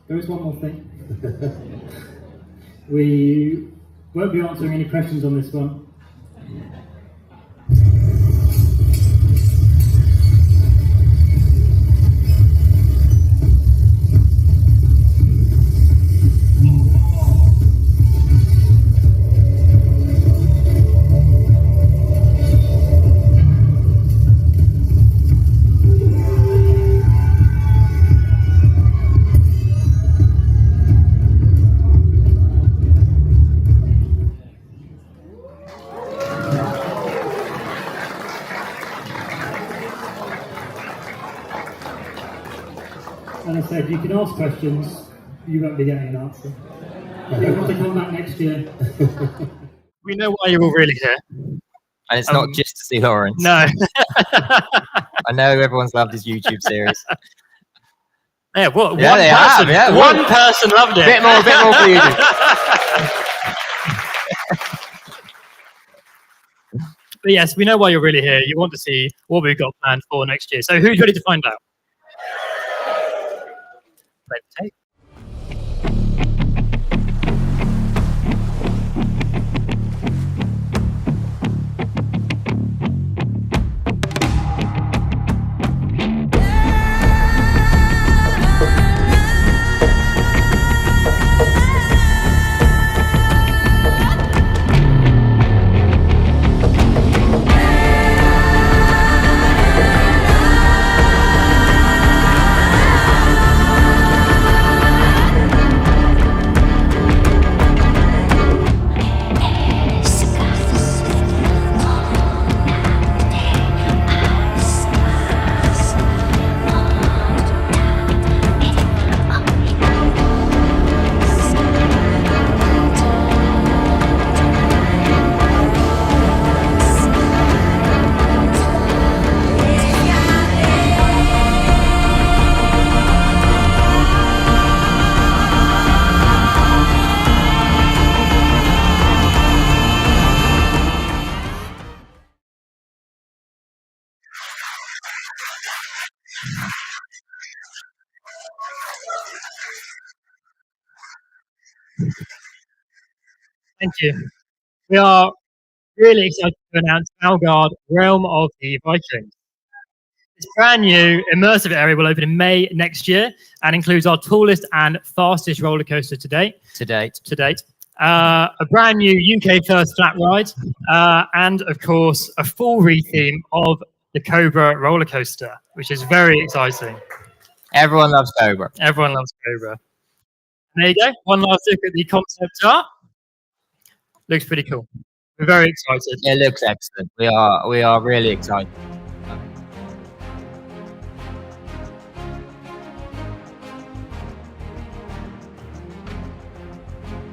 There is one more thing. We won't be answering any questions on this one. And I said, you can ask questions, you won't be getting an answer. You want to come back next year. We know why you're all really here. And it's not just to see Lawrence. No. I know everyone's loved his YouTube series. Yeah, one person loved it. Bit more bleeding. But yes, we know why you're really here. You want to see what we've got planned for next year. So who's ready to find out? Play the tape. Thank you. We are really excited to announce Valgard, Realm of the Vikings. This brand new immersive area will open in May next year and includes our tallest and fastest roller coaster to date. A brand new UK first flat ride, and of course a full retheme of the Cobra roller coaster, which is very exciting. Everyone loves Cobra. Everyone loves Cobra. And there you go. One last look at the concept art. Looks pretty cool. We're very excited. It looks excellent. We are really excited.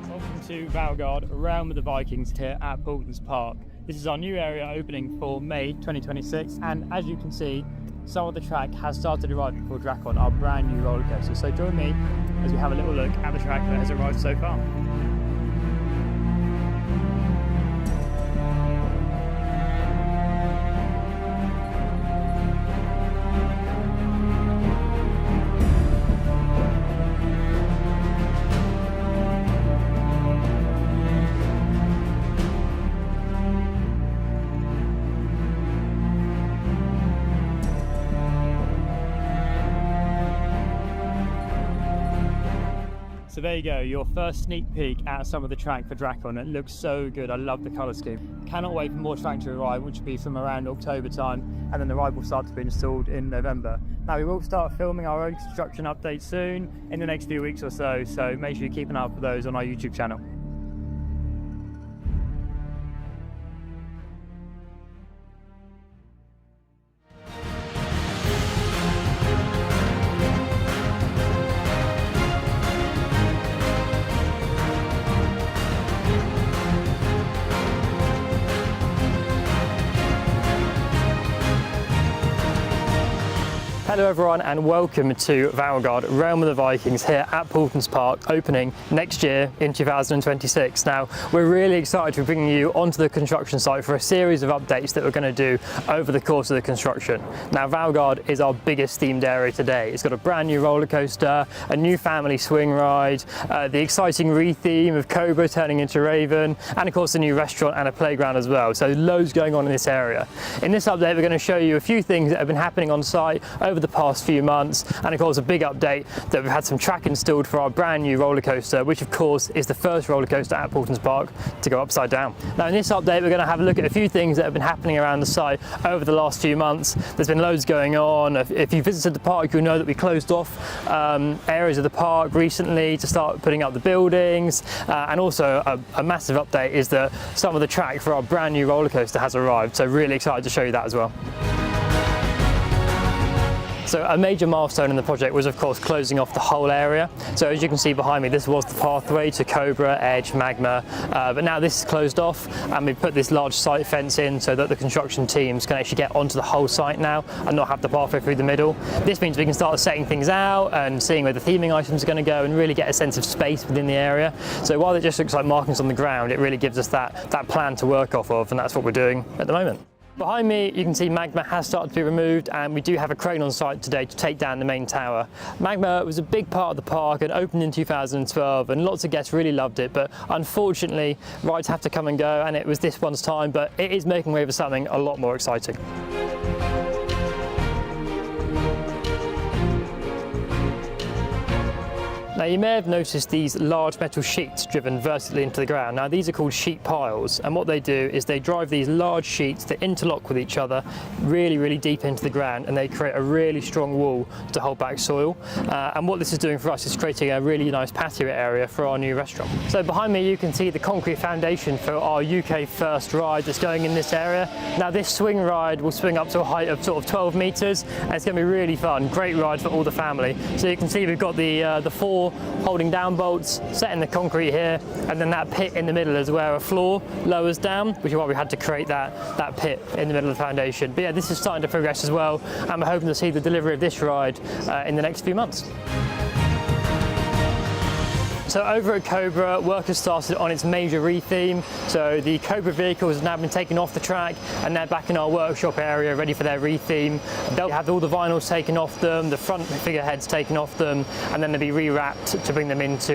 Welcome to Valgard, Realm of the Vikings here at Paultons Park. This is our new area opening for May 2026, and as you can see, some of the track has started arriving for Drakon, our brand new roller coaster. So join me as we have a little look at the track that has arrived so far. So there you go, your first sneak peek at some of the track for Drakon. It looks so good, I love the colour scheme. Cannot wait for more track to arrive, which will be from around October time, and then the ride will start to be installed in November. Now we will start filming our own construction updates soon, in the next few weeks or so make sure you keep an eye out for those on our YouTube channel. Hello everyone and welcome to Valgard, Realm of the Vikings here at Paultons Park, opening next year in 2026. Now, we're really excited to be bringing you onto the construction site for a series of updates that we're going to do over the course of the construction. Now, Valgard is our biggest themed area today. It's got a brand new roller coaster, a new family swing ride, the exciting re-theme of Cobra turning into Raven, and of course a new restaurant and a playground as well. So loads going on in this area. In this update, we're going to show you a few things that have been happening on site over the past few months, and of course a big update that we've had some track installed for our brand new roller coaster, which of course is the first roller coaster at Paultons Park to go upside down. Now in this update we're going to have a look at a few things that have been happening around the site over the last few months. There's been loads going on. If you visited the park, you'll know that we closed off areas of the park recently to start putting up the buildings, and also a massive update is that some of the track for our brand new roller coaster has arrived, so really excited to show you that as well. So a major milestone in the project was of course closing off the whole area. So as you can see behind me, this was the pathway to Cobra, Edge, Magma, but now this is closed off and we put this large site fence in so that the construction teams can actually get onto the whole site now and not have the pathway through the middle. This means we can start setting things out and seeing where the theming items are going to go and really get a sense of space within the area. So while it just looks like markings on the ground, it really gives us that plan to work off of, and that's what we're doing at the moment. Behind me you can see Magma has started to be removed, and we do have a crane on site today to take down the main tower. Magma was a big part of the park and opened in 2012 and lots of guests really loved it, but unfortunately rides have to come and go and it was this one's time, but it is making way for something a lot more exciting. Now you may have noticed these large metal sheets driven vertically into the ground. Now these are called sheet piles, and what they do is they drive these large sheets that interlock with each other really deep into the ground, and they create a really strong wall to hold back soil. And what this is doing for us is creating a really nice patio area for our new restaurant. So behind me you can see the concrete foundation for our UK first ride that's going in this area. Now this swing ride will swing up to a height of sort of 12 metres, and it's going to be really fun, great ride for all the family. So you can see we've got the four holding down bolts set in the concrete here, and then that pit in the middle is where a floor lowers down, which is why we had to create that pit in the middle of the foundation. But yeah, this is starting to progress as well, and we're hoping to see the delivery of this ride in the next few months. So over at Cobra, work has started on its major re-theme. So the Cobra vehicles have now been taken off the track and they're back in our workshop area ready for their re-theme. They'll have all the vinyls taken off them, the front figureheads taken off them, and then they'll be rewrapped to bring them into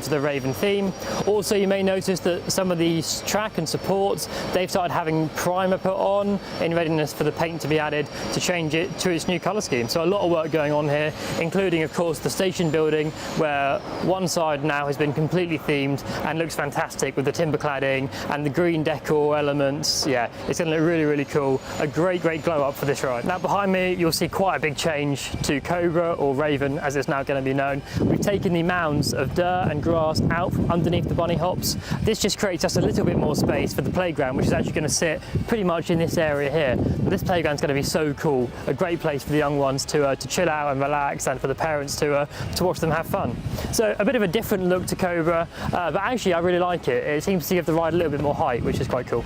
the Raven theme. Also, you may notice that some of these track and supports, they've started having primer put on in readiness for the paint to be added to change it to its new colour scheme. So a lot of work going on here, including of course the station building, where one side now has been completely themed and looks fantastic with the timber cladding and the green decor elements. Yeah, it's going to look really cool. A great glow up for this ride. Now behind me you'll see quite a big change to Cobra, or Raven as it's now going to be known. We've taken the mounds of dirt and grass out from underneath the bunny hops. This just creates just a little bit more space for the playground, which is actually going to sit pretty much in this area here. This playground is going to be so cool, a great place for the young ones to chill out and relax, and for the parents to watch them have fun. So a bit of a different look to Cobra, but actually I really like it. It seems to give the ride a little bit more height, which is quite cool.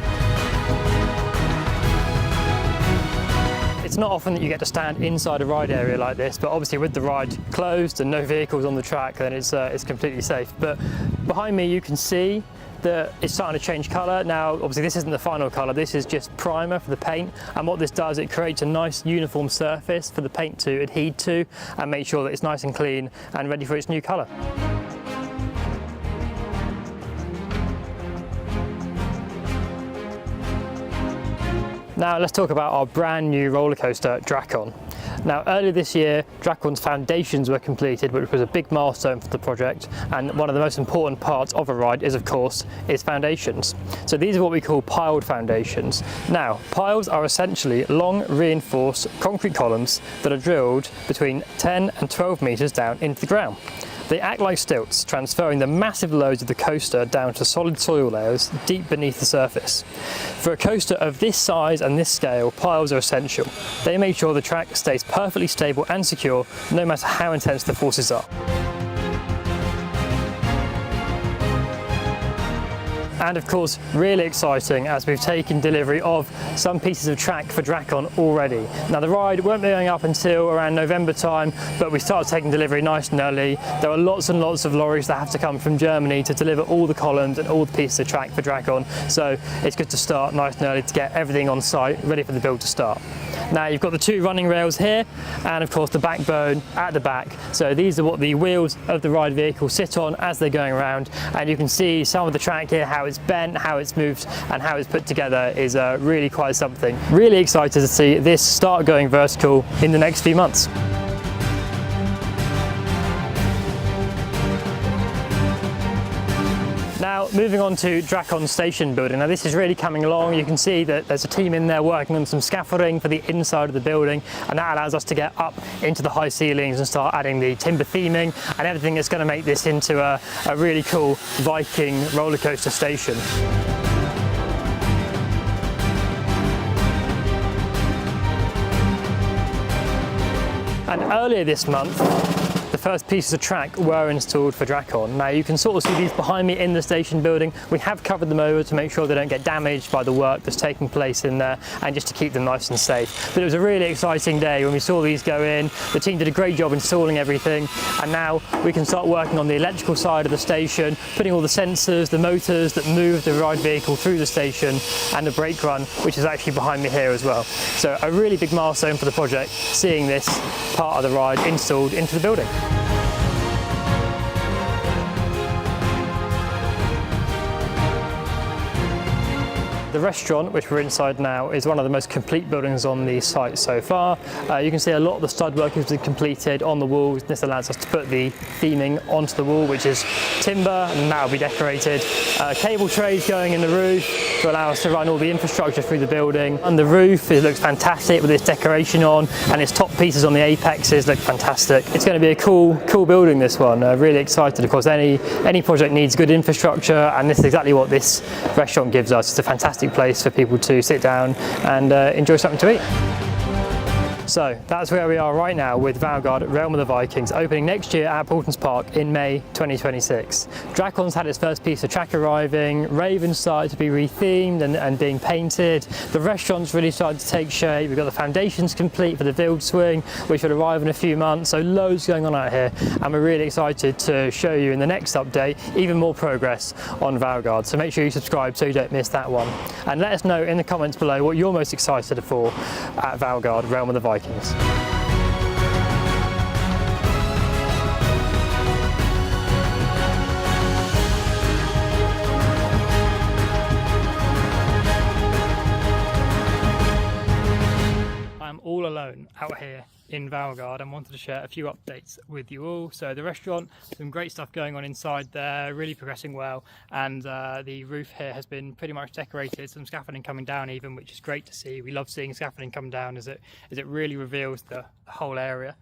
It's not often that you get to stand inside a ride area like this, but obviously with the ride closed and no vehicles on the track, then it's completely safe. But behind me you can see that it's starting to change colour. Now obviously this isn't the final colour, this is just primer for the paint, and what this does, it creates a nice uniform surface for the paint to adhere to and make sure that it's nice and clean and ready for its new colour. Now let's talk about our brand new roller coaster, Drakon. Now earlier this year, Drakon's foundations were completed, which was a big milestone for the project, and one of the most important parts of a ride is of course its foundations. So these are what we call piled foundations. Now piles are essentially long reinforced concrete columns that are drilled between 10 and 12 metres down into the ground. They act like stilts, transferring the massive loads of the coaster down to solid soil layers deep beneath the surface. For a coaster of this size and this scale, piles are essential. They make sure the track stays perfectly stable and secure, no matter how intense the forces are. And of course, really exciting as we've taken delivery of some pieces of track for Drakon already. Now the ride won't be going up until around November time, but we started taking delivery nice and early. There are lots and lots of lorries that have to come from Germany to deliver all the columns and all the pieces of track for Drakon. So it's good to start nice and early to get everything on site, ready for the build to start. Now you've got the two running rails here and of course the backbone at the back. So these are what the wheels of the ride vehicle sit on as they're going around, and you can see some of the track here, how it's bent, how it's moved and how it's put together is really quite something. Really excited to see this start going vertical in the next few months. Now moving on to Drakon station building. Now this is really coming along. You can see that there's a team in there working on some scaffolding for the inside of the building, and that allows us to get up into the high ceilings and start adding the timber theming and everything that's going to make this into a really cool Viking roller coaster station. And earlier this month, the first pieces of track were installed for Drakon. Now you can sort of see these behind me in the station building. We have covered them over to make sure they don't get damaged by the work that's taking place in there and just to keep them nice and safe. But it was a really exciting day when we saw these go in. The team did a great job installing everything, and now we can start working on the electrical side of the station, putting all the sensors, the motors that move the ride vehicle through the station, and the brake run, which is actually behind me here as well. So a really big milestone for the project, seeing this part of the ride installed into the building. The restaurant, which we're inside now, is one of the most complete buildings on the site so far. You can see a lot of the stud work has been completed on the walls. This allows us to put the theming onto the wall, which is timber, and that will be decorated. Cable trays going in the roof to allow us to run all the infrastructure through the building. On the roof, it looks fantastic with its decoration on, and its top pieces on the apexes look fantastic. It's going to be a cool building, this one. Really excited. Of course, any project needs good infrastructure, and this is exactly what this restaurant gives us. It's a fantastic place for people to sit down and enjoy something to eat. So that's where we are right now with Valgard Realm of the Vikings, opening next year at Paultons Park in May 2026. Drakon's had its first piece of track arriving, Raven started to be rethemed and being painted, the restaurant's really started to take shape, we've got the foundations complete for the Vild swing, which will arrive in a few months, so loads going on out here, and we're really excited to show you in the next update even more progress on Valgard. So make sure you subscribe so you don't miss that one. And let us know in the comments below what you're most excited for at Valgard Realm of the Vikings. I'm all alone out here in Valgard and wanted to share a few updates with you all. So the restaurant, some great stuff going on inside there, really progressing well, and the roof here has been pretty much decorated, some scaffolding coming down even, which is great to see. We love seeing scaffolding come down as it really reveals the whole area.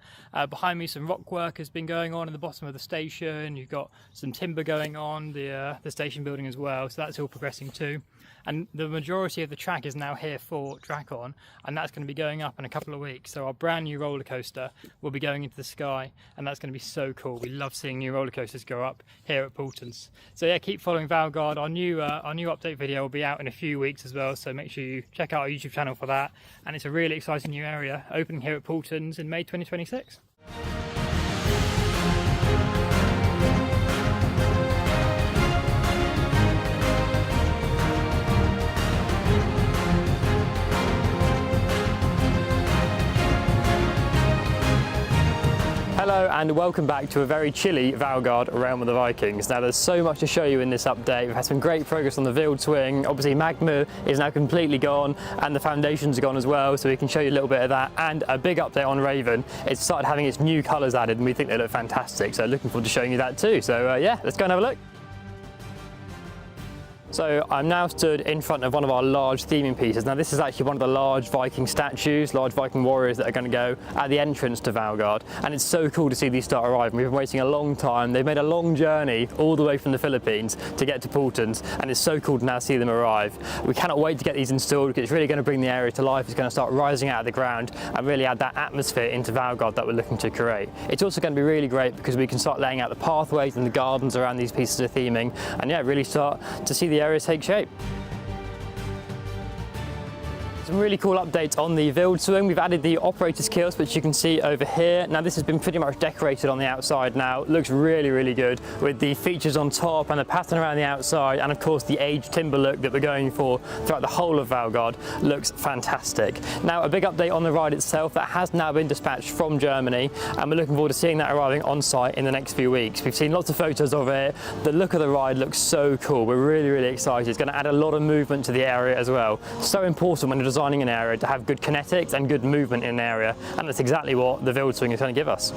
Behind me, some rock work has been going on in the bottom of the station. You've got some timber going on the station building as well, so that's all progressing too. And the majority of the track is now here for Drakon, and that's going to be going up in a couple of weeks. So our brand new roller coaster will be going into the sky, and that's going to be so cool. We love seeing new roller coasters go up here at Paultons. So yeah, keep following Valgard. Our new update video will be out in a few weeks as well, so make sure you check out our YouTube channel for that. And it's a really exciting new area opening here at Paultons in May 2026. Hello and welcome back to a very chilly Valgard Realm of the Vikings. Now there's so much to show you in this update. We've had some great progress on the Vild swing. Obviously Magma is now completely gone and the foundations are gone as well, so we can show you a little bit of that. And a big update on Raven. It's started having its new colours added and we think they look fantastic, so looking forward to showing you that too. So yeah, let's go and have a look. So I'm now stood in front of one of our large theming pieces. Now this is actually one of the large Viking statues, large Viking warriors that are going to go at the entrance to Valgard. And it's so cool to see these start arriving. We've been waiting a long time. They've made a long journey all the way from the Philippines to get to Paultons, and it's so cool to now see them arrive. We cannot wait to get these installed because it's really going to bring the area to life. It's going to start rising out of the ground and really add that atmosphere into Valgard that we're looking to create. It's also going to be really great because we can start laying out the pathways and the gardens around these pieces of theming, and yeah, really start to see the the area take shape. Some really cool updates on the Wild Swing. We've added the operator's kiosk, which you can see over here. Now this has been pretty much decorated on the outside now. It looks really, really good with the features on top and the pattern around the outside, and of course the aged timber look that we're going for throughout the whole of Valgard looks fantastic. Now a big update on the ride itself that has now been dispatched from Germany, and we're looking forward to seeing that arriving on site in the next few weeks. We've seen lots of photos of it. The look of the ride looks so cool. We're really, really excited. It's going to add a lot of movement to the area as well. So important when you're designing an area to have good kinetics and good movement in an area, and that's exactly what the Wild Swing is going to give us.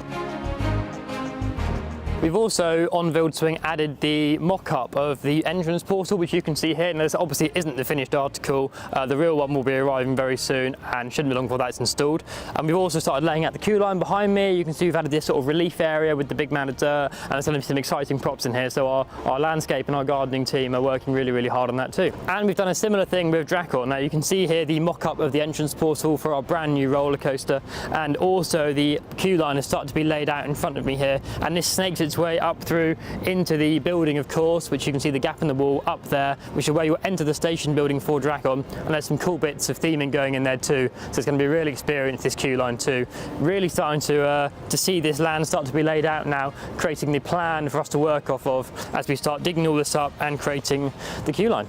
We've also, on Wild Swing, added the mock-up of the entrance portal, which you can see here. And this obviously isn't the finished article. The real one will be arriving very soon and shouldn't be long before that's installed. And we've also started laying out the queue line behind me. You can see we've added this sort of relief area with the big mound of dirt, and there's some exciting props in here. So our landscape and our gardening team are working really, really hard on that too. And we've done a similar thing with Drakon. Now you can see here the mock-up of the entrance portal for our brand new roller coaster, and also the queue line has started to be laid out in front of me here, and this snakes its way up through into the building, of course, which you can see the gap in the wall up there, which is where you'll enter the station building for Drakon, and there's some cool bits of theming going in there too, so it's going to be a real experience, this queue line too. Really starting to see this land start to be laid out now, creating the plan for us to work off of as we start digging all this up and creating the queue line.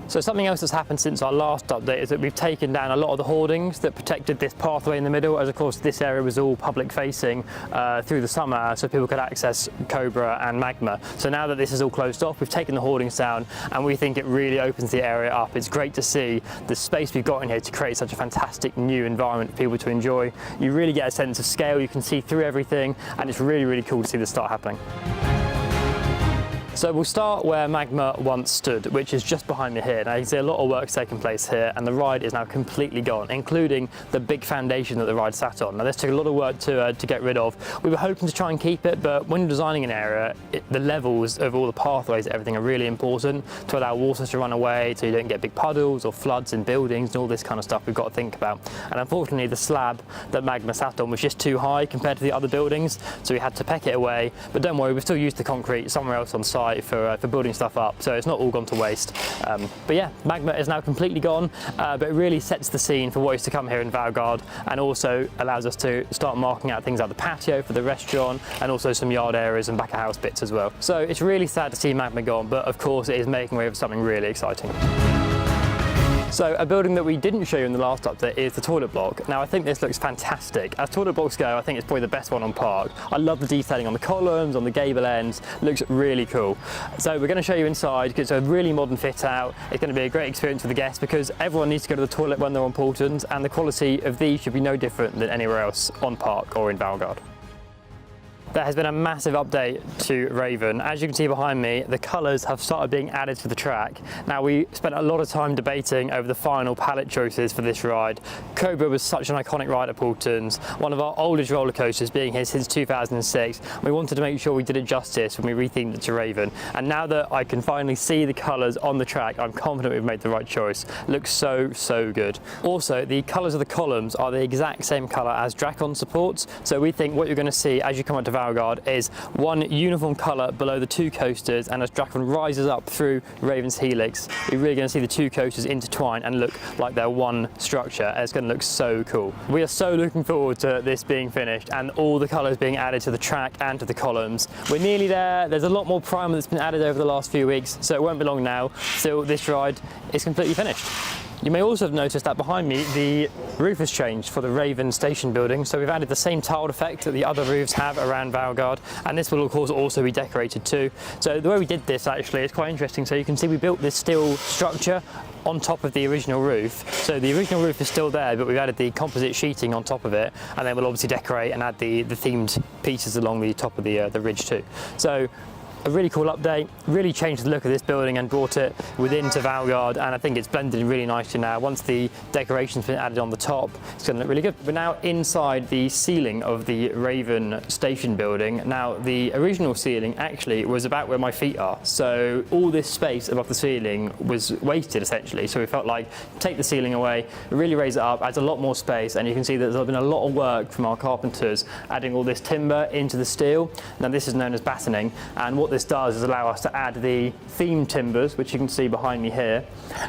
So something else that's happened since our last update is that we've taken down a lot of the hoardings that protected this pathway in the middle, as of course this area was all public facing through the summer, so people could access Cobra and Magma. So now that this is all closed off, we've taken the hoardings down, and we think it really opens the area up. It's great to see the space we've got in here to create such a fantastic new environment for people to enjoy. You really get a sense of scale, you can see through everything, and it's really, really cool to see this start happening. So we'll start where Magma once stood, which is just behind me here. Now you can see a lot of work's taken place here, and the ride is now completely gone, including the big foundation that the ride sat on. Now this took a lot of work to get rid of. We were hoping to try and keep it, but when you're designing an area, the levels of all the pathways, everything are really important to allow water to run away, so you don't get big puddles or floods in buildings and all this kind of stuff we've got to think about. And unfortunately the slab that Magma sat on was just too high compared to the other buildings, so we had to peck it away. But don't worry, we've still used the concrete somewhere else on site for building stuff up, so it's not all gone to waste. But yeah, Magma is now completely gone, but it really sets the scene for what is to come here in Valgard, and also allows us to start marking out things like the patio for the restaurant, and also some yard areas and back of house bits as well. So it's really sad to see Magma gone, but of course it is making way for something really exciting. So a building that we didn't show you in the last update is the toilet block. Now I think this looks fantastic. As toilet blocks go, I think it's probably the best one on park. I love the detailing on the columns, on the gable ends, looks really cool. So we're going to show you inside, because it's a really modern fit out. It's going to be a great experience for the guests, because everyone needs to go to the toilet when they're on Paultons, and the quality of these should be no different than anywhere else on park or in Valgard. There has been a massive update to Raven. As you can see behind me, the colours have started being added to the track. Now we spent a lot of time debating over the final palette choices for this ride. Cobra was such an iconic ride at Paultons, one of our oldest roller coasters, being here since 2006. We wanted to make sure we did it justice when we rethemed it to Raven. And now that I can finally see the colours on the track, I'm confident we've made the right choice. Looks so, so good. Also, the colours of the columns are the exact same colour as Drakon supports. So we think what you're going to see as you come up to Valgard is one uniform colour below the two coasters, and as Drakon rises up through Raven's helix, you're really going to see the two coasters intertwine and look like they're one structure. It's going to look so cool. We are so looking forward to this being finished and all the colours being added to the track and to the columns. We're nearly there. There's a lot more primer that's been added over the last few weeks, so it won't be long now till this ride is completely finished. You may also have noticed that behind me the roof has changed for the Raven station building, so we've added the same tiled effect that the other roofs have around Valgard, and this will of course also be decorated too. So the way we did this actually is quite interesting. So you can see we built this steel structure on top of the original roof. So the original roof is still there, but we've added the composite sheeting on top of it, and then we'll obviously decorate and add the themed pieces along the top of the ridge too. So a really cool update, really changed the look of this building and brought it within to Valgard, and I think it's blended in really nicely now. Once the decoration's been added on the top, it's going to look really good. We're now inside the ceiling of the Raven station building. Now the original ceiling actually was about where my feet are, so all this space above the ceiling was wasted essentially, so we felt like take the ceiling away, really raise it up, adds a lot more space, and you can see that there's been a lot of work from our carpenters adding all this timber into the steel. Now this is known as battening, and what what this does is allow us to add the theme timbers, which you can see behind me here,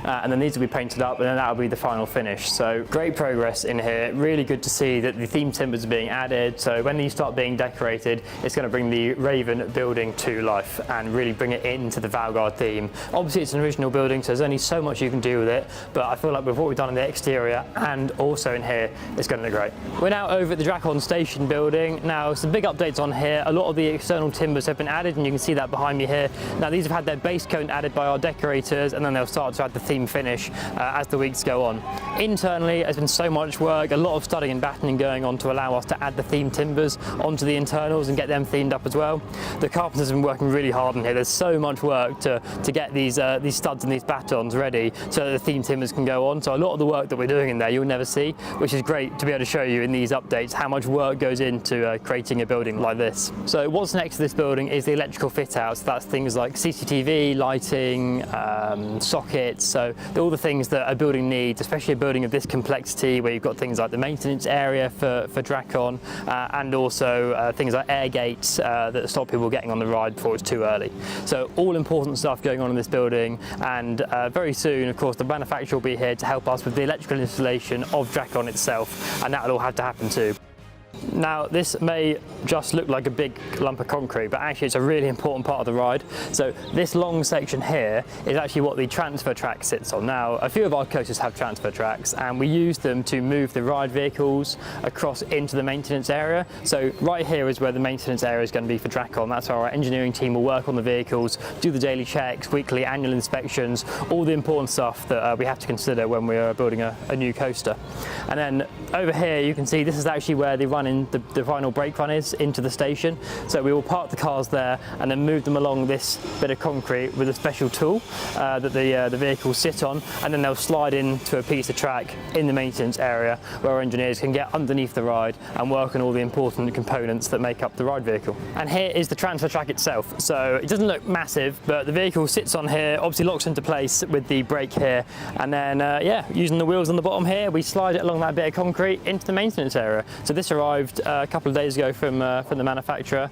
and then these will be painted up, and then that'll be the final finish. So great progress in here. Really good to see that the theme timbers are being added. So when these start being decorated, it's going to bring the Raven building to life and really bring it into the Valgard theme. Obviously, it's an original building, so there's only so much you can do with it, but I feel like with what we've done in the exterior and also in here, it's going to look great. We're now over at the Drakon station building. Now, some big updates on here. A lot of the external timbers have been added, and you can see that behind me here. Now, these have had their base coat added by our decorators, and then they'll start to add the theme finish as the weeks go on. Internally, there's been so much work, a lot of studying and battening going on to allow us to add the theme timbers onto the internals and get them themed up as well. The carpenters have been working really hard in here. There's so much work to get these studs and these batons ready so that the theme timbers can go on. So a lot of the work that we're doing in there you'll never see, which is great to be able to show you in these updates how much work goes into creating a building like this. So what's next to this building is the electrical fit out. So that's things like CCTV, lighting, sockets, so all the things that a building needs, especially a building of this complexity where you've got things like the maintenance area for Drakon and also things like air gates that stop people getting on the ride before it's too early. So all important stuff going on in this building, and very soon, of course, the manufacturer will be here to help us with the electrical installation of Drakon itself, and that'll all have to happen too. Now, this may just look like a big lump of concrete, but actually it's a really important part of the ride. So this long section here is actually what the transfer track sits on. Now, a few of our coasters have transfer tracks, and we use them to move the ride vehicles across into the maintenance area. So right here is where the maintenance area is going to be for Drakon. That's where our engineering team will work on the vehicles, do the daily checks, weekly, annual inspections, all the important stuff that we have to consider when we're building a new coaster. And then over here you can see this is actually where the final brake run is into the station. So we will park the cars there and then move them along this bit of concrete with a special tool that the vehicles sit on, and then they'll slide into a piece of track in the maintenance area where our engineers can get underneath the ride and work on all the important components that make up the ride vehicle. And here is the transfer track itself. So it doesn't look massive, but the vehicle sits on here, obviously locks into place with the brake here, and then yeah, using the wheels on the bottom here, we slide it along that bit of concrete into the maintenance area. So this arrived a couple of days ago from the manufacturer,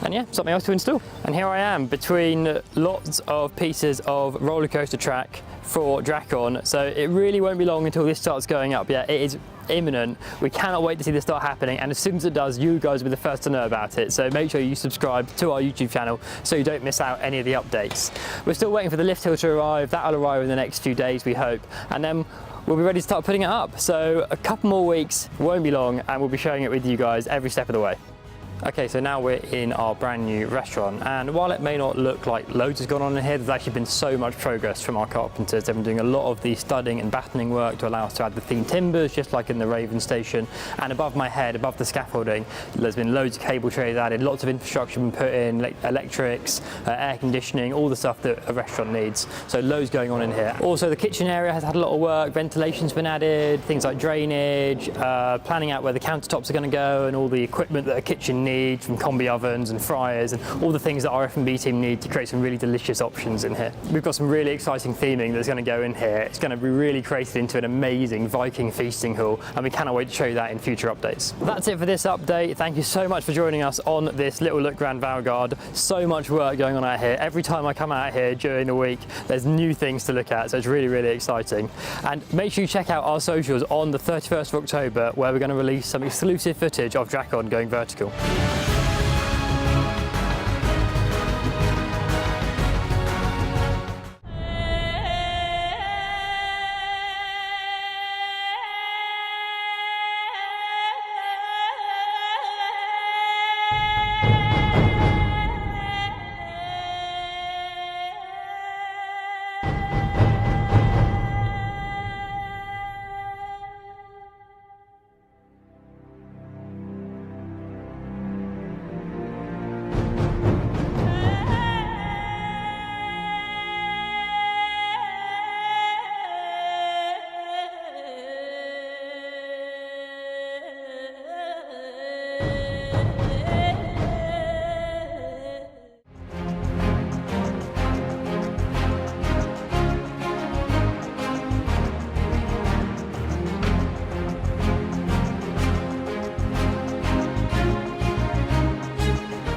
and yeah, something else to install. And here I am between lots of pieces of roller coaster track for Drakon, so it really won't be long until this starts going up. Yeah, it is imminent. We cannot wait to see this start happening, and as soon as it does, you guys will be the first to know about it. So make sure you subscribe to our YouTube channel so you don't miss out any of the updates. We're still waiting for the lift hill to arrive. That'll arrive in the next few days, we hope, and then we'll be ready to start putting it up. So a couple more weeks, won't be long, and we'll be sharing it with you guys every step of the way. Okay, so now we're in our brand new restaurant, and while it may not look like loads has gone on in here, there's actually been so much progress from our carpenters. They've been doing a lot of the studding and battening work to allow us to add the themed timbers, just like in the Raven station. And above my head, above the scaffolding, there's been loads of cable trays added, lots of infrastructure been put in, electrics, air conditioning, all the stuff that a restaurant needs. So loads going on in here. Also, the kitchen area has had a lot of work, ventilation's been added, things like drainage, planning out where the countertops are going to go, and all the equipment that a kitchen need, from combi ovens and fryers and all the things that our F&B team need to create some really delicious options in here. We've got some really exciting theming that's going to go in here. It's going to be really created into an amazing Viking feasting hall, and we cannot wait to show you that in future updates. That's it for this update. Thank you so much for joining us on this little look around Valgard. So much work going on out here. Every time I come out here during the week, there's new things to look at, so it's really, really exciting. And make sure you check out our socials on the 31st of October, where we're going to release some exclusive footage of Drakon going vertical.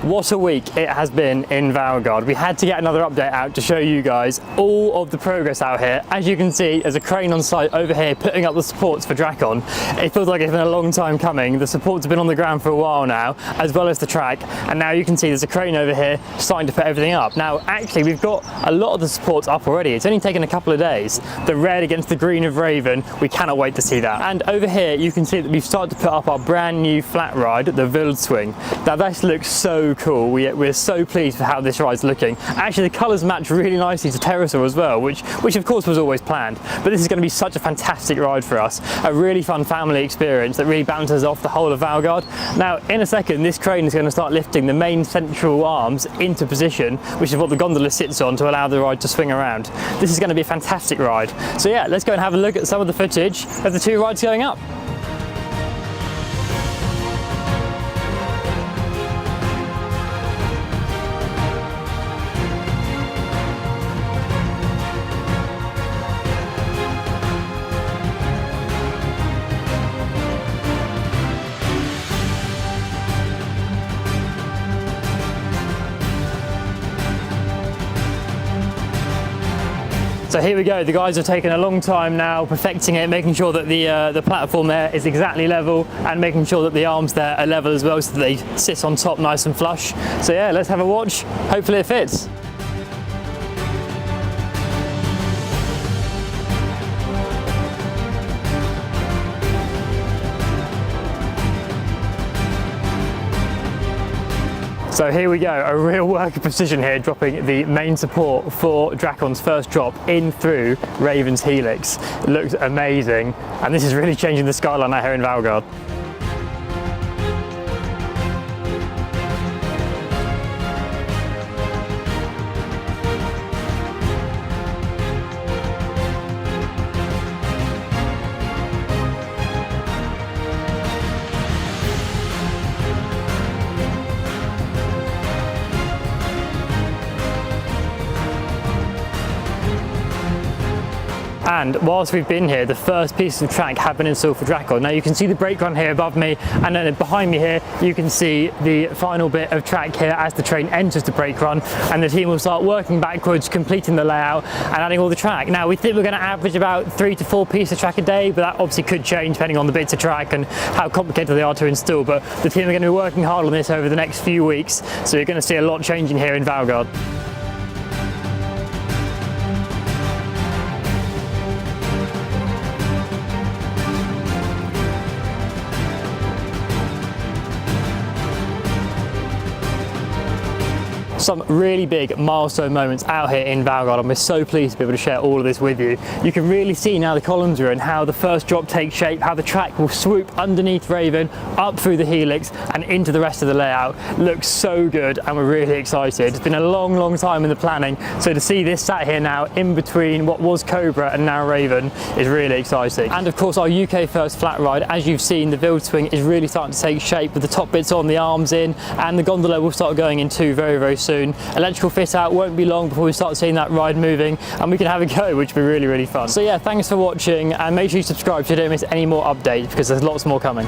What a week it has been in Valgard. We had to get another update out to show you guys all of the progress out here. As you can see, there's a crane on site over here putting up the supports for Drakon. It feels like it's been a long time coming. The supports have been on the ground for a while now, as well as the track, and now you can see there's a crane over here starting to put everything up. Now actually we've got a lot of the supports up already. It's only taken a couple of days. The red against the green of Raven, we cannot wait to see that. And over here you can see that we've started to put up our brand new flat ride, the Valgard. Now this looks so cool. We're so pleased with how this ride's looking. Actually the colours match really nicely to Pterosaur as well, which of course was always planned, but this is going to be such a fantastic ride for us. A really fun family experience that really balances off the whole of Valgard. Now in a second this crane is going to start lifting the main central arms into position, which is what the gondola sits on to allow the ride to swing around. This is going to be a fantastic ride. So yeah, let's go and have a look at some of the footage of the two rides going up. So here we go, the guys have taken a long time now perfecting it, making sure that the platform there is exactly level and making sure that the arms there are level as well so that they sit on top nice and flush. So yeah, let's have a watch, hopefully it fits. So here we go, a real work of precision here, dropping the main support for Drakon's first drop in through Raven's helix. It looks amazing, and this is really changing the skyline out here in Valgard. And whilst we've been here, the first pieces of track have been installed for Drakon. Now you can see the brake run here above me, and then behind me here you can see the final bit of track here as the train enters the brake run, and the team will start working backwards, completing the layout and adding all the track. Now we think we're going to average about 3 to 4 pieces of track a day, but that obviously could change depending on the bits of track and how complicated they are to install. But the team are going to be working hard on this over the next few weeks, so you're going to see a lot changing here in Valgard. Some really big milestone moments out here in Valgard, and we're so pleased to be able to share all of this with you. You can really see now the columns are in, how the first drop takes shape, how the track will swoop underneath Raven, up through the helix and into the rest of the layout. Looks so good and we're really excited. It's been a long time in the planning, so to see this sat here now in between what was Cobra and now Raven is really exciting. And of course our UK first flat ride, as you've seen, the Valgard is really starting to take shape with the top bits on, the arms in, and the gondola will start going in too very soon. Electrical fit out won't be long before we start seeing that ride moving and we can have a go, which will be really fun. So yeah, thanks for watching, and make sure you subscribe so you don't miss any more updates, because there's lots more coming.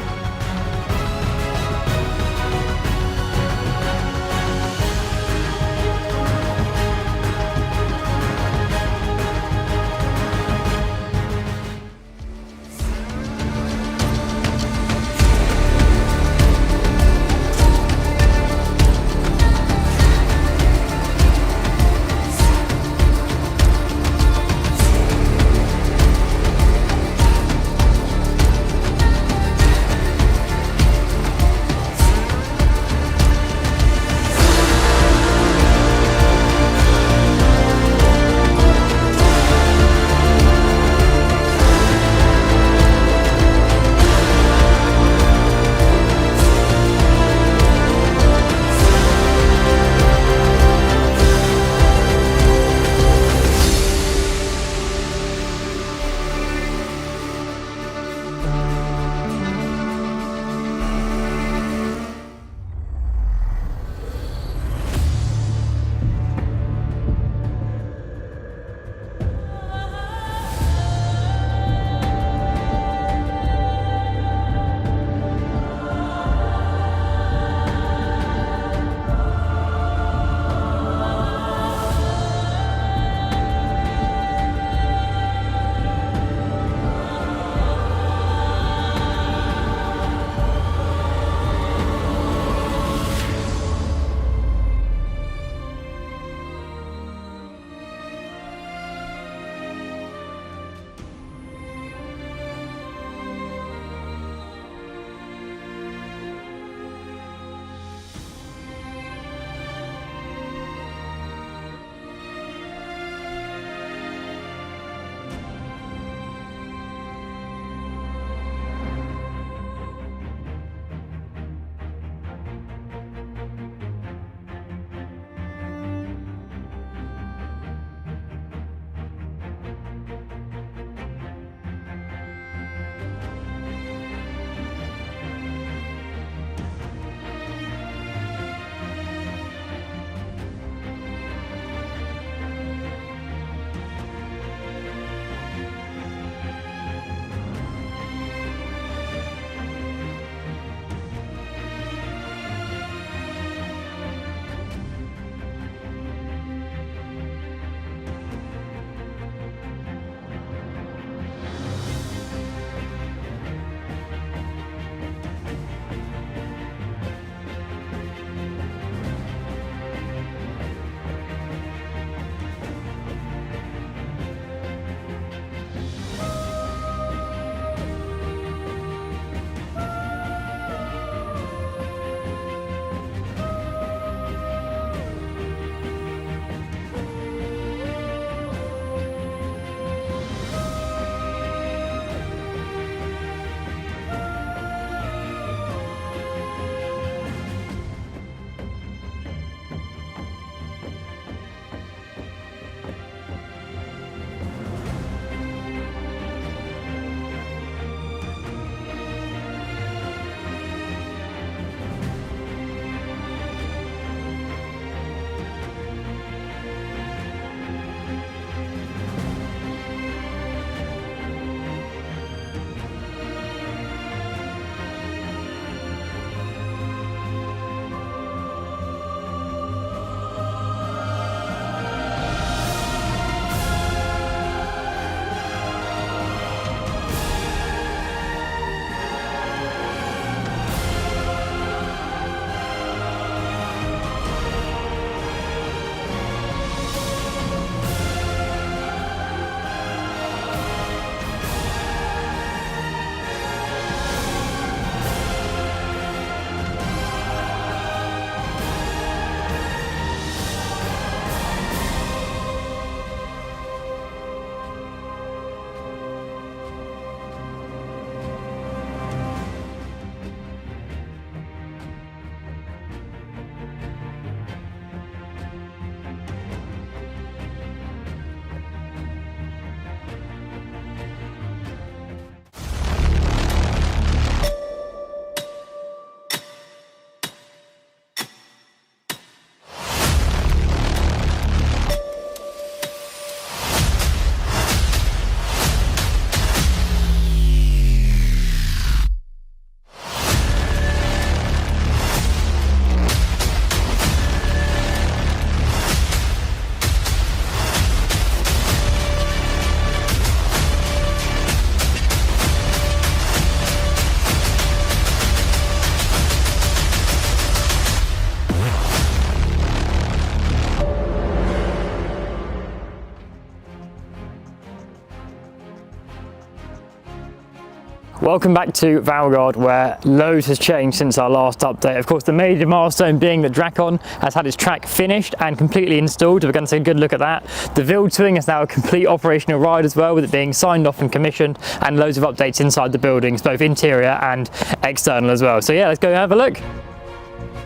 Welcome back to Valgard, where loads has changed since our last update. Of course, the major milestone being that Drakon has had its track finished and completely installed. We're going to take a good look at that. The Wild Swing is now a complete operational ride as well, with it being signed off and commissioned, and loads of updates inside the buildings, both interior and external as well. So yeah, let's go have a look.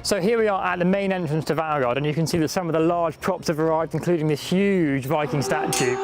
So here we are at the main entrance to Valgard, and you can see that some of the large props have arrived, including this huge Viking statue,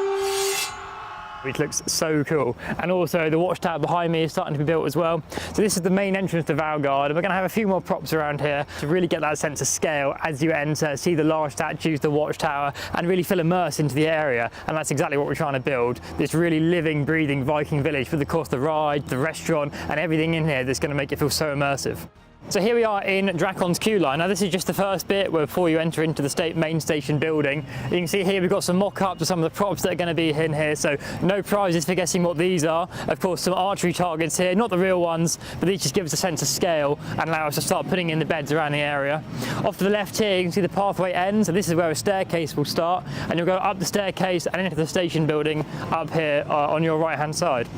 which looks so cool. And also the watchtower behind me is starting to be built as well. So this is the main entrance to Valgard, and we're going to have a few more props around here to really get that sense of scale as you enter, see the large statues, the watchtower, and really feel immersed into the area. And that's exactly what we're trying to build, this really living, breathing Viking village with, of course, the ride, the restaurant, and everything in here that's going to make it feel so immersive. So here we are in Drakon's queue line. Now this is just the first bit before you enter into the main station building. You can see here we've got some mock-ups of some of the props that are going to be in here, so no prizes for guessing what these are. Of course, some archery targets here, not the real ones, but these just give us a sense of scale and allow us to start putting in the beds around the area. Off to the left here you can see the pathway ends, so this is where a staircase will start, and you'll go up the staircase and into the station building up here on your right hand side.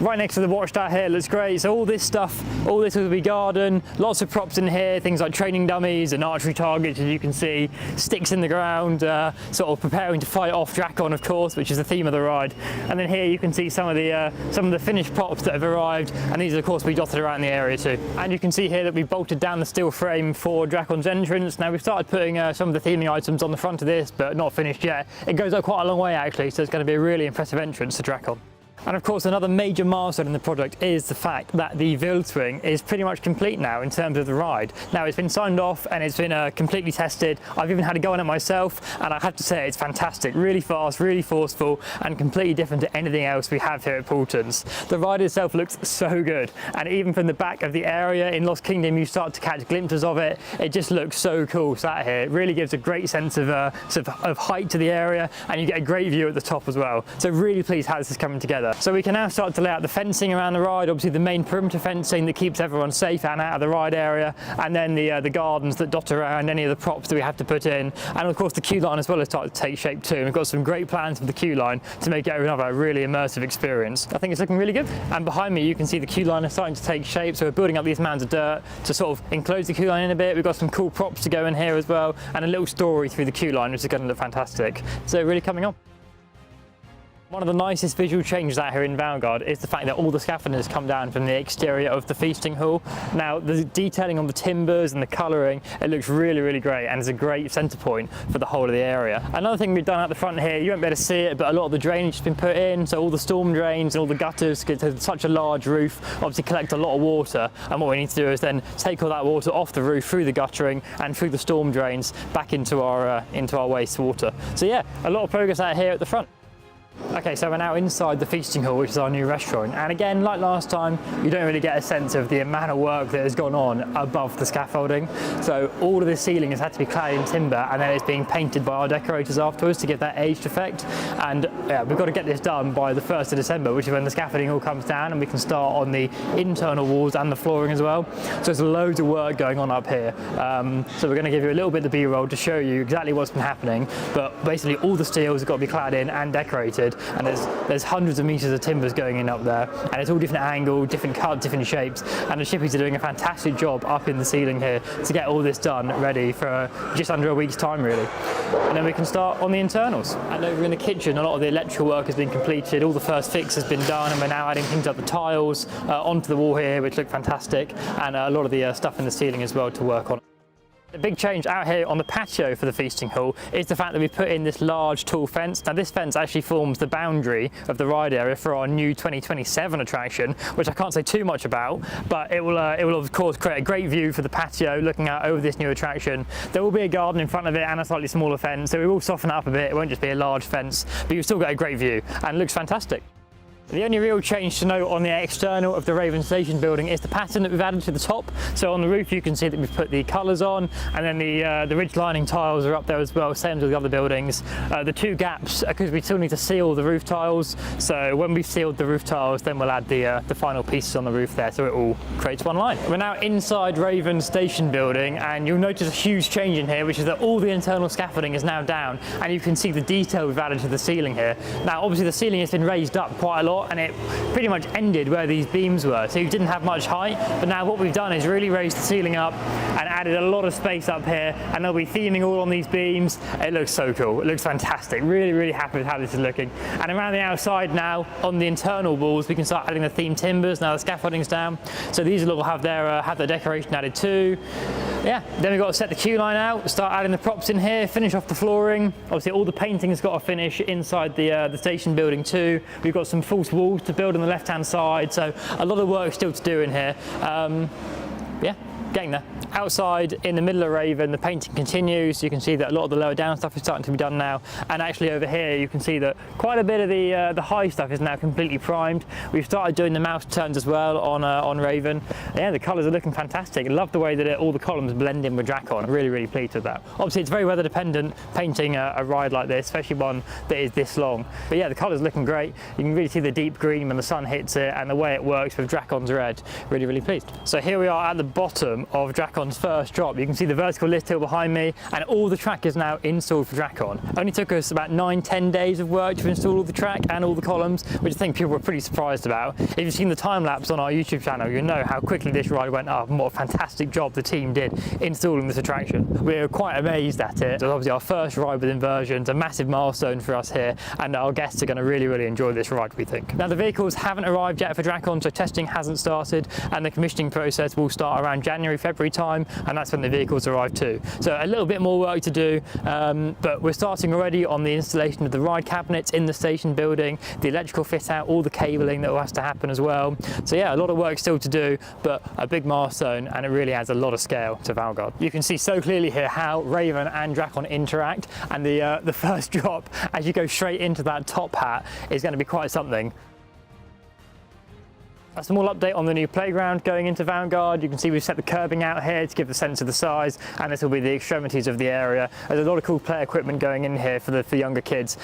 Right next to the watchtower here looks great. So all this will be garden, lots of props in here, things like training dummies and archery targets, as you can see, sticks in the ground, sort of preparing to fight off Drakon, of course, which is the theme of the ride. And then here you can see some of the finished props that have arrived, and these of course will be dotted around the area too. And you can see here that we've bolted down the steel frame for Drakon's entrance. Now we've started putting some of the theming items on the front of this, but not finished yet. It goes up quite a long way actually, so it's going to be a really impressive entrance to Drakon. And of course, another major milestone in the project is the fact that the Wild Swing is pretty much complete now in terms of the ride. Now it's been signed off and it's been completely tested. I've even had to go on it myself, and I have to say it's fantastic, really fast, really forceful, and completely different to anything else we have here at Paultons. The ride itself looks so good, and even from the back of the area in Lost Kingdom you start to catch glimpses of it. It just looks so cool sat here. It really gives a great sense of height to the area, and you get a great view at the top as well. So really pleased how this is coming together. So we can now start to lay out the fencing around the ride, obviously the main perimeter fencing that keeps everyone safe and out of the ride area, and then the gardens that dot around any of the props that we have to put in, and of course the queue line as well has started to take shape too. And we've got some great plans for the queue line to make it another really immersive experience. I think it's looking really good. And behind me you can see the queue line is starting to take shape, so we're building up these mounds of dirt to sort of enclose the queue line in a bit. We've got some cool props to go in here as well, and a little story through the queue line which is going to look fantastic. So really coming on. One of the nicest visual changes out here in Valgard is the fact that all the scaffolding has come down from the exterior of the feasting hall. Now the detailing on the timbers and the colouring, it looks really, really great, and is a great centre point for the whole of the area. Another thing we've done at the front here, you won't be able to see it, but a lot of the drainage has been put in, so all the storm drains and all the gutters, because it's such a large roof, obviously collect a lot of water, and what we need to do is then take all that water off the roof through the guttering and through the storm drains back into our wastewater. So yeah, a lot of progress out here at the front. Okay, so we're now inside the feasting hall, which is our new restaurant, and again, like last time, you don't really get a sense of the amount of work that has gone on above the scaffolding. So all of the ceiling has had to be clad in timber, and then it's being painted by our decorators afterwards to give that aged effect. And yeah, we've got to get this done by the 1st of December, which is when the scaffolding all comes down and we can start on the internal walls and the flooring as well. So there's loads of work going on up here. So we're going to give you a little bit of the B-roll to show you exactly what's been happening, but basically all the steels have got to be clad in and decorated. And there's hundreds of meters of timbers going in up there, and it's all different angles, different cuts, different shapes, and the shippies are doing a fantastic job up in the ceiling here to get all this done ready for just under a week's time really. And then we can start on the internals. And over in the kitchen, a lot of the electrical work has been completed, all the first fix has been done, and we're now adding things like the tiles onto the wall here, which look fantastic, and a lot of the stuff in the ceiling as well to work on. The big change out here on the patio for the feasting hall is the fact that we've put in this large tall fence. Now this fence actually forms the boundary of the ride area for our new 2027 attraction, which I can't say too much about, but it will of course create a great view for the patio looking out over this new attraction. There will be a garden in front of it and a slightly smaller fence, so we will soften it up a bit. It won't just be a large fence, but you'll still get a great view, and it looks fantastic. The only real change to note on the external of the Raven Station building is the pattern that we've added to the top. So on the roof you can see that we've put the colours on, and then the ridge lining tiles are up there as well, same as the other buildings. The two gaps, because we still need to seal the roof tiles, so when we've sealed the roof tiles then we'll add the final pieces on the roof there, so it all creates one line. We're now inside Raven Station building, and you'll notice a huge change in here, which is that all the internal scaffolding is now down, and you can see the detail we've added to the ceiling here. Now obviously the ceiling has been raised up quite a lot spot, and it pretty much ended where these beams were, so you didn't have much height. But now what we've done is really raised the ceiling up and added a lot of space up here, and there'll be theming all on these beams. It looks so cool. It looks fantastic. Really, really happy with how this is looking. And around the outside now, on the internal walls, we can start adding the themed timbers. Now the scaffolding's down, so these will all have their decoration added too. Yeah, then we've got to set the queue line out, start adding the props in here, finish off the flooring. Obviously all the painting's got to finish inside the station building too. We've got some false walls to build on the left hand side, so a lot of work still to do in here. Yeah, getting there. Outside in the middle of Raven, the painting continues. You can see that a lot of the lower down stuff is starting to be done now, and actually over here you can see that quite a bit of the high stuff is now completely primed. We've started doing the mouse turns as well on Raven. Yeah, the colours are looking fantastic. I love the way that all the columns blend in with Drakon. I'm really, really pleased with that. Obviously it's very weather dependent painting a ride like this, especially one that is this long. But yeah, the colours are looking great. You can really see the deep green when the sun hits it, and the way it works with Drakon's red. Really, really pleased. So here we are at the bottom of Drakon's first drop. You can see the vertical lift hill behind me, and all the track is now installed for Drakon. Only took us about 9-10 days of work to install all the track and all the columns, which I think people were pretty surprised about. If you've seen the time lapse on our YouTube channel, you know how quickly this ride went up and what a fantastic job the team did installing this attraction. We're quite amazed at it. It's obviously our first ride with inversions, a massive milestone for us here, and our guests are going to really, really enjoy this ride, we think. Now the vehicles haven't arrived yet for Drakon, so testing hasn't started, and the commissioning process will start around January, February time, and that's when the vehicles arrive too. So a little bit more work to do, but we're starting already on the installation of the ride cabinets in the station building, the electrical fit out, all the cabling that has to happen as well. So yeah, a lot of work still to do, but a big milestone, and it really adds a lot of scale to Valgard. You can see so clearly here how Raven and Drakon interact, and the first drop, as you go straight into that top hat, is going to be quite something. A small update on the new playground going into Valgard. You can see we've set the curbing out here to give the sense of the size, and this will be the extremities of the area. There's a lot of cool play equipment going in here for younger kids.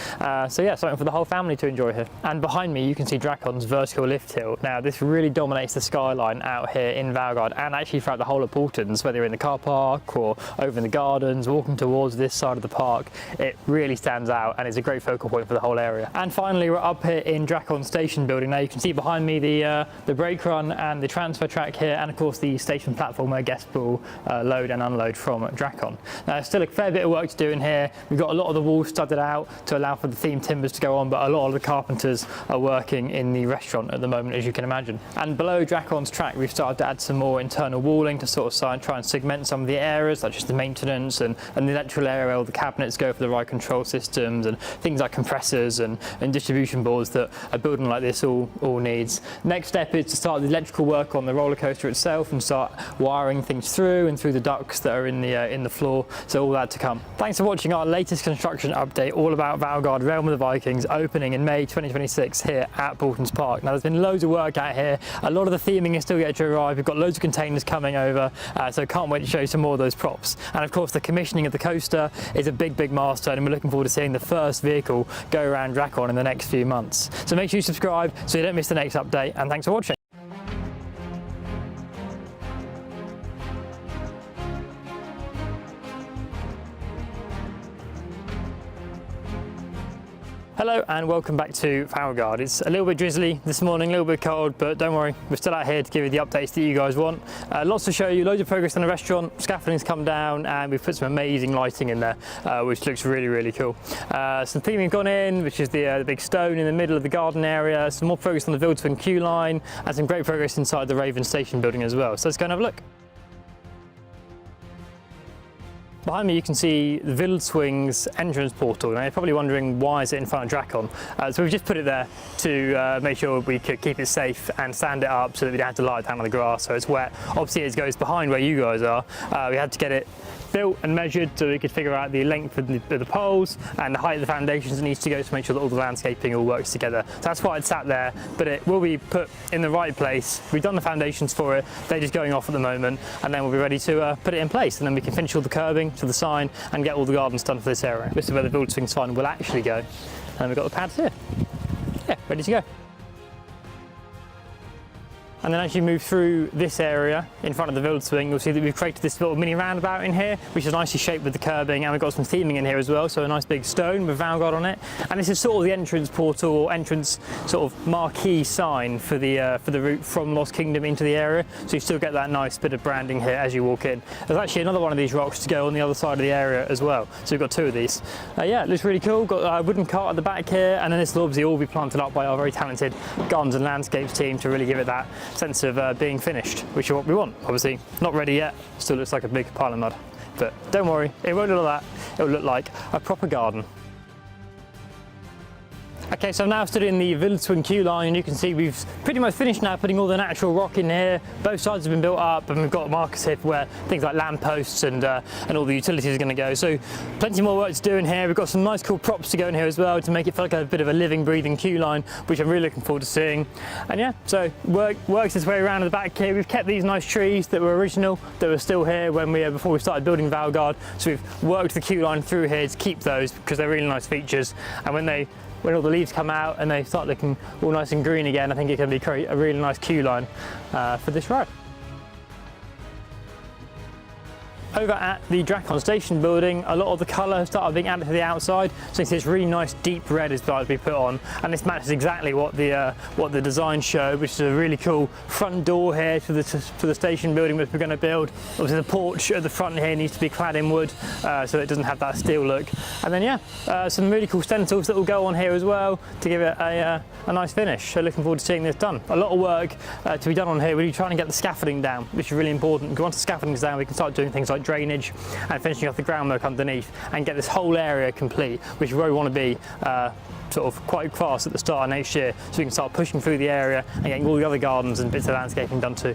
So yeah, something for the whole family to enjoy here. And behind me you can see Drakon's vertical lift hill. Now this really dominates the skyline out here in Valgard, and actually throughout the whole of Paultons, whether you're in the car park or over in the gardens, walking towards this side of the park. It really stands out, and it's a great focal point for the whole area. And finally we're up here in Drakon station building. Now you can see behind me the brake run and the transfer track here, and of course the station platform where guests will load and unload from Drakon. Now there's still a fair bit of work to do in here. We've got a lot of the walls studded out to allow for the themed timbers to go on, but a lot of the carpenters are working in the restaurant at the moment, as you can imagine. And below Drakon's track we've started to add some more internal walling to sort of try and segment some of the areas, such as the maintenance and the electrical area where all the cabinets go for the ride control systems, and things like compressors and distribution boards that a building like this all needs. Next step is to start the electrical work on the roller coaster itself and start wiring things through the ducts that are in the floor. So all that to come. Thanks for watching our latest construction update all about Valgard Realm of the Vikings, opening in May 2026 here at Paultons Park. Now there's been loads of work out here. A lot of the theming is still yet to arrive. We've got loads of containers coming over, so can't wait to show you some more of those props. And of course the commissioning of the coaster is a big milestone, and we're looking forward to seeing the first vehicle go around Drakon in the next few months. So make sure you subscribe so you don't miss the next update, and thanks for watching. Hello and welcome back to Valgard. It's a little bit drizzly this morning, a little bit cold, but don't worry, we're still out here to give you the updates that you guys want. Lots to show you, loads of progress on the restaurant, scaffolding's come down, and we've put some amazing lighting in there, which looks really, really cool. Some theming gone in, which is the big stone in the middle of the garden area, some more progress on the Twin queue line, and some great progress inside the Raven station building as well. So let's go and have a look. Behind me you can see the Wildswing's entrance portal. Now you're probably wondering why is it in front of Drakon. So we've just put it there to make sure we could keep it safe and sand it up so that we don't have to lie down on the grass so it's wet. Obviously it goes behind where you guys are. We had to get it built and measured so we could figure out the length of the poles and the height of the foundations it needs to go to make sure that all the landscaping all works together. So that's why it's sat there, but it will be put in the right place. We've done the foundations for it, they're just going off at the moment, and then we'll be ready to put it in place, and then we can finish all the curbing to the sign and get all the gardens done for this area. This is where the Wildswing sign will actually go, and we've got the pads here. Yeah, ready to go. And then as you move through this area in front of the Wild Swing, you'll see that we've created this little mini roundabout in here, which is nicely shaped with the curbing, and we've got some theming in here as well, so a nice big stone with Valgard on it. And this is sort of the entrance portal, or entrance sort of marquee sign for the route from Lost Kingdom into the area, so you still get that nice bit of branding here as you walk in. There's actually another one of these rocks to go on the other side of the area as well, so we've got two of these. Yeah, it looks really cool. Got a wooden cart at the back here, and then this will obviously all be planted up by our very talented gardens and landscapes team to really give it that sense of being finished, which is what we want. Obviously not ready yet, still looks like a big pile of mud, but don't worry, it won't look like that. It will look like a proper garden. Okay, so I've now stood in the Wild Swing queue line, and you can see we've pretty much finished now putting all the natural rock in here. Both sides have been built up, and we've got markers here for where things like lampposts and all the utilities are going to go. So plenty more work to do in here. We've got some nice cool props to go in here as well to make it feel like a bit of a living, breathing queue line, which I'm really looking forward to seeing. And yeah, so works its way around the back here. We've kept these nice trees that were original, that were still here when before we started building Valgard. So we've worked the queue line through here to keep those because they're really nice features. And when all the leaves come out and they start looking all nice and green again, I think it can be a really nice queue line for this ride. Over at the Drakon station building, a lot of the colour has started being added to the outside, so you see this really nice deep red is started to be put on, and this matches exactly what the design showed, which is a really cool front door here to the station building which we're going to build. Obviously the porch at the front here needs to be clad in wood, so it doesn't have that steel look. And then yeah, some really cool stencils that will go on here as well to give it a nice finish. So looking forward to seeing this done. A lot of work to be done on here. We're trying to get the scaffolding down, which is really important. Because once the scaffolding's down, we can start doing things like drainage and finishing off the groundwork underneath and get this whole area complete, which is where we want to be sort of quite fast at the start of next year, so we can start pushing through the area and getting all the other gardens and bits of landscaping done too.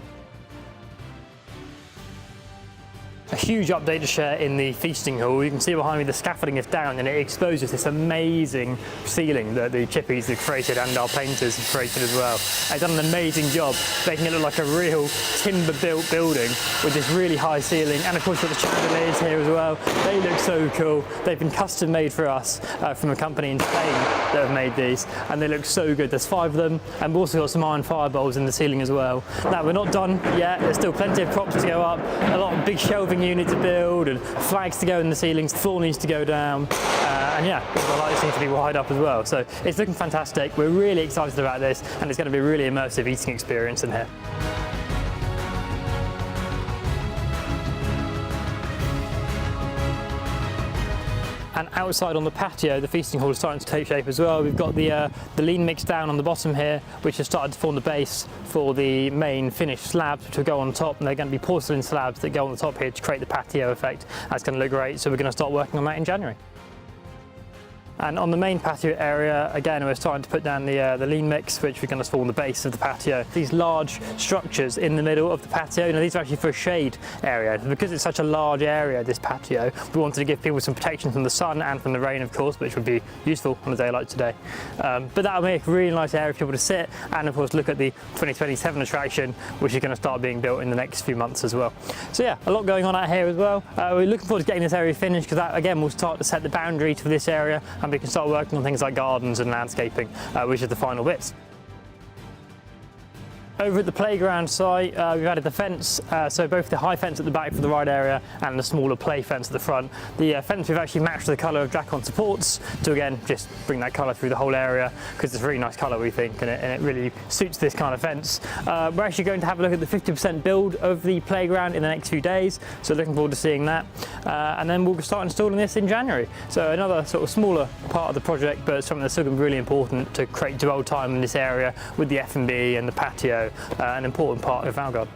A huge update to share in the feasting hall. You can see behind me the scaffolding is down, and it exposes this amazing ceiling that the chippies have created and our painters have created as well. They've done an amazing job making it look like a real timber-built building with this really high ceiling, and of course we've got the chandeliers here as well. They look so cool. They've been custom made for us from a company in Spain that have made these, and they look so good. There's 5 of them, and we've also got some iron fireballs in the ceiling as well. Now we're not done yet. There's still plenty of props to go up, a lot of big shelving unit to build, and flags to go in the ceilings, the floor needs to go down, and yeah, the lights need to be wide up as well. So it's looking fantastic. We're really excited about this, and it's going to be a really immersive eating experience in here. And outside on the patio, the feasting hall is starting to take shape as well. We've got the lean mix down on the bottom here, which has started to form the base for the main finished slabs, which will go on top, and they're going to be porcelain slabs that go on the top here to create the patio effect. That's going to look great, so we're going to start working on that in January. And on the main patio area, again, we're starting to put down the lean mix, which we're going to form the base of the patio. These large structures in the middle of the patio, these are actually for a shade area. Because it's such a large area, this patio, we wanted to give people some protection from the sun and from the rain, of course, which would be useful on a day like today. But that'll make a really nice area for people to sit, and of course look at the 2027 attraction, which is going to start being built in the next few months as well. So yeah, a lot going on out here as well. We're looking forward to getting this area finished, because that, again, will start to set the boundary for this area, and we can start working on things like gardens and landscaping, which are the final bits. Over at the playground site, we've added the fence, so both the high fence at the back for the ride area and the smaller play fence at the front. The fence we've actually matched the colour of Drakon supports to, again, just bring that colour through the whole area, because it's a really nice colour, we think, and it really suits this kind of fence. We're actually going to have a look at the 50% build of the playground in the next few days, so looking forward to seeing that. And then we'll start installing this in January. So another sort of smaller part of the project, but something that's still going to be really important to create dwell time in this area with the F&B and the patio. An important part of Valgard.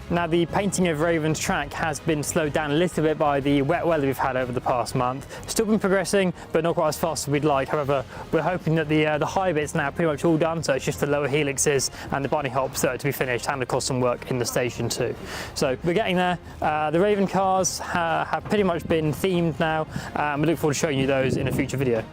Now, the painting of Raven's track has been slowed down a little bit by the wet weather we've had over the past month. Still been progressing, but not quite as fast as we'd like. However, we're hoping that the high bits now are pretty much all done, so it's just the lower helixes and the bunny hops that are to be finished, and of course some work in the station too. So we're getting there. The Raven cars have pretty much been themed now, and we look forward to showing you those in a future video.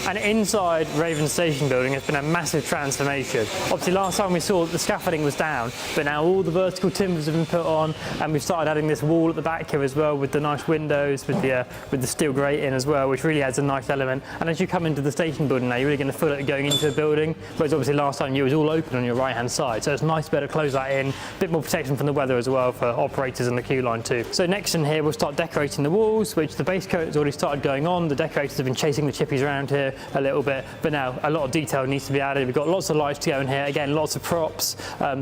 And inside Raven Station building has been a massive transformation. Obviously last time we saw the scaffolding was down, but now all the vertical timbers have been put on, and we've started adding this wall at the back here as well with the nice windows, with the steel grating as well, which really adds a nice element. And as you come into the station building now, you're really going to feel it going into a building, whereas obviously last time it was all open on your right hand side. So it's nice to be able to close that in, a bit more protection from the weather as well for operators in the queue line too. So next in here we'll start decorating the walls, which the base coat has already started going on. The decorators have been chasing the chippies around here a little bit, but now a lot of detail needs to be added. We've got lots of lights to go in here, again lots of props,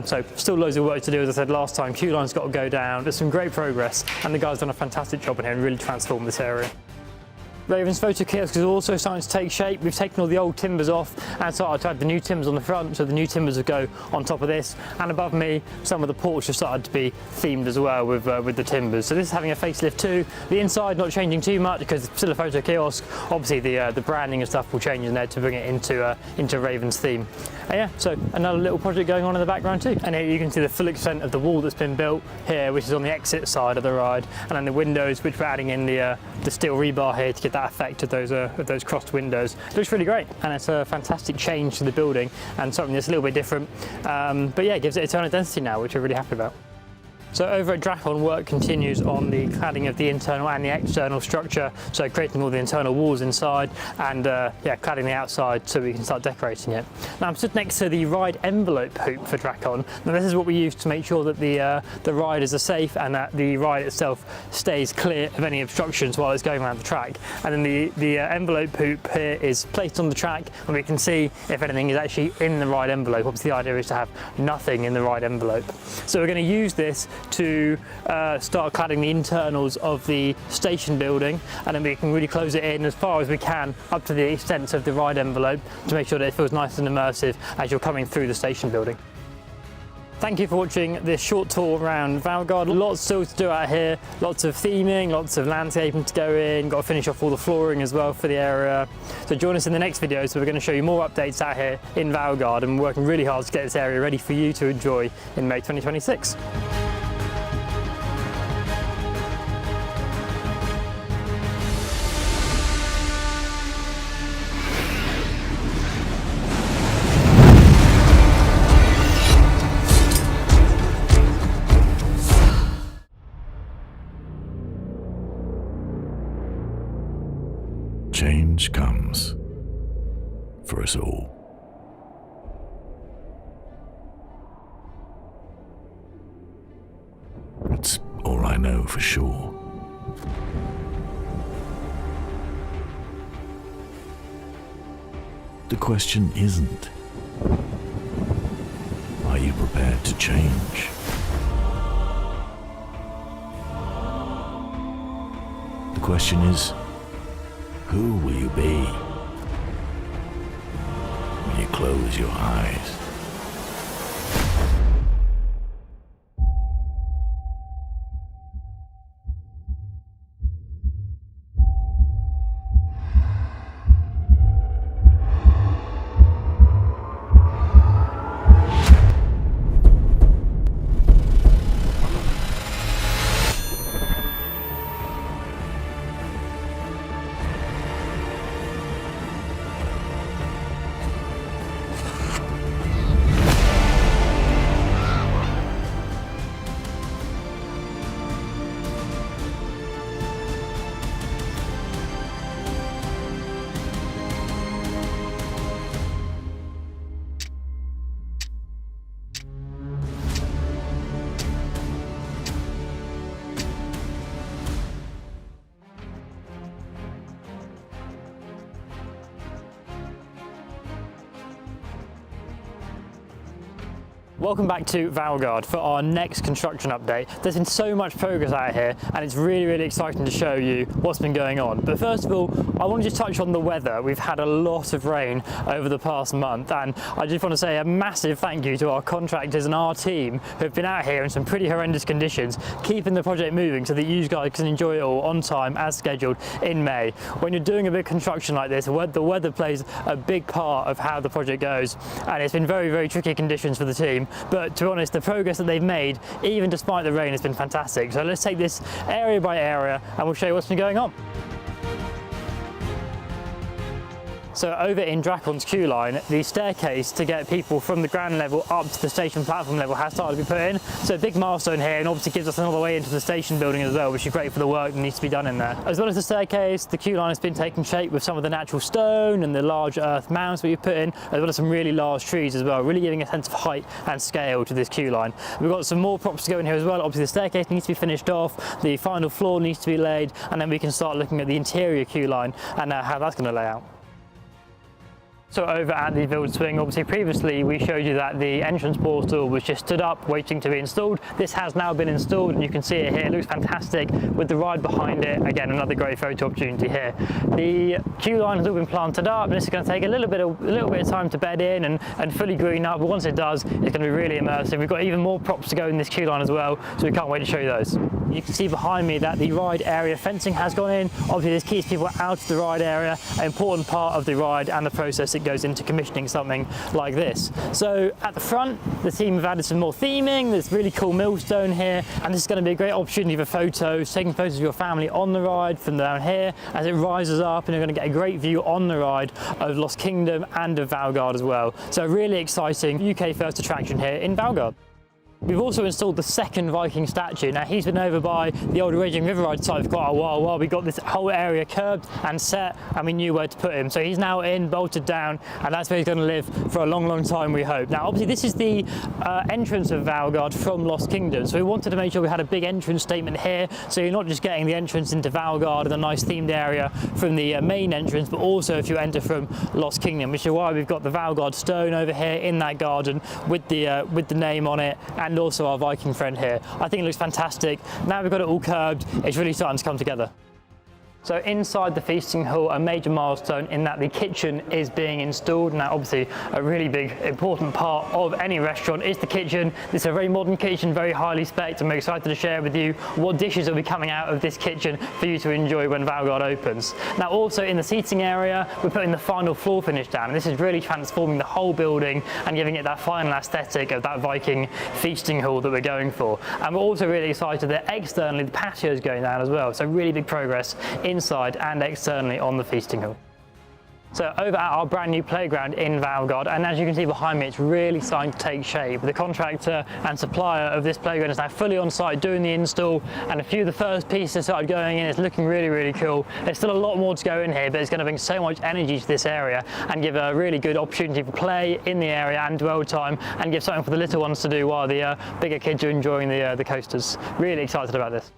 so still loads of work to do. As I said last time, queue line's got to go down. There's some great progress, and the guys done a fantastic job in here and really transformed this area. Raven's photo kiosk is also starting to take shape. We've taken all the old timbers off and started to add the new timbers on the front, so the new timbers will go on top of this. And above me, some of the porch have started to be themed as well with the timbers. So this is having a facelift too. The inside not changing too much because it's still a photo kiosk. Obviously the branding and stuff will change in there to bring it into Raven's theme. And yeah, so another little project going on in the background too. And here you can see the full extent of the wall that's been built here, which is on the exit side of the ride, and then the windows, which we're adding in the steel rebar here to get that effect of those crossed windows. It looks really great, and it's a fantastic change to the building and something that's a little bit different. But yeah, it gives it its own identity now, which we're really happy about. So over at Drakon, work continues on the cladding of the internal and the external structure, so creating all the internal walls inside and yeah, cladding the outside so we can start decorating it. Now I'm stood next to the ride envelope hoop for Drakon. Now this is what we use to make sure that the riders are safe and that the ride itself stays clear of any obstructions while it's going around the track. And then the envelope hoop here is placed on the track, and we can see if anything is actually in the ride envelope. Obviously the idea is to have nothing in the ride envelope. So we're going to use this to start cladding the internals of the station building, and then we can really close it in as far as we can up to the extent of the ride envelope to make sure that it feels nice and immersive as you're coming through the station building. Thank you for watching this short tour around Valgard. Lots still to do out here, lots of theming, lots of landscaping to go in, got to finish off all the flooring as well for the area. So join us in the next video, so we're going to show you more updates out here in Valgard, and we're working really hard to get this area ready for you to enjoy in May 2026. Change comes for us all. That's all I know for sure. The question isn't, are you prepared to change? The question is, who will you be when you close your eyes? Welcome back to Valgard for our next construction update. There's been so much progress out here, and it's really exciting to show you what's been going on. But first of all, I want to just touch on the weather. We've had a lot of rain over the past month, and I just want to say a massive thank you to our contractors and our team who have been out here in some pretty horrendous conditions, keeping the project moving so that you guys can enjoy it all on time as scheduled in May. When you're doing a big construction like this, the weather plays a big part of how the project goes, and it's been very tricky conditions for the team. But to be honest, the progress that they've made, even despite the rain, has been fantastic. So let's take this area by area and we'll show you what's been going on. So over in Drakon's queue line, the staircase to get people from the ground level up to the station platform level has started to be put in. So a big milestone here, and obviously gives us another way into the station building as well, which is great for the work that needs to be done in there. As well as the staircase, the queue line has been taking shape with some of the natural stone and the large earth mounds that we've put in, as well as some really large trees as well, really giving a sense of height and scale to this queue line. We've got some more props to go in here as well. Obviously the staircase needs to be finished off, the final floor needs to be laid, and then we can start looking at the interior queue line and how that's going to lay out. So over at the build swing, obviously previously we showed you that the entrance portal was just stood up waiting to be installed. This has now been installed and you can see it here. It looks fantastic with the ride behind it. Again, another great photo opportunity here. The queue line has all been planted up, and this is going to take a little bit of time to bed in and fully green up, but once it does, it's going to be really immersive. We've got even more props to go in this queue line as well, so we can't wait to show you those. You can see behind me that the ride area fencing has gone in. Obviously this keeps people out of the ride area, an important part of the ride and the process that goes into commissioning something like this. So at the front, the team have added some more theming. There's really cool millstone here, and this is going to be a great opportunity for photos, taking photos of your family on the ride from down here as it rises up, and you're going to get a great view on the ride of Lost Kingdom and of Valgard as well. So a really exciting UK first attraction here in Valgard. We've also installed the second Viking statue. Now he's been over by the old Raging River Ride site for quite a while. We got this whole area curbed and set, and we knew where to put him. So he's now in, bolted down, and that's where he's going to live for a long, long time, we hope. Now obviously this is the entrance of Valgard from Lost Kingdom, so we wanted to make sure we had a big entrance statement here, so you're not just getting the entrance into Valgard and a nice themed area from the main entrance, but also if you enter from Lost Kingdom, which is why we've got the Valgard stone over here in that garden with the name on it, and also our Viking friend here. I think it looks fantastic. Now we've got it all curbed, it's really starting to come together. So inside the feasting hall, a major milestone in that the kitchen is being installed. Now obviously a really big important part of any restaurant is the kitchen. This is a very modern kitchen, very highly spec'd, and we're excited to share with you what dishes will be coming out of this kitchen for you to enjoy when Valgard opens. Now also in the seating area, we're putting the final floor finish down, and this is really transforming the whole building and giving it that final aesthetic of that Viking feasting hall that we're going for. And we're also really excited that externally the patio is going down as well, so really big progress inside and externally on the feasting hall. So over at our brand new playground in Valgard, and as you can see behind me, it's really starting to take shape. The contractor and supplier of this playground is now fully on site doing the install, and a few of the first pieces started going in. It's looking really, really cool. There's still a lot more to go in here, but it's going to bring so much energy to this area and give a really good opportunity for play in the area and dwell time, and give something for the little ones to do while the bigger kids are enjoying the coasters. Really excited about this.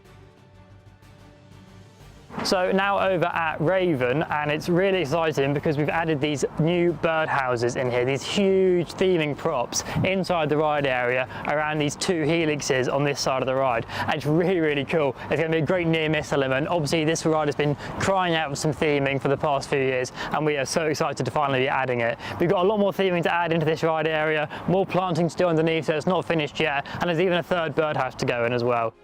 So now over at Raven, and it's really exciting because we've added these new bird houses in here, these huge theming props inside the ride area around these two helixes on this side of the ride. And it's really, really cool. It's going to be a great near miss element. Obviously this ride has been crying out for some theming for the past few years, and we are so excited to finally be adding it. We've got a lot more theming to add into this ride area, more planting still underneath, so it's not finished yet, and there's even a third birdhouse to go in as well.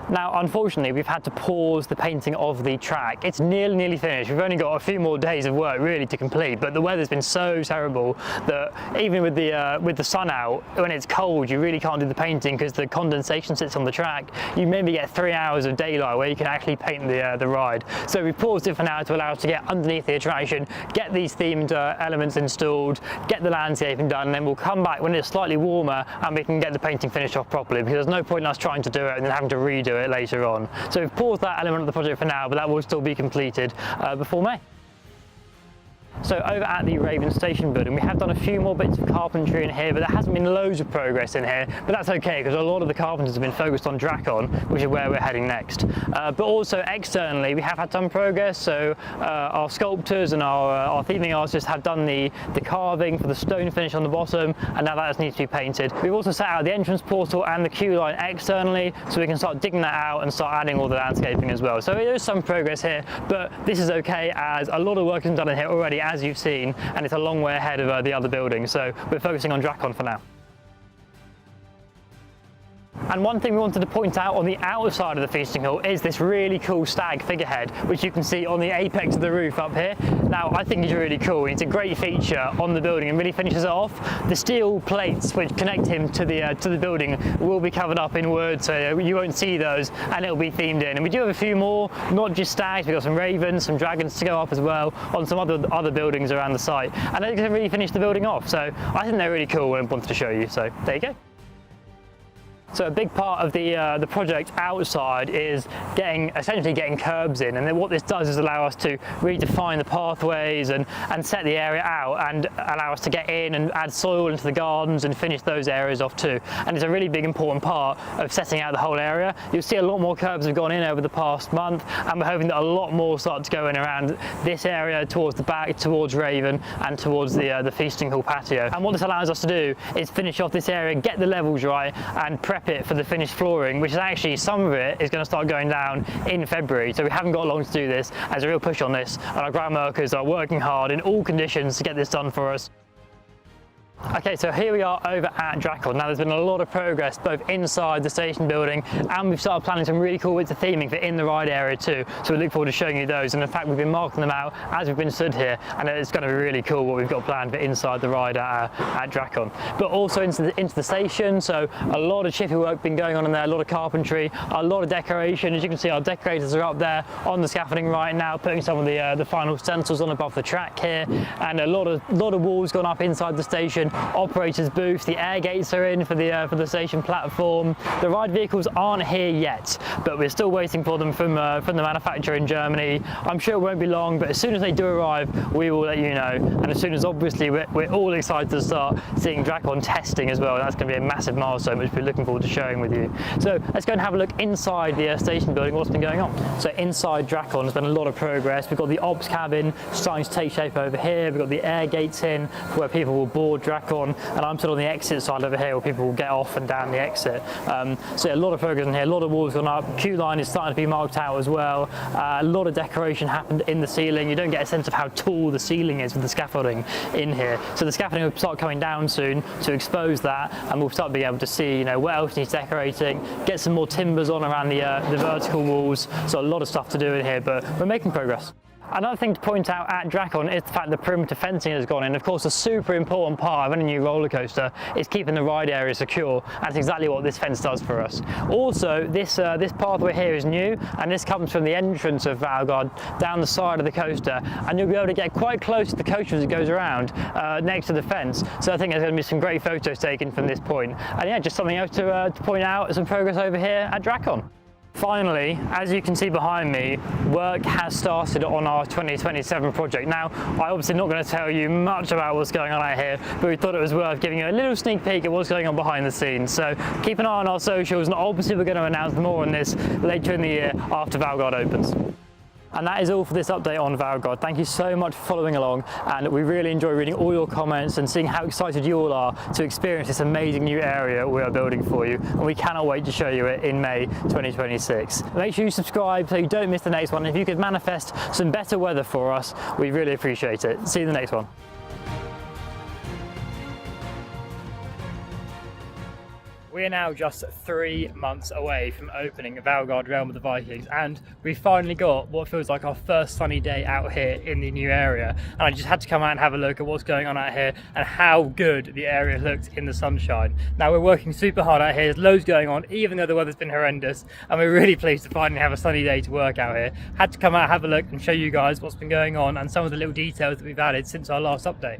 Now, unfortunately, we've had to pause the painting of the track. It's nearly finished. We've only got a few more days of work really to complete, but the weather's been so terrible that even with the sun out, when it's cold, you really can't do the painting because the condensation sits on the track. You maybe get 3 hours of daylight where you can actually paint the ride. So we've paused it for now to allow us to get underneath the attraction, get these themed elements installed, get the landscaping done, and then we'll come back when it's slightly warmer and we can get the painting finished off properly, because there's no point in us trying to do it and then having to redo it later on. So we've paused that element of the project for now, but that will still be completed before May. So over at the Raven Station building, we have done a few more bits of carpentry in here, but there hasn't been loads of progress in here, but that's okay because a lot of the carpenters have been focused on Drakon, which is where we're heading next. But also externally, we have had some progress. So our sculptors and our theming artists have done the carving for the stone finish on the bottom, and now that just needs to be painted. We've also set out the entrance portal and the queue line externally, so we can start digging that out and start adding all the landscaping as well. So there is some progress here, but this is okay as a lot of work has been done in here already, as you've seen, and it's a long way ahead of the other buildings, so we're focusing on Drakon for now. And one thing we wanted to point out on the outside of the feasting hall is this really cool stag figurehead, which you can see on the apex of the roof up here. Now, I think it's really cool. It's a great feature on the building and really finishes it off. The steel plates which connect him to the building will be covered up in wood, so you won't see those, and it'll be themed in. And we do have a few more, not just stags. We've got some ravens, some dragons to go up as well on some other buildings around the site, and it's going to really finish the building off. So I think they're really cool and wanted to show you. So there you go. So a big part of the project outside is essentially getting curbs in, and then what this does is allow us to redefine the pathways and set the area out and allow us to get in and add soil into the gardens and finish those areas off too. And it's a really big important part of setting out the whole area. You'll see a lot more curbs have gone in over the past month, and we're hoping that a lot more start to go in around this area towards the back, towards Raven and towards the feasting hall patio. And what this allows us to do is finish off this area, get the levels right and prep it for the finished flooring, which is actually, some of it is going to start going down in February, so we haven't got long to do this. There's a real push on this, and our ground workers are working hard in all conditions to get this done for us. Okay, so here we are over at Drakon. Now, there's been a lot of progress both inside the station building, and we've started planning some really cool bits of theming for in the ride area too. So we look forward to showing you those. And in fact, we've been marking them out as we've been stood here, and it's going to be really cool what we've got planned for inside the ride at Drakon. But also into the station. So a lot of chippy work been going on in there, a lot of carpentry, a lot of decoration. As you can see, our decorators are up there on the scaffolding right now, putting some of the final stencils on above the track here, and a lot of walls gone up inside the station. Operators booth, the air gates are in for the station platform. The ride vehicles aren't here yet, but we're still waiting for them from the manufacturer in Germany. I'm sure it won't be long, but as soon as they do arrive, we will let you know. And as soon as, obviously, we're all excited to start seeing Drakon testing as well. That's going to be a massive milestone, which we're looking forward to sharing with you. So let's go and have a look inside the station building, what's been going on. So inside Drakon, there's been a lot of progress. We've got the ops cabin starting to take shape over here. We've got the air gates in where people will board Drakon, and I'm stood on the exit side over here where people will get off and down the exit. So a lot of progress in here, a lot of walls gone up. Queue line is starting to be marked out as well. A lot of decoration happened in the ceiling. You don't get a sense of how tall the ceiling is with the scaffolding in here. So the scaffolding will start coming down soon to expose that, and we'll start being able to see, you know, what else needs decorating, get some more timbers on around the vertical walls. So a lot of stuff to do in here, but we're making progress. Another thing to point out at Drakon is the fact that perimeter fencing has gone in. Of course, a super important part of any new roller coaster is keeping the ride area secure. That's exactly what this fence does for us. Also, this pathway here is new, and this comes from the entrance of Valgard down the side of the coaster, and you'll be able to get quite close to the coaster as it goes around next to the fence. So I think there's going to be some great photos taken from this point. And yeah, just something else to point out, some progress over here at Drakon. Finally, as you can see behind me, work has started on our 2027 project. Now, I'm obviously not going to tell you much about what's going on out here, but we thought it was worth giving you a little sneak peek at what's going on behind the scenes. So keep an eye on our socials, and obviously we're going to announce more on this later in the year after Valgard opens. And that is all for this update on Valgard. Thank you so much for following along, and we really enjoy reading all your comments and seeing how excited you all are to experience this amazing new area we are building for you, and we cannot wait to show you it in May 2026. Make sure you subscribe so you don't miss the next one. If you could manifest some better weather for us, we really appreciate it. See you in the next one. We are now just 3 months away from opening Valgard Realm of the Vikings, and we finally got what feels like our first sunny day out here in the new area. And I just had to come out and have a look at what's going on out here and how good the area looks in the sunshine. Now, we're working super hard out here, there's loads going on, even though the weather's been horrendous, and we're really pleased to finally have a sunny day to work out here. Had to come out, have a look and show you guys what's been going on and some of the little details that we've added since our last update.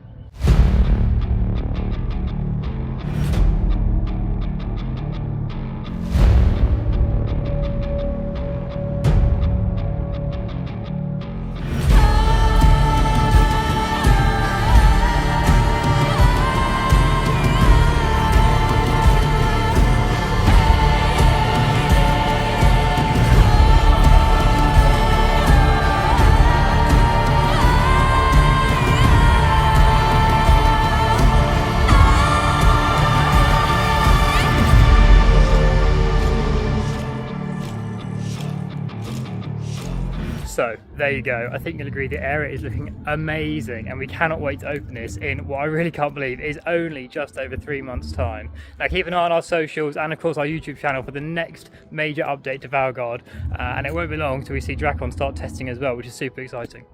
So there you go. I think you'll agree the area is looking amazing, and we cannot wait to open this in what I really can't believe is only just over 3 months' time. Now keep an eye on our socials and of course our YouTube channel for the next major update to Valgard, and it won't be long till we see Drakon start testing as well, which is super exciting.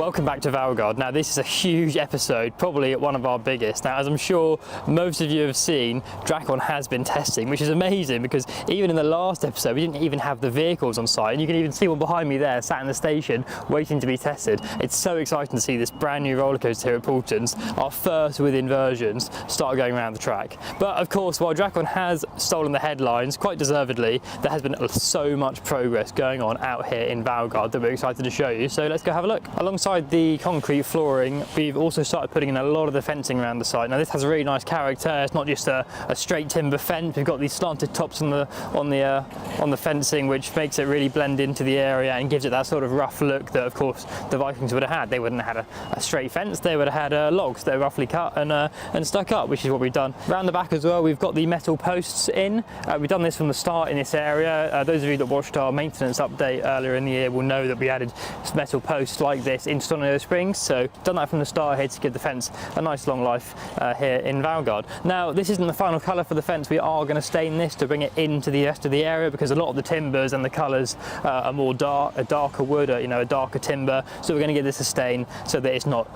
Welcome back to Valgard. Now this is a huge episode, probably one of our biggest. Now as I'm sure most of you have seen, Drakon has been testing, which is amazing because even in the last episode we didn't even have the vehicles on site, and you can even see one behind me there sat in the station waiting to be tested. It's so exciting to see this brand new roller coaster here at Paultons, our first with inversions, start going around the track. But of course, while Drakon has stolen the headlines, quite deservedly, there has been so much progress going on out here in Valgard that we're excited to show you. So let's go have a look. Alongside the concrete flooring, we've also started putting in a lot of the fencing around the site. Now this has a really nice character. It's not just a straight timber fence. We've got these slanted tops on the fencing, which makes it really blend into the area and gives it that sort of rough look that, of course, the Vikings would have had. They wouldn't have had a straight fence. They would have had logs that are roughly cut and stuck up, which is what we've done. Around the back as well, we've got the metal posts in. We've done this from the start in this area. Those of you that watched our maintenance update earlier in the year will know that we added metal posts like this in Stonio Springs. So done that from the start here to give the fence a nice long life here in Valgard. Now this isn't the final colour for the fence. We are going to stain this to bring it into the rest of the area because a lot of the timbers and the colours are more dark, a darker wood, a darker timber. So we're going to give this a stain so that it's not,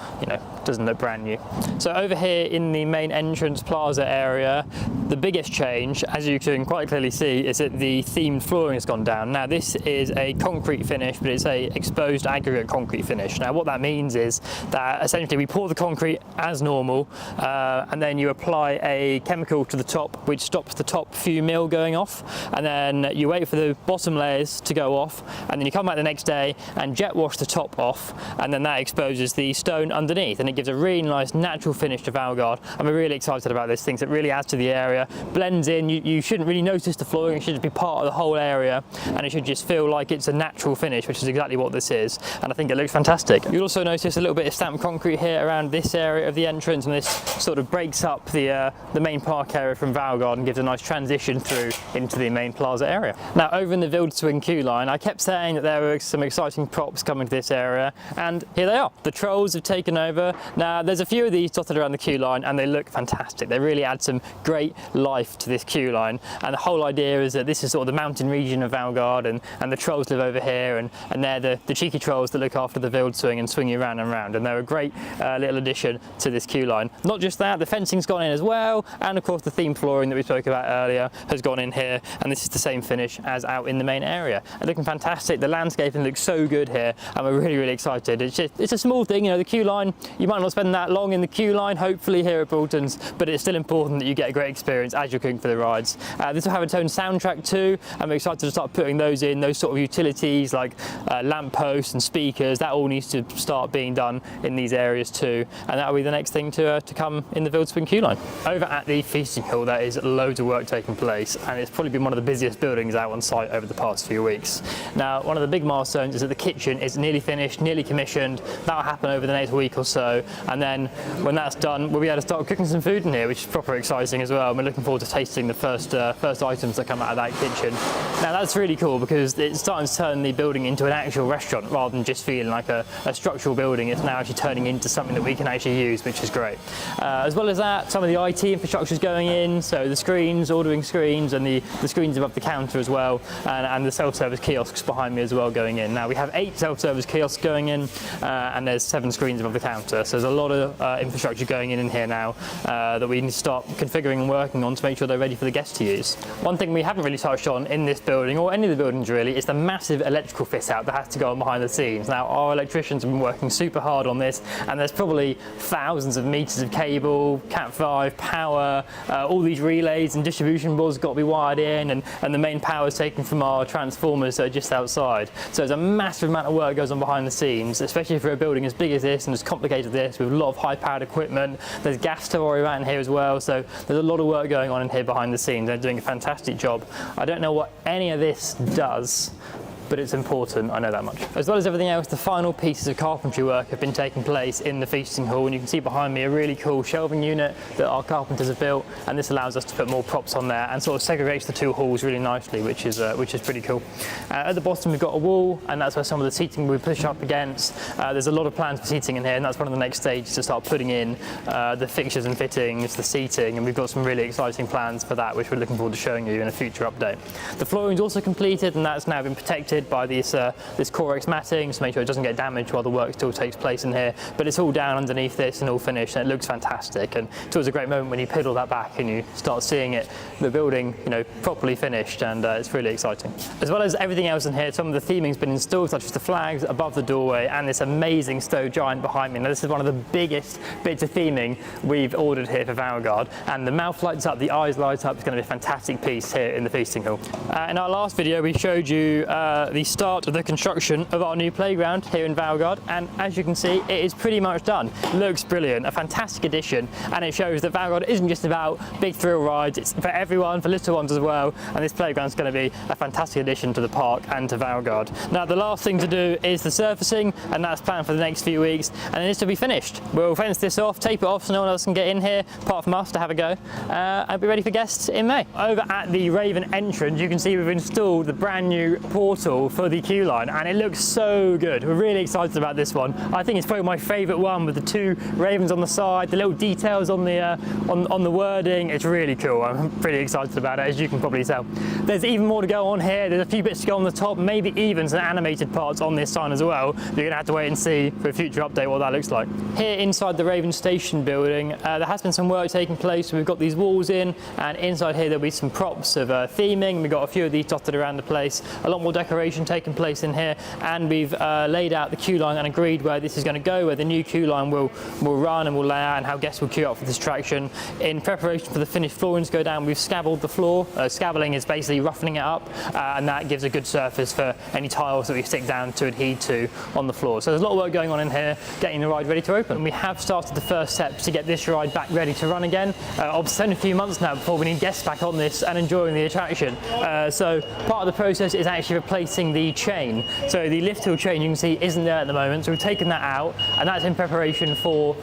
doesn't look brand new. So over here in the main entrance plaza area, the biggest change, as you can quite clearly see, is that the themed flooring has gone down. Now this is a concrete finish, but it's a exposed aggregate concrete finish. Now what that means is that essentially we pour the concrete as normal, and then you apply a chemical to the top which stops the top few mil going off, and then you wait for the bottom layers to go off, and then you come back the next day and jet wash the top off, and then that exposes the stone underneath, and it gives a really nice natural finish to Valgard. I'm really excited about this thing. It really adds to the area, blends in. You shouldn't really notice the flooring. It should just be part of the whole area, and it should just feel like it's a natural finish, which is exactly what this is, and I think it looks fantastic. You'll also notice a little bit of stamped concrete here around this area of the entrance, and this sort of breaks up the main park area from Valgard and gives a nice transition through into the main plaza area. Now over in the Wild Swing queue line, I kept saying that there were some exciting props coming to this area, and here they are. The trolls have taken over. Now there's a few of these dotted around the queue line, and they look fantastic. They really add some great life to this queue line, and the whole idea is that this is sort of the mountain region of Valgard, and the trolls live over here, and they're the cheeky trolls that look after the Wild Swing and swing you round and round, and they're a great little addition to this queue line. Not just that, the fencing's gone in as well, and of course the theme flooring that we spoke about earlier has gone in here, and this is the same finish as out in the main area. And looking fantastic. The landscaping looks so good here, and we're really excited. It's a small thing, the queue line, you might not spend that long in the queue line, hopefully here at Paultons, but it's still important that you get a great experience as you're cooking for the rides. This will have its own soundtrack too, and we're excited to start putting those in, those sort of utilities like lamp posts and speakers. That all needs to start being done in these areas too, and that'll be the next thing to come in the Wild Swing queue line. Over at the feasting hall, there is loads of work taking place, and it's probably been one of the busiest buildings out on site over the past few weeks. Now, one of the big milestones is that the kitchen is nearly finished, nearly commissioned. That'll happen over the next week or so, and then when that's done, we'll be able to start cooking some food in here, which is proper exciting as well. And we're looking forward to tasting the first items that come out of that kitchen. Now that's really cool because it's starting to turn the building into an actual restaurant rather than just feeling like a structural building. It's now actually turning into something that we can actually use, which is great. As well as that, some of the IT infrastructure is going in, so the screens, ordering screens, and the screens above the counter as well, and the self-service kiosks behind me as well going in. Now we have 8 self-service kiosks going in, and there's 7 screens above the counter, so there's a lot of infrastructure going in here now that we need to start configuring and working on to make sure they're ready for the guests to use. One thing we haven't really touched on in this building, or any of the buildings really, is the massive electrical fit out that has to go on behind the scenes. Now our electricians have been working super hard on this, and there's probably thousands of meters of cable, Cat5, power, all these relays and distribution boards got to be wired in, and the main power is taken from our transformers that are just outside. So there's a massive amount of work goes on behind the scenes, especially for a building as big as this and as complicated as this, with a lot of high-powered equipment. There's gas to worry about in here as well, so there's a lot of work going on in here behind the scenes. They're doing a fantastic job. I don't know what any of this does, but it's important, I know that much. As well as everything else, the final pieces of carpentry work have been taking place in the feasting hall, and you can see behind me a really cool shelving unit that our carpenters have built, and this allows us to put more props on there and sort of segregates the 2 halls really nicely, which is pretty cool. At the bottom we've got a wall, and that's where some of the seating we push up against. There's a lot of plans for seating in here, and that's one of the next stages to start putting in the fixtures and fittings, the seating, and we've got some really exciting plans for that, which we're looking forward to showing you in a future update. The flooring's also completed, and that's now been protected protected by this Corex matting to make sure it doesn't get damaged while the work still takes place in here. But it's all down underneath this and all finished, and it looks fantastic. And it's always a great moment when you pedal that back and you start seeing it, the building, you know, properly finished, and it's really exciting. As well as everything else in here, some of the theming's been installed, such as the flags above the doorway and this amazing stove giant behind me. Now this is one of the biggest bits of theming we've ordered here for Valgard, and the mouth lights up, the eyes light up. It's going to be a fantastic piece here in the feasting hall. In our last video we showed you the start of the construction of our new playground here in Valgard, and as you can see it is pretty much done. Looks brilliant, a fantastic addition, and it shows that Valgard isn't just about big thrill rides, it's for everyone, for little ones as well, and this playground is going to be a fantastic addition to the park and to Valgard. Now the last thing to do is the surfacing, and that's planned for the next few weeks, and then this will be finished. We'll fence this off, tape it off so no one else can get in here apart from us to have a go, and be ready for guests in May. Over at the Raven entrance you can see we've installed the brand new portal for the queue line, and it looks so good. We're really excited about this one. I think it's probably my favourite one, with the two ravens on the side, the little details on the on the wording. It's really cool. I'm pretty excited about it, as you can probably tell. There's even more to go on here. There's a few bits to go on the top, maybe even some animated parts on this sign as well. You're going to have to wait and see for a future update what that looks like. Here inside the Raven Station building, there has been some work taking place. We've got these walls in, and inside here there'll be some props of theming. We've got a few of these dotted around the place, a lot more decoration taking place in here, and we've laid out the queue line and agreed where this is going to go, where the new queue line will run and will lay out, and how guests will queue up for this attraction. In preparation for the finished flooring to go down, we've scabbled the floor. Scabbling is basically roughening it up, and that gives a good surface for any tiles that we stick down to adhere to on the floor. So there's a lot of work going on in here, getting the ride ready to open. We have started the first steps to get this ride back ready to run again. Obviously only a few months now before we need guests back on this and enjoying the attraction. So part of the process is actually replacing the chain. So the lift hill chain you can see isn't there at the moment, so we've taken that out, and that's in preparation for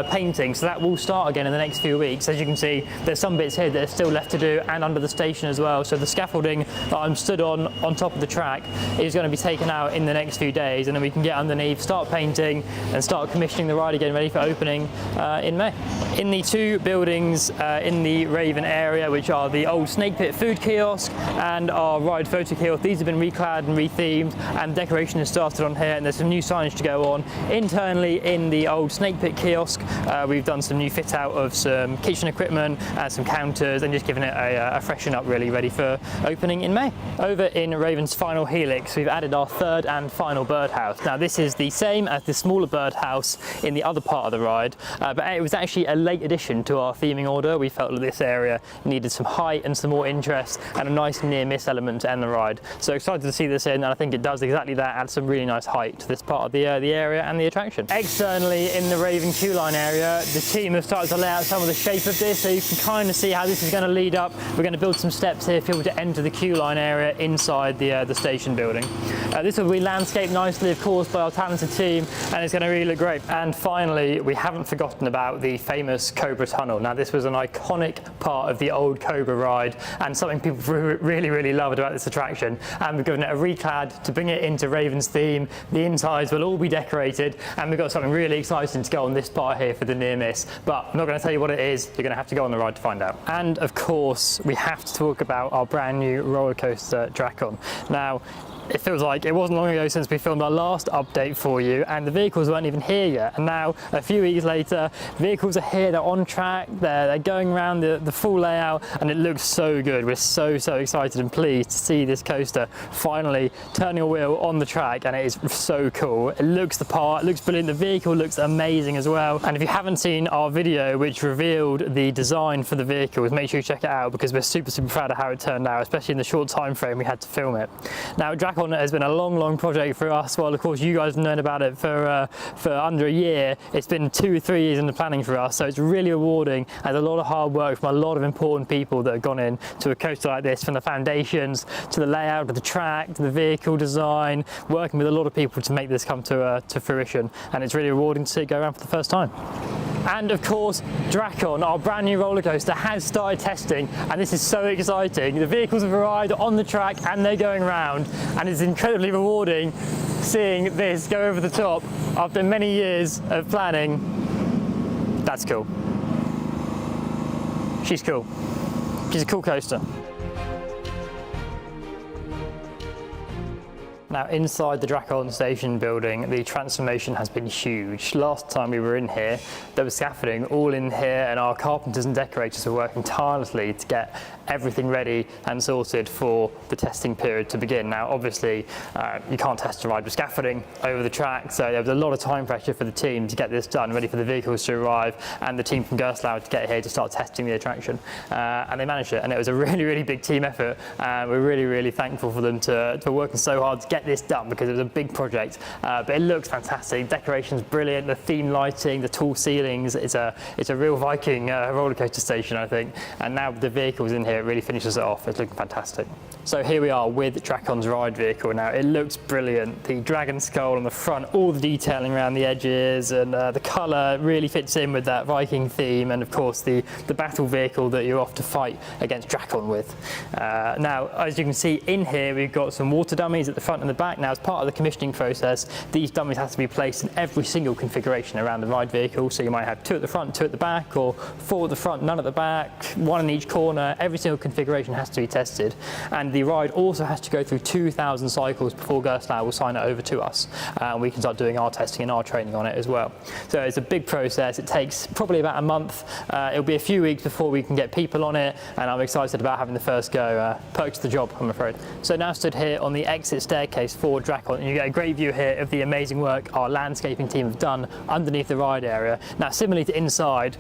painting. So that will start again in the next few weeks. As you can see, there's some bits here that are still left to do, and under the station as well. So the scaffolding that I'm stood on top of the track is going to be taken out in the next few days, and then we can get underneath, start painting, and start commissioning the ride again, ready for opening in May. In the two buildings in the Raven area, which are the old Snake Pit food kiosk and our ride photo kiosk, these have been reclad and rethemed, and decoration has started on here, and there's some new signage to go on. Internally in the old Snake Pit kiosk, we've done some new fit out of some kitchen equipment and some counters, and just given it a freshen up, really ready for opening in May. Over in Raven's final helix, we've added our third and final birdhouse. Now this is the same as the smaller birdhouse in the other part of the ride, but it was actually a late addition to our theming order. We felt that this area needed some height and some more interest and a nice near miss element to end the ride. So excited to see this in, and I think it does exactly that, adds some really nice height to this part of the area and the attraction. Externally in the Raven queue line area, the team have started to lay out some of the shape of this, so you can kind of see how this is going to lead up. We're going to build some steps here for people to enter the queue line area inside the station building. This will be landscaped nicely, of course, by our talented team, and it's going to really look great. And finally, we haven't forgotten about the famous Cobra tunnel. Now this was an iconic part of the old Cobra ride, and something people really loved about this attraction, and we've given it a reclad to bring it into Raven's theme. The insides will all be decorated, and we've got something really exciting to go on this part here for the near miss, but I'm not going to tell you what it is. You're going to have to go on the ride to find out. And of course we have to talk about our brand new roller coaster Drakon. Now it feels like it wasn't long ago since we filmed our last update for you, and the vehicles weren't even here yet, and now a few weeks later vehicles are here, they're on track, they're going around the full layout, and it looks so good. We're so excited and pleased to see this coaster finally turning a wheel on the track, and it is so cool. It looks the part, it looks brilliant, the vehicle looks amazing as well. And if you haven't seen our video which revealed the design for the vehicles, make sure you check it out, because we're super proud of how it turned out, especially in the short time frame we had to film it. Now Drakon has been a long project for us. Well, of course you guys have known about it for under a year. It's been 2 or 3 years in the planning for us, so it's really rewarding, and a lot of hard work from a lot of important people that have gone in to a coaster like this, from the foundations to the layout of the track to the vehicle design, working with a lot of people to make this come to fruition, and it's really rewarding to see it go around for the first time. And of course, Drakon, our brand new roller coaster, has started testing, and this is so exciting. The vehicles have arrived on the track and they're going round, and it's incredibly rewarding seeing this go over the top after many years of planning. That's cool. She's cool. She's a cool coaster. Now inside the Drakon station building, the transformation has been huge. Last time we were in here, there was scaffolding all in here, and our carpenters and decorators were working tirelessly to get everything ready and sorted for the testing period to begin. Now obviously you can't test a ride with scaffolding over the track, so there was a lot of time pressure for the team to get this done, ready for the vehicles to arrive, and the team from Gerstlauer to get here to start testing the attraction. And they managed it, and it was a really big team effort. We're really thankful for them for working so hard to get this done, because it was a big project, but it looks fantastic. Decoration's brilliant, the theme lighting, the tall ceilings. It's a real Viking roller coaster station, I think. And now with the vehicles in here, it really finishes it off. It's looking fantastic. So here we are with Drakon's ride vehicle. Now it looks brilliant. The dragon skull on the front, all the detailing around the edges, and the colour really fits in with that Viking theme, and of course the battle vehicle that you're off to fight against Drakon with. Now as you can see in here, we've got some water dummies at the front and the back. Now as part of the commissioning process, these dummies have to be placed in every single configuration around the ride vehicle. So you might have 2 at the front, 2 at the back, or 4 at the front, none at the back, 1 in each corner. Every single configuration has to be tested, and the ride also has to go through 2,000 cycles before Gerstlauer will sign it over to us. We can start doing our testing and our training on it as well. So it's a big process. It takes probably about a month. It'll be a few weeks before we can get people on it, and I'm excited about having the first go. Perks the job, I'm afraid. So now stood here on the exit staircase for Drakon, and you get a great view here of the amazing work our landscaping team have done underneath the ride area. Now similarly to inside,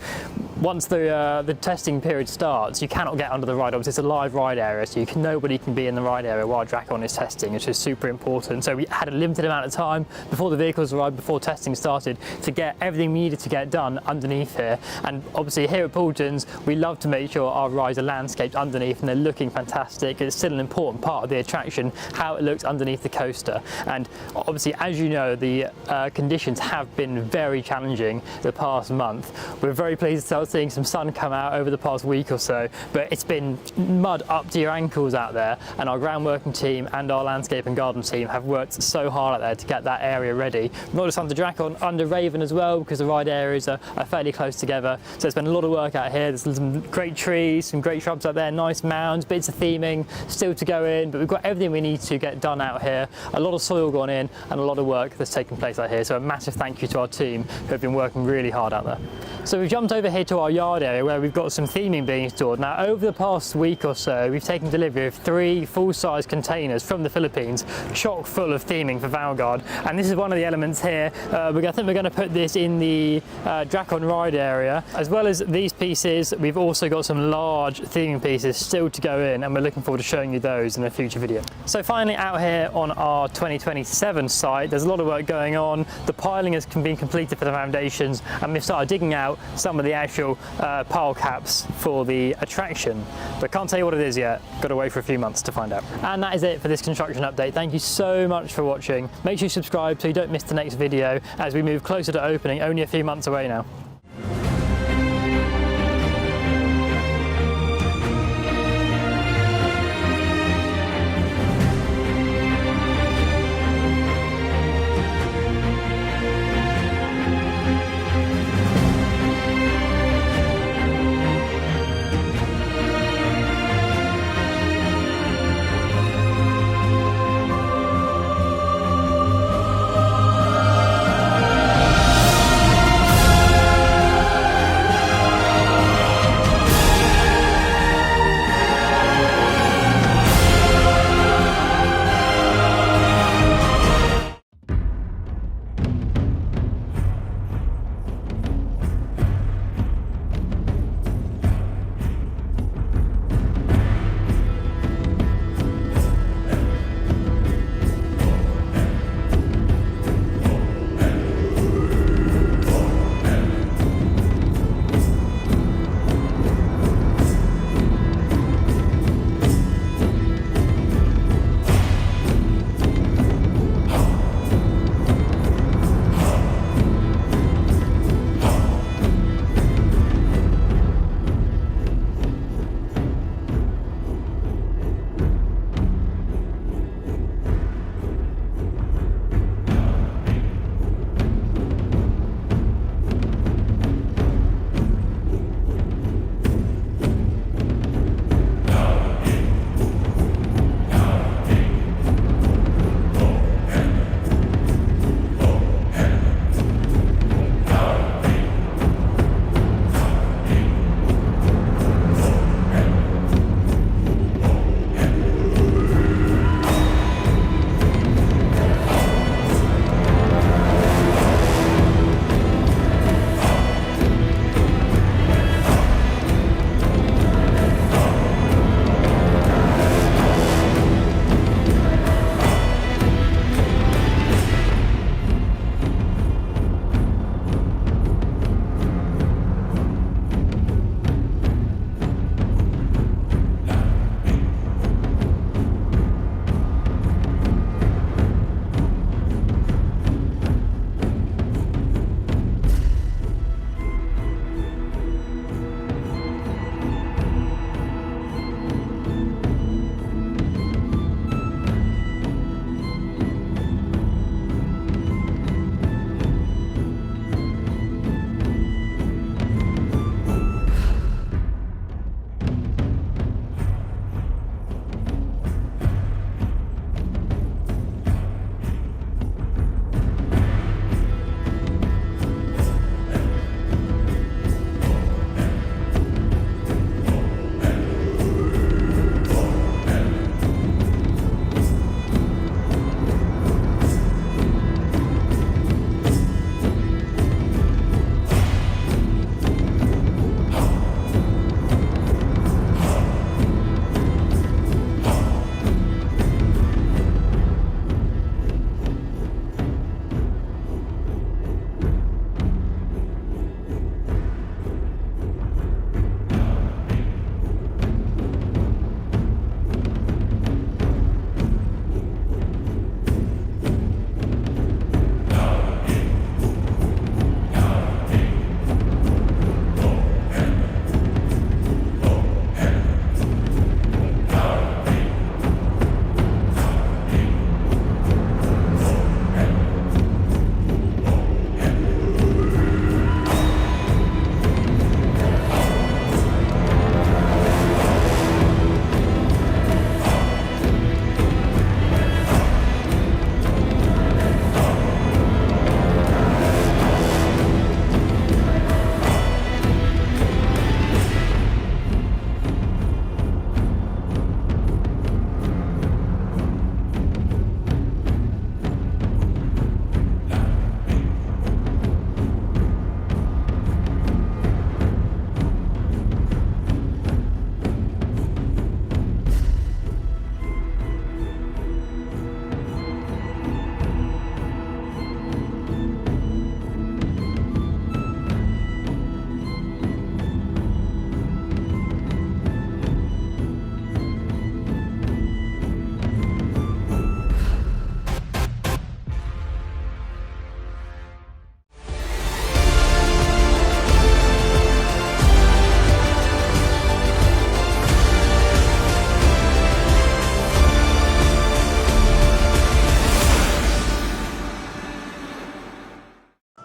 once the testing period starts, you cannot get under the ride. Obviously it's a live ride area, so nobody can be in the ride area while Drakon is testing, which is super important. So we had a limited amount of time before the vehicles arrived, before testing started, to get everything we needed to get done underneath here. And obviously here at Paultons, we love to make sure our rides are landscaped underneath and they're looking fantastic. It's still an important part of the attraction, how it looks underneath the coaster. And obviously, as you know, the conditions have been very challenging the past month. We're very pleased to start seeing some sun come out over the past week or so, but it's been mud up to your ankles out there, and our ground working team and our landscape and garden team have worked so hard out there to get that area ready. Not just under Drakon, under Raven as well, because the ride areas are fairly close together. So there's been a lot of work out here. There's some great trees, some great shrubs out there, nice mounds, bits of theming still to go in, but we've got everything we need to get done out here. A lot of soil gone in and a lot of work that's taken place out here. So a massive thank you to our team who have been working really hard out there. So we've jumped over here to our yard area where we've got some theming being stored. Now over the past week or so, we've taken delivery of 3 full-size containers from the Philippines, chock full of theming for Valgard. And this is one of the elements here. I think we're going to put this in the Drakon ride area. As well as these pieces, we've also got some large theming pieces still to go in, and we're looking forward to showing you those in a future video. So finally out here on our 2027 site, there's a lot of work going on. The piling has been completed for the foundations, and we've started digging out some of the actual pile caps for the attraction. But can't tell you what it is yet. Got to wait for a few months to find out. And that is it for this construction update. Thank you so much for watching. Make sure you subscribe so you don't miss the next video as we move closer to opening, only a few months away now.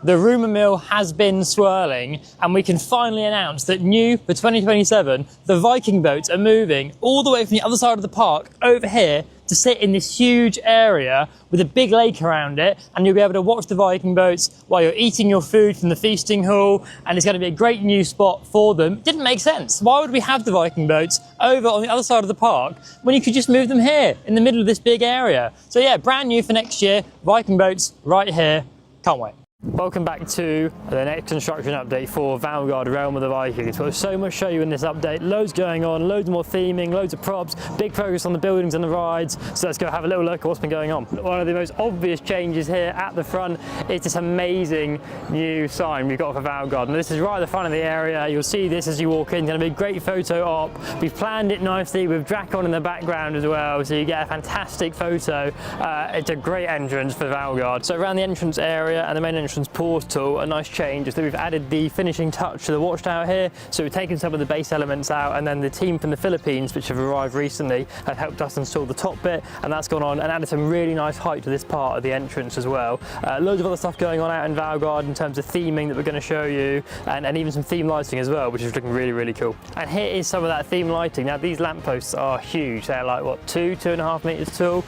the rumour mill has been swirling, and we can finally announce that new for 2027, the Viking boats are moving all the way from the other side of the park over here to sit in this huge area with a big lake around it, and you'll be able to watch the Viking boats while you're eating your food from the feasting hall, and it's going to be a great new spot for them. It didn't make sense. Why would we have the Viking boats over on the other side of the park when you could just move them here in the middle of this big area? So yeah, brand new for next year, Viking boats right here. Can't wait. Welcome back to the next construction update for Valgard Realm of the Vikings. We've got so much to show you in this update, loads going on, loads more theming, loads of props, big focus on the buildings and the rides. So let's go have a little look at what's been going on. One of the most obvious changes here at the front is this amazing new sign we've got for Valgard. And this is right at the front of the area. You'll see this as you walk in. It's going to be a great photo op. We've planned it nicely with Drakon in the background as well, so you get a fantastic photo. It's a great entrance for Valgard. So around the entrance area and the main entrance portal, a nice change is that we've added the finishing touch to the watchtower here. So we've taken some of the base elements out, and then the team from the Philippines, which have arrived recently, have helped us install the top bit, and that's gone on and added some really nice height to this part of the entrance as well. Loads of other stuff going on out in Valgard in terms of theming that we're going to show you, and even some theme lighting as well, which is looking really, really cool. And here is some of that theme lighting. Now these lampposts are huge. They're like, what, 2.5 meters tall,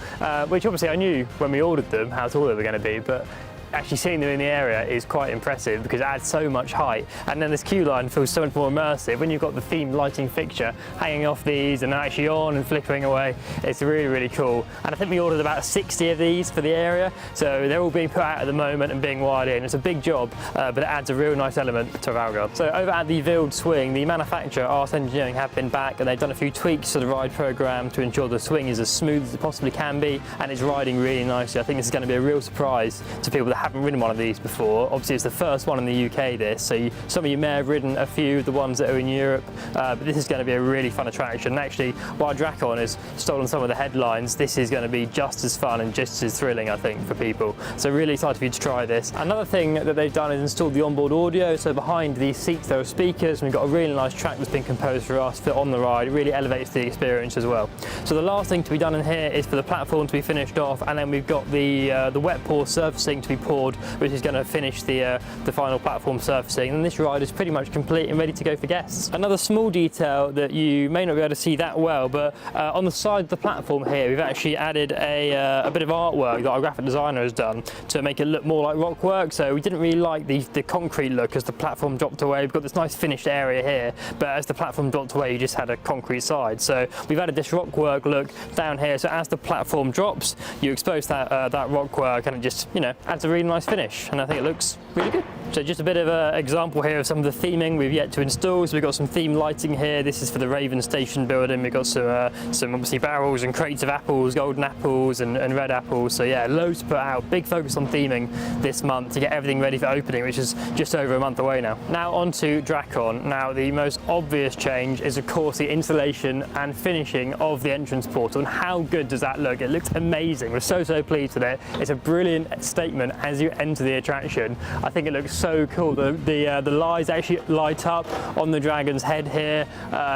which obviously I knew when we ordered them how tall they were going to be, but actually seeing them in the area is quite impressive because it adds so much height, and then this queue line feels so much more immersive when you've got the themed lighting fixture hanging off these and actually on and flickering away. It's really, really cool, and I think we ordered about 60 of these for the area, so they're all being put out at the moment and being wired in. It's a big job, but it adds a real nice element to Valgard. So over at the Vild swing, the manufacturer, Art Engineering, have been back and they've done a few tweaks to the ride program to ensure the swing is as smooth as it possibly can be, and it's riding really nicely. I think this is going to be a real surprise to people that haven't ridden one of these before. Obviously it's the first one in the UK, this, so some of you may have ridden a few of the ones that are in Europe, but this is going to be a really fun attraction. And actually, while Drakon has stolen some of the headlines, this is going to be just as fun and just as thrilling, I think, for people. So really excited for you to try this. Another thing that they've done is installed the onboard audio, so behind these seats there are speakers, and we've got a really nice track that's been composed for us for on the ride. It really elevates the experience as well. So the last thing to be done in here is for the platform to be finished off, and then we've got the wet pour surfacing to be poured, which is going to finish the final platform surfacing, and this ride is pretty much complete and ready to go for guests. Another small detail that you may not be able to see that well, but on the side of the platform here we've actually added a bit of artwork that our graphic designer has done to make it look more like rock work. So we didn't really like the concrete look as the platform dropped away. We've got this nice finished area here, but as the platform dropped away you just had a concrete side. So we've added this rock work look down here, so as the platform drops you expose that rock work, and it just, you know, adds a really nice finish, and I think it looks really good. So just a bit of an example here of some of the theming we've yet to install. So we've got some theme lighting here. This is for the Raven Station building. We've got some obviously barrels and crates of apples, golden apples and red apples. So yeah, loads to put out. Big focus on theming this month to get everything ready for opening, which is just over a month away now. Now on to Drakon. Now the most obvious change is of course the installation and finishing of the entrance portal, and how good does that look? It looks amazing. We're so pleased with it. It's a brilliant statement as you enter the attraction. I think it looks so cool. The lights actually light up on the dragon's head here.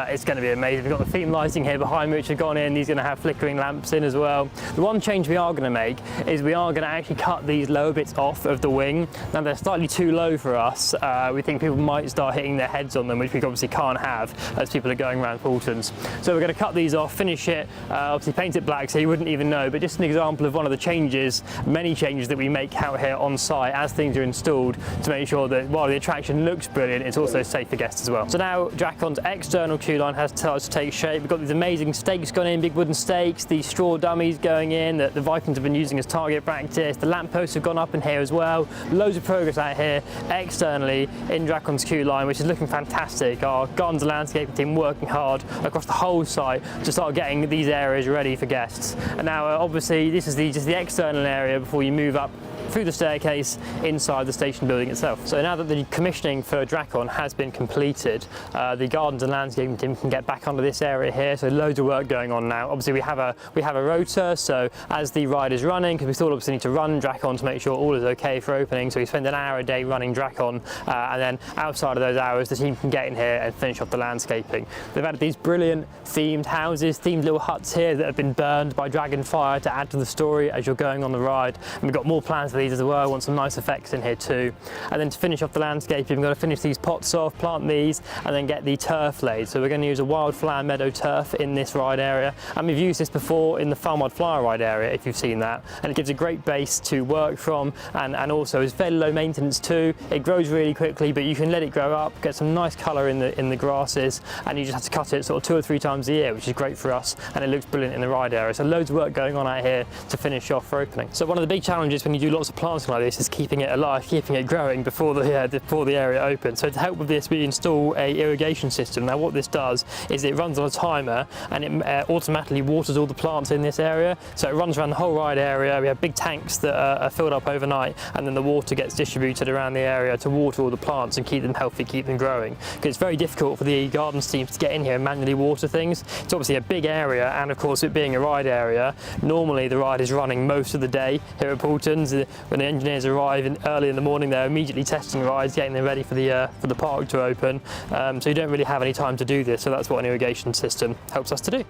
It's going to be amazing. We've got the theme lighting here behind me which have gone in. These are going to have flickering lamps in as well. The one change we are going to make is we are going to actually cut these lower bits off of the wing. Now they're slightly too low for us. We think people might start hitting their heads on them, which we obviously can't have as people are going around Paultons. So we're going to cut these off, finish it, obviously paint it black so you wouldn't even know, but just an example of one of the changes, many changes that we make out here on site as things are installed, to make sure that while the attraction looks brilliant, it's also safe for guests as well. So now Drakon's external queue line has started to take shape. We've got these amazing stakes going in, big wooden stakes, these straw dummies going in that the Vikings have been using as target practice. The lampposts have gone up in here as well. Loads of progress out here externally in Drakon's queue line, which is looking fantastic. Our gardens and landscaping team working hard across the whole site to start getting these areas ready for guests. And now obviously this is just the external area before you move up through the staircase inside the station building itself. So now that the commissioning for Drakon has been completed, the gardens and landscaping team can get back onto this area here. So loads of work going on now. Obviously we have a rotor, so as the ride is running, because we still obviously need to run Drakon to make sure all is okay for opening, so we spend an hour a day running Drakon, and then outside of those hours the team can get in here and finish off the landscaping. They've added these brilliant themed houses, themed little huts here that have been burned by dragon fire to add to the story as you're going on the ride, and we've got more plans for these as well. I want some nice effects in here too. And then to finish off the landscaping, we've got to finish these pots off, plant these, and then get the turf laid. So we're going to use a wildflower meadow turf in this ride area. And we've used this before in the Farm Wild Flower ride area, if you've seen that. And it gives a great base to work from, and also is fairly low maintenance too. It grows really quickly, but you can let it grow up, get some nice colour in the grasses, and you just have to cut it sort of 2 or 3 times a year, which is great for us, and it looks brilliant in the ride area. So loads of work going on out here to finish off for opening. So one of the big challenges when you do lots of planting like this is keeping it alive, keeping it growing before the area opens. So to help with this, we install a irrigation system. Now what this does is it runs on a timer, and it automatically waters all the plants in this area. So it runs around the whole ride area. We have big tanks that are filled up overnight, and then the water gets distributed around the area to water all the plants and keep them healthy, keep them growing. Because it's very difficult for the gardens teams to get in here and manually water things. It's obviously a big area, and of course it being a ride area, normally the ride is running most of the day here at Paultons. When the engineers arrive early in the morning, they're immediately testing rides, getting them ready for the park to open. So you don't really have any time to do this, so that's what an irrigation system helps us to do.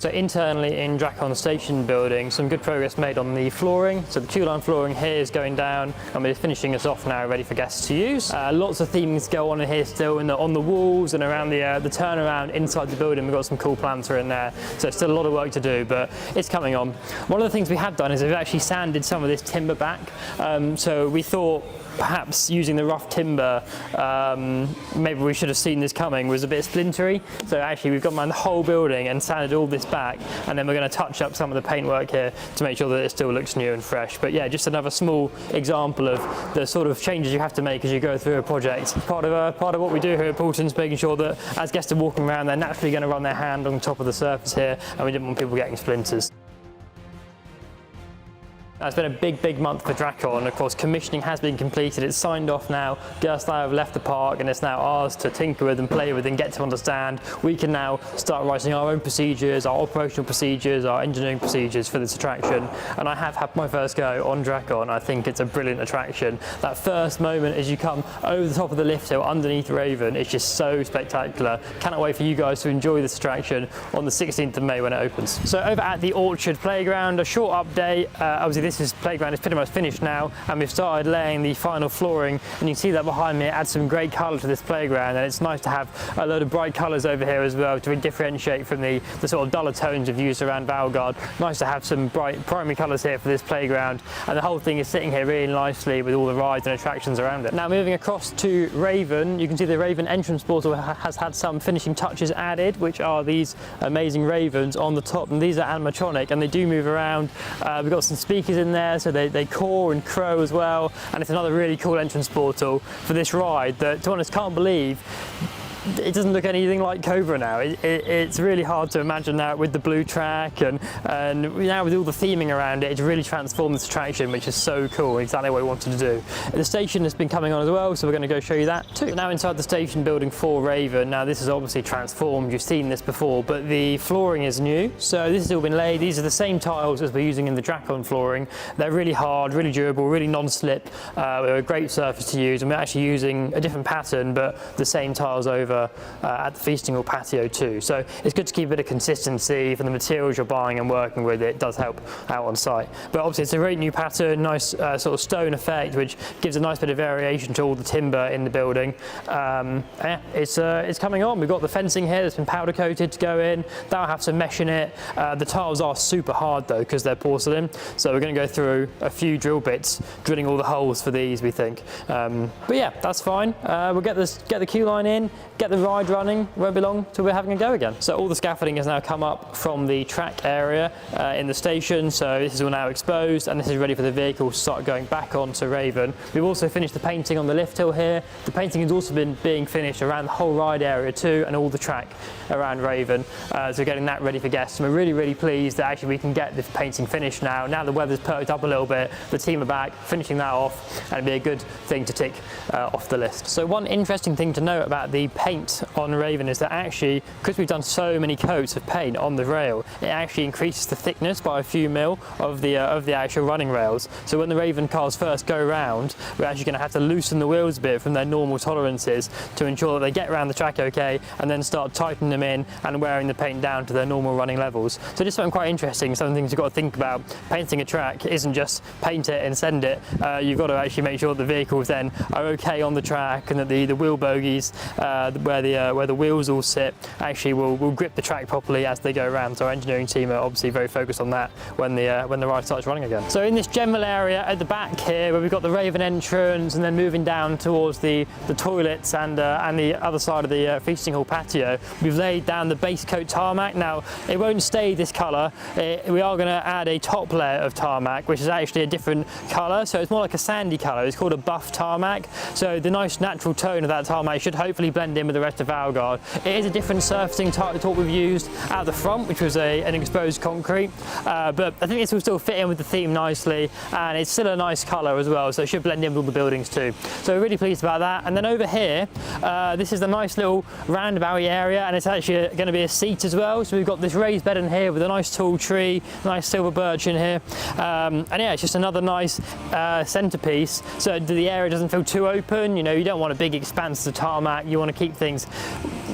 So internally in Drakon station building, some good progress made on the flooring. So the queue line flooring here is going down, and we're finishing this off now, ready for guests to use. Lots of themings go on in here still on the walls and around the turnaround inside the building. We've got some cool planter in there, so still a lot of work to do, but it's coming on. One of the things we have done is we've actually sanded some of this timber back. So we thought perhaps using the rough timber, maybe we should have seen this coming, was a bit splintery. So actually we've gone around the whole building and sanded all this back, and then we're going to touch up some of the paintwork here to make sure that it still looks new and fresh. But yeah, just another small example of the sort of changes you have to make as you go through a project. Part of what we do here at Paultons, making sure that as guests are walking around, they're naturally going to run their hand on top of the surface here, and we didn't want people getting splinters. It's been a big month for Drakon. Of course, commissioning has been completed. It's signed off now. Girls and I have left the park, and it's now ours to tinker with and play with and get to understand. We can now start writing our own procedures, our operational procedures, our engineering procedures for this attraction. And I have had my first go on Drakon. I think it's a brilliant attraction. That first moment as you come over the top of the lift hill underneath Raven is just so spectacular. Cannot wait for you guys to enjoy this attraction on the 16th of May when it opens. So over at the Orchard Playground, a short update. Obviously this playground is pretty much finished now, and we've started laying the final flooring, and you can see that behind me. It adds some great colour to this playground, and it's nice to have a load of bright colours over here as well to differentiate from the sort of duller tones we've used around Valgard. Nice to have some bright primary colours here for this playground, and the whole thing is sitting here really nicely with all the rides and attractions around it. Now moving across to Raven, you can see the Raven entrance portal has had some finishing touches added, which are these amazing ravens on the top, and these are animatronic and they do move around. We've got some speakers in there, so they caw and crow as well, and it's another really cool entrance portal for this ride that, to be honest, can't believe it doesn't look anything like Cobra now. It's really hard to imagine that with the blue track, and now with all the theming around it, it's really transformed this attraction, which is so cool, exactly what we wanted to do. The station has been coming on as well, so we're going to go show you that too. Now inside the station building for Raven, now this is obviously transformed, you've seen this before, but the flooring is new, so this has all been laid. These are the same tiles as we're using in the Drakon flooring. They're really hard, really durable, really non-slip. They're a great surface to use, and we're actually using a different pattern, but the same tiles over at the feasting hall patio too. So it's good to keep a bit of consistency for the materials you're buying and working with. It does help out on site. But obviously it's a great new pattern, nice sort of stone effect, which gives a nice bit of variation to all the timber in the building. Yeah, it's coming on. We've got the fencing here that's been powder coated to go in. That'll have some mesh in it. The tiles are super hard though because they're porcelain. So we're going to go through a few drill bits, drilling all the holes for these, we think. But yeah, that's fine. We'll get the queue line in, get the ride running. Won't be long till we're having a go again. So all the scaffolding has now come up from the track area in the station, so this is all now exposed, and this is ready for the vehicle to start going back onto Raven. We've also finished the painting on the lift hill here. The painting has also been being finished around the whole ride area too, and all the track around Raven. So we're getting that ready for guests, and we're really pleased that actually we can get this painting finished now. Now the weather's perked up a little bit, the team are back, finishing that off, and it'd be a good thing to tick off the list. So one interesting thing to note about the paint on Raven is that actually, because we've done so many coats of paint on the rail, it actually increases the thickness by a few mil of the actual running rails. So when the Raven cars first go round, we're actually going to have to loosen the wheels a bit from their normal tolerances to ensure that they get around the track okay, and then start tightening them in and wearing the paint down to their normal running levels. So just something quite interesting, some things you've got to think about. Painting a track isn't just paint it and send it. You've got to actually make sure the vehicles then are okay on the track, and that the wheel bogies where the wheels all sit actually will grip the track properly as they go around. So our engineering team are obviously very focused on that when the ride starts running again. So in this general area at the back here, where we've got the Raven entrance and then moving down towards the toilets and the other side of the feasting hall patio, we've laid down the base coat tarmac. Now it won't stay this colour. We are going to add a top layer of tarmac, which is actually a different colour, so it's more like a sandy colour. It's called a buff tarmac. So the nice natural tone of that tarmac should hopefully blend in with the rest of Valgard. It is a different surfacing type to what we've used at the front, which was an exposed concrete, but I think this will still fit in with the theme nicely, and it's still a nice colour as well, so it should blend in with all the buildings too. So we're really pleased about that. And then over here, this is the nice little roundabout area, and it's actually going to be a seat as well. So we've got this raised bed in here with a nice tall tree, nice silver birch in here, and yeah, it's just another nice centerpiece, so the area doesn't feel too open. You know, you don't want a big expanse of tarmac. You want to keep things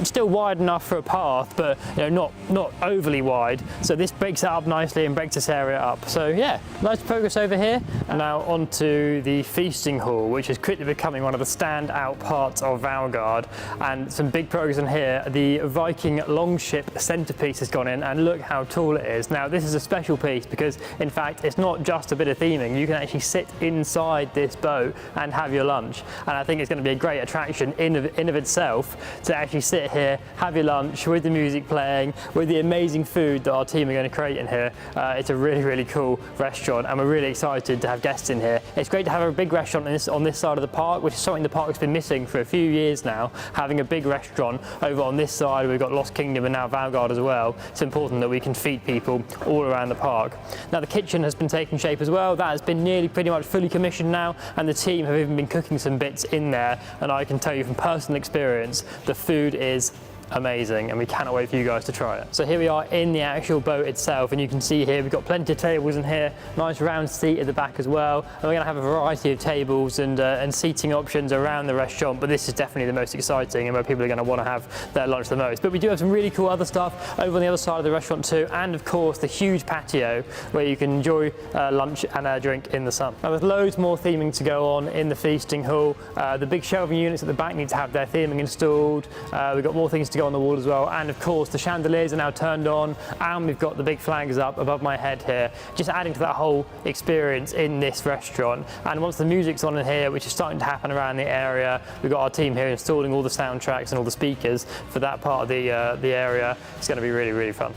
still wide enough for a path, but you know, not overly wide. So this breaks it up nicely and breaks this area up. So yeah, nice progress over here. And now onto the feasting hall, which is quickly becoming one of the standout parts of Valgard, and some big progress in here. The Viking longship centerpiece has gone in, and look how tall it is. Now this is a special piece because in fact it's not just a bit of theming. You can actually sit inside this boat and have your lunch, and I think it's going to be a great attraction in of itself to actually sit here, have your lunch with the music playing, with the amazing food that our team are going to create in here. It's a really cool restaurant, and we're really excited to have guests in here. It's great to have a big restaurant on this side of the park, which is something the park's been missing for a few years now. Having a big restaurant over on this side, we've got Lost Kingdom and now Valgard as well. It's important that we can feed people all around the park. Now the kitchen has been taking shape as well. That has been nearly pretty much fully commissioned now, and the team have even been cooking some bits in there, and I can tell you from personal experience, the food is amazing, and we cannot wait for you guys to try it. So here we are in the actual boat itself, and you can see here we've got plenty of tables in here, nice round seat at the back as well, and we're going to have a variety of tables and seating options around the restaurant, but this is definitely the most exciting and where people are going to want to have their lunch the most. But we do have some really cool other stuff over on the other side of the restaurant too, and of course the huge patio where you can enjoy lunch and a drink in the sun. Now there's loads more theming to go on in the feasting hall. The big shelving units at the back need to have their theming installed. We've got more things to go on the wall as well, and of course the chandeliers are now turned on, and we've got the big flags up above my head here, just adding to that whole experience in this restaurant. And once the music's on in here, which is starting to happen around the area, we've got our team here installing all the soundtracks and all the speakers for that part of the area. It's going to be really fun.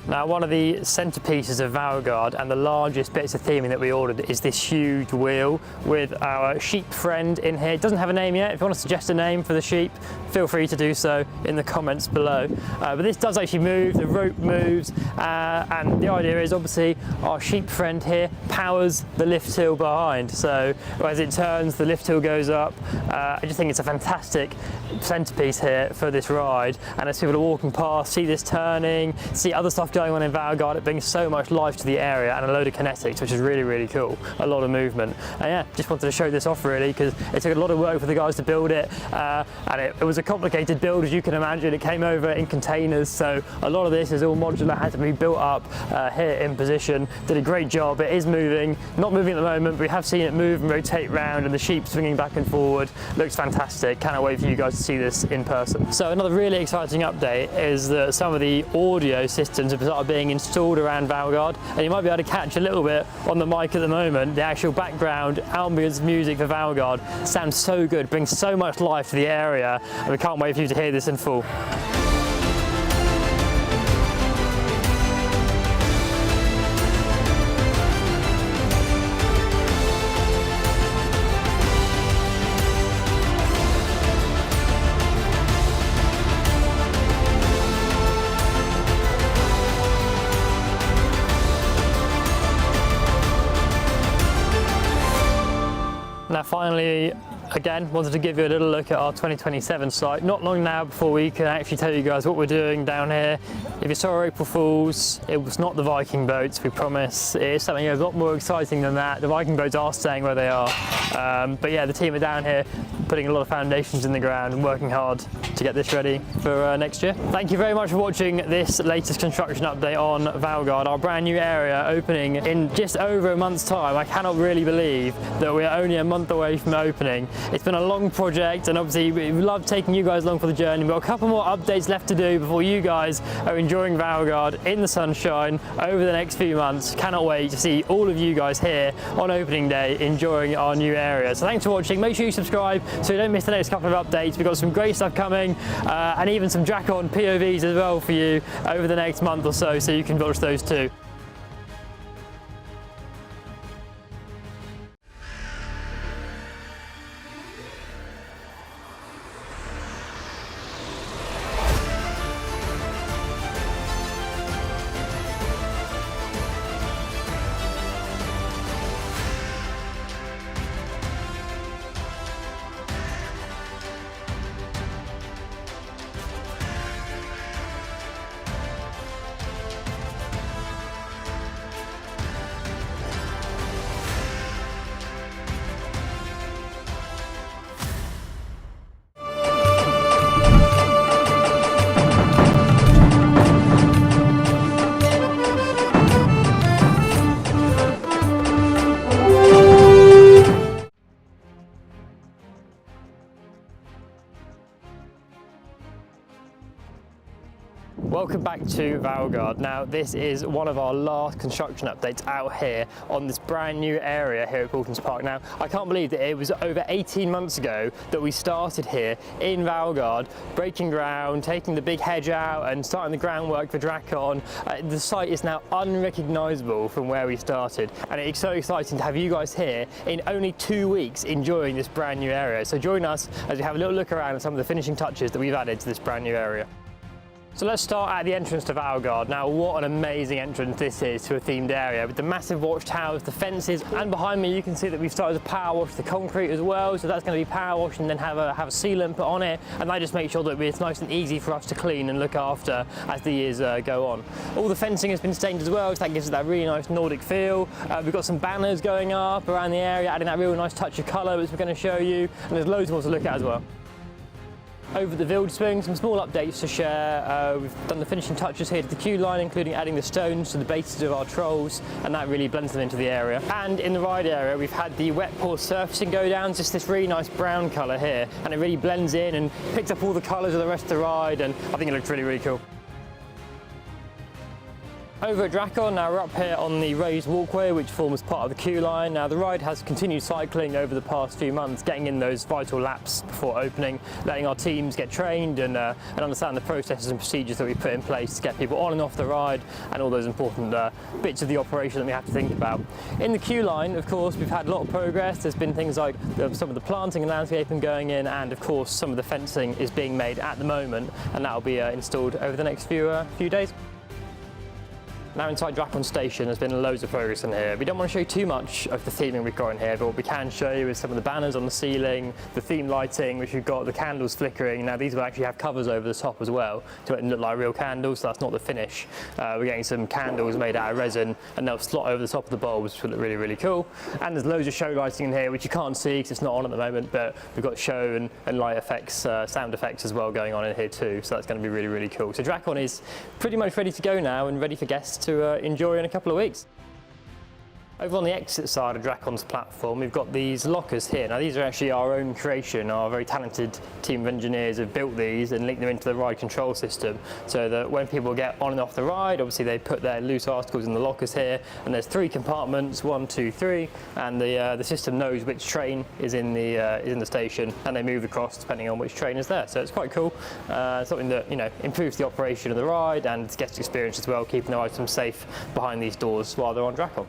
Now, one of the centerpieces of Valgard and the largest bits of theming that we ordered is this huge wheel with our sheep friend in here. It doesn't have a name yet. If you want to suggest a name for the sheep, feel free to do so in the comments below. But this does actually move, the rope moves, and the idea is obviously our sheep friend here powers the lift hill behind. So as it turns, the lift hill goes up. I just think it's a fantastic centerpiece here for this ride. And as people are walking past, see this turning, see other stuff going on in Valgard, it brings so much life to the area and a load of kinetics, which is really cool. A lot of movement. And yeah, just wanted to show this off really because it took a lot of work for the guys to build it, and it was a complicated build, as you can imagine. It came over in containers, so a lot of this is all modular, had to be built up here in position. Did a great job. It is moving, not moving at the moment, but we have seen it move and rotate round, and the sheep swinging back and forward. Looks fantastic. Cannot wait for you guys to see this in person. So another really exciting update is that some of the audio systems have started being installed around Valgard, and you might be able to catch a little bit on the mic at the moment. The actual background ambience music for Valgard sounds so good, brings so much life to the area, and we can't wait for you to hear this in full. Now finally, Again, wanted to give you a little look at our 2027 site. Not long now before we can actually tell you guys what we're doing down here. If you saw April Fools, it was not the Viking boats, we promise. It is something a lot more exciting than that. The Viking boats are staying where they are. But yeah, the team are down here putting a lot of foundations in the ground and working hard to get this ready for next year. Thank you very much for watching this latest construction update on Valgard, our brand new area opening in just over a month's time. I cannot really believe that we're only a month away from opening. It's been a long project, and obviously we love taking you guys along for the journey. We've got a couple more updates left to do before you guys are enjoying Valgard in the sunshine over the next few months. Cannot wait to see all of you guys here on opening day enjoying our new area. So thanks for watching. Make sure you subscribe so you don't miss the next couple of updates. We've got some great stuff coming and even some Drakon POVs as well for you over the next month or so you can watch those too. Welcome back to Valgard. Now this is one of our last construction updates out here on this brand new area here at Paultons Park. Now I can't believe that it was over 18 months ago that we started here in Valgard, breaking ground, taking the big hedge out and starting the groundwork for Drakon. The site is now unrecognisable from where we started, and it's so exciting to have you guys here in only 2 weeks enjoying this brand new area. So join us as we have a little look around at some of the finishing touches that we've added to this brand new area. So let's start at the entrance to Valgard. Now what an amazing entrance this is to a themed area with the massive watchtowers, the fences, and behind me you can see that we've started to power wash the concrete as well. So that's going to be power washed and then have a sealant put on it, and that just makes sure that it's nice and easy for us to clean and look after as the years go on. All the fencing has been stained as well, so that gives it that really nice Nordic feel. We've got some banners going up around the area, adding that real nice touch of colour, which we're going to show you, and there's loads more to look at as well. Over the Wildspring, some small updates to share. We've done the finishing touches here to the queue line, including adding the stones to the bases of our trolls, and that really blends them into the area. And in the ride area, we've had the wet pour surfacing go down, just this really nice brown colour here, and it really blends in and picks up all the colours of the rest of the ride, and I think it looks really, really cool. Over at Drakon, now we're up here on the raised walkway which forms part of the queue line. Now the ride has continued cycling over the past few months, getting in those vital laps before opening, letting our teams get trained and understand the processes and procedures that we put in place to get people on and off the ride, and all those important bits of the operation that we have to think about. In the queue line, of course, we've had a lot of progress. There's been things like some of the planting and landscaping going in, and of course some of the fencing is being made at the moment, and that will be installed over the next few days. Now inside Drakon Station, there's been loads of progress in here. We don't want to show you too much of the theming we've got in here, but what we can show you is some of the banners on the ceiling, the theme lighting, which we've got the candles flickering. Now these will actually have covers over the top as well to make them look like real candles, so that's not the finish. We're getting some candles made out of resin, and they'll slot over the top of the bulbs, which will look really, really cool. And there's loads of show lighting in here, which you can't see because it's not on at the moment, but we've got show and light effects, sound effects as well going on in here too, so that's going to be really, really cool. So Drakon is pretty much ready to go now and ready for guests to enjoy in a couple of weeks. Over on the exit side of Drakon's platform, we've got these lockers here. Now these are actually our own creation. Our very talented team of engineers have built these and linked them into the ride control system, so that when people get on and off the ride, obviously they put their loose articles in the lockers here, and there's 3 compartments, 1, 2, 3, and the system knows which train is in the station, and they move across depending on which train is there. So it's quite cool. Something that, you know, improves the operation of the ride and guest experience as well, keeping the items safe behind these doors while they're on Drakon.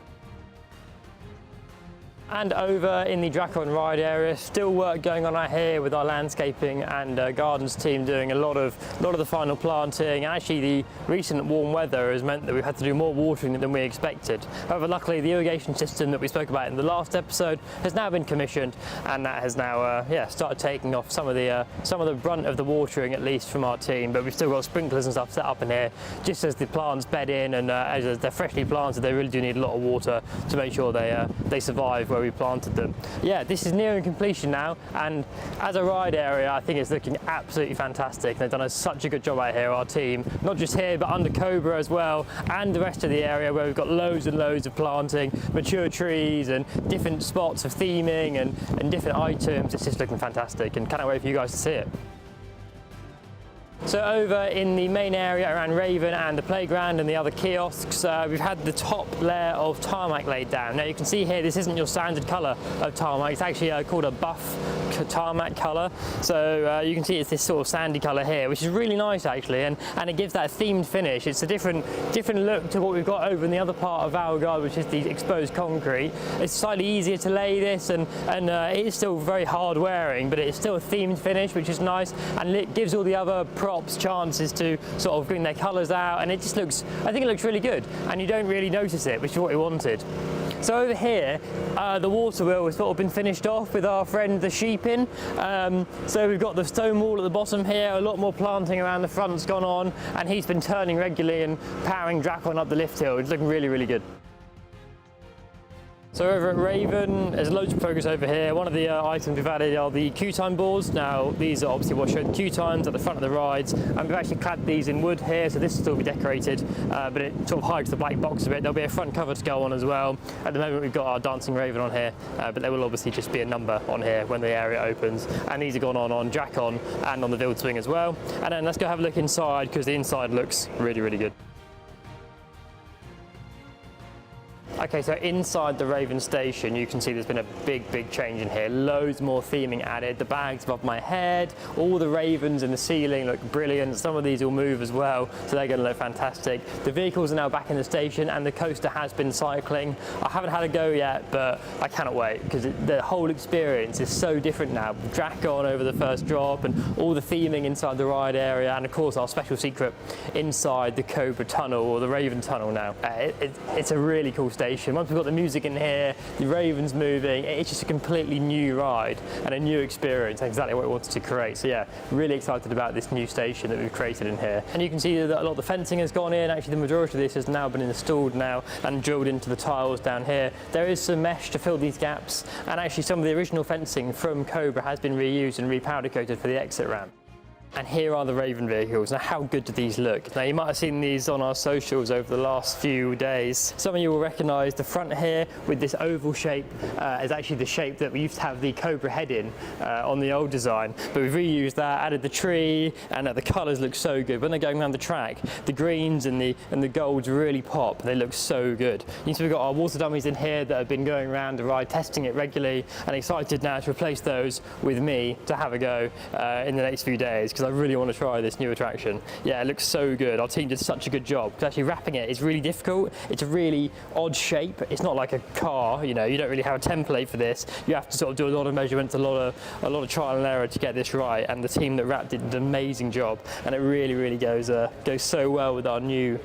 And over in the Drakon ride area, still work going on out here with our landscaping and gardens team doing a lot of the final planting. Actually, the recent warm weather has meant that we've had to do more watering than we expected. However, luckily the irrigation system that we spoke about in the last episode has now been commissioned, and that has now started taking off some of the brunt of the watering, at least from our team. But we've still got sprinklers and stuff set up in here just as the plants bed in, and as they're freshly planted, they really do need a lot of water to make sure they survive where we planted them. Yeah, this is nearing completion now, and as a ride area, I think it's looking absolutely fantastic. They've done such a good job out here, our team, not just here but under Cobra as well, and the rest of the area where we've got loads and loads of planting, mature trees and different spots of theming and different items. It's just looking fantastic, and cannot wait for you guys to see it. So over in the main area around Raven and the playground and the other kiosks, we've had the top layer of tarmac laid down. Now you can see here, this isn't your standard colour of tarmac, it's actually called a buff tarmac colour. So you can see it's this sort of sandy colour here, which is really nice actually, and it gives that themed finish. It's a different look to what we've got over in the other part of Valgard, which is the exposed concrete. It's slightly easier to lay this, and it is still very hard wearing, but it's still a themed finish, which is nice, and it gives all the other props chances to sort of bring their colours out, and it just looks, I think it looks really good, and you don't really notice it, which is what we wanted. So over here, the water wheel has sort of been finished off with our friend the sheepin. So we've got the stone wall at the bottom here, a lot more planting around the front's gone on, and he's been turning regularly and powering Drakon up the lift hill. It's looking really, really good. So over at Raven, there's loads of progress over here. One of the items we've added are the queue time boards. Now these are obviously what show the queue times at the front of the rides, and we've actually clad these in wood here, so this will still be decorated, but it sort of hides the black box a bit. There'll be a front cover to go on as well. At the moment we've got our dancing Raven on here, but there will obviously just be a number on here when the area opens, and these are gone on Drakon and on the Vild Swing as well. And then let's go have a look inside, because the inside looks really, really good. Okay, so inside the Raven station, you can see there's been a big change in here. Loads more theming added. The bags above my head, all the ravens in the ceiling look brilliant. Some of these will move as well, so they're going to look fantastic. The vehicles are now back in the station, and the coaster has been cycling. I haven't had a go yet, but I cannot wait, because the whole experience is so different now. Drakon over the first drop, and all the theming inside the ride area, and of course our special secret inside the Cobra tunnel, or the Raven tunnel now. It's a really cool station. Once we've got the music in here, the Raven's moving, it's just a completely new ride and a new experience, exactly what we wanted to create. So yeah, really excited about this new station that we've created in here. And you can see that a lot of the fencing has gone in. Actually, the majority of this has now been installed now and drilled into the tiles down here. There is some mesh to fill these gaps, and actually some of the original fencing from Cobra has been reused and repowder coated for the exit ramp. And here are the Raven vehicles. Now, how good do these look? Now, you might have seen these on our socials over the last few days. Some of you will recognise the front here with this oval shape is actually the shape that we used to have the Cobra head in on the old design. But we've reused that, added the tree, and the colours look so good. When they're going around the track, the greens and the golds really pop. They look so good. You see, we've got our water dummies in here that have been going around the ride, testing it regularly, and excited now to replace those with me to have a go in the next few days, because I really want to try this new attraction. Yeah, it looks so good. Our team did such a good job, because actually wrapping it is really difficult. It's a really odd shape. It's not like a car, you know, you don't really have a template for this. You have to sort of do a lot of measurements, a lot of trial and error to get this right, and the team that wrapped it did an amazing job, and it really goes so well with our new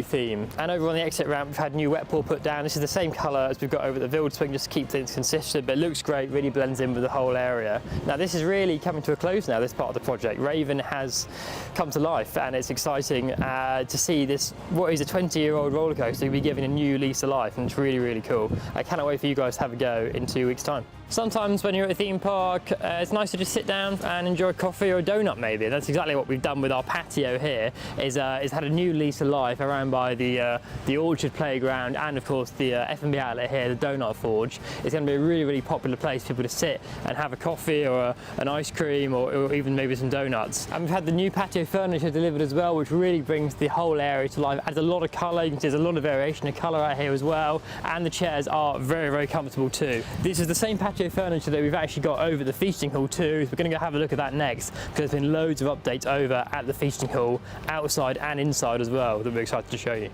theme. And over on the exit ramp, we've had new wet pool put down. This is the same colour as we've got over the Vild Swing, just to keep things consistent, but it looks great, really blends in with the whole area. Now this is really coming to a close now, this part of the project. Raven has come to life, and it's exciting to see this, what is a 20-year-old roller coaster, be given a new lease of life, and it's really cool. I cannot wait for you guys to have a go in 2 weeks' time. Sometimes when you're at a theme park, it's nice to just sit down and enjoy a coffee or a donut maybe. That's exactly what we've done with our patio here, is had a new lease of life around by the Orchard playground, and of course the F&B outlet here, the Donut Forge. It's going to be a really popular place for people to sit and have a coffee or an ice cream or even maybe some donuts. And we've had the new patio furniture delivered as well, which really brings the whole area to life. Adds a lot of colour. You can see there's a lot of variation of colour out here as well, and the chairs are very comfortable too. This is the same patio furniture that we've actually got over the feasting hall too, so we're going to go have a look at that next, because there's been loads of updates over at the feasting hall, outside and inside as well, that we're excited to show you.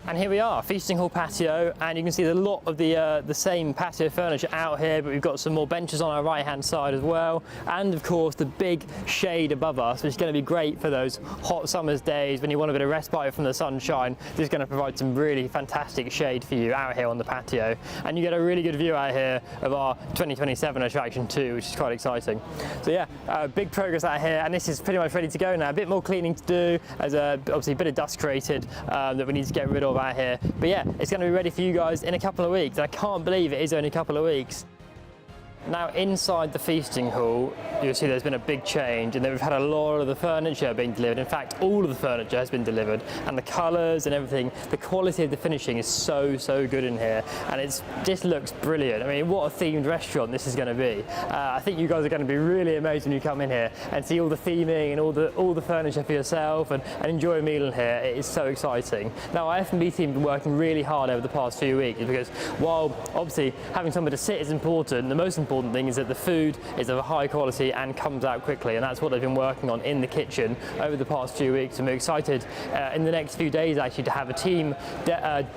And here we are, feasting hall patio, and you can see a lot of the same patio furniture out here, but we've got some more benches on our right hand side as well, and of course the big shade above us, which is going to be great for those hot summer's days when you want a bit of respite from the sunshine. This is going to provide some really fantastic shade for you out here on the patio, and you get a really good view out here of our 2027 attraction too, which is quite exciting. So yeah, big progress out here, and this is pretty much ready to go now. A bit more cleaning to do, as obviously a bit of dust created that we need to get rid of out here, but yeah, it's going to be ready for you guys in a couple of weeks. I can't believe it is only a couple of weeks. Now inside the feasting hall, you'll see there's been a big change, and we've had a lot of the furniture being delivered. In fact, all of the furniture has been delivered, and the colours and everything, the quality of the finishing is so good in here, and it just looks brilliant. I mean, what a themed restaurant this is going to be. I think you guys are going to be really amazed when you come in here and see all the theming and all the furniture for yourself and enjoy a meal in here. It is so exciting. Now our F&B team have been working really hard over the past few weeks, because while obviously having somewhere to sit is important, the most important thing is that the food is of a high quality and comes out quickly, and that's what they've been working on in the kitchen over the past few weeks. And we're excited in the next few days actually to have a team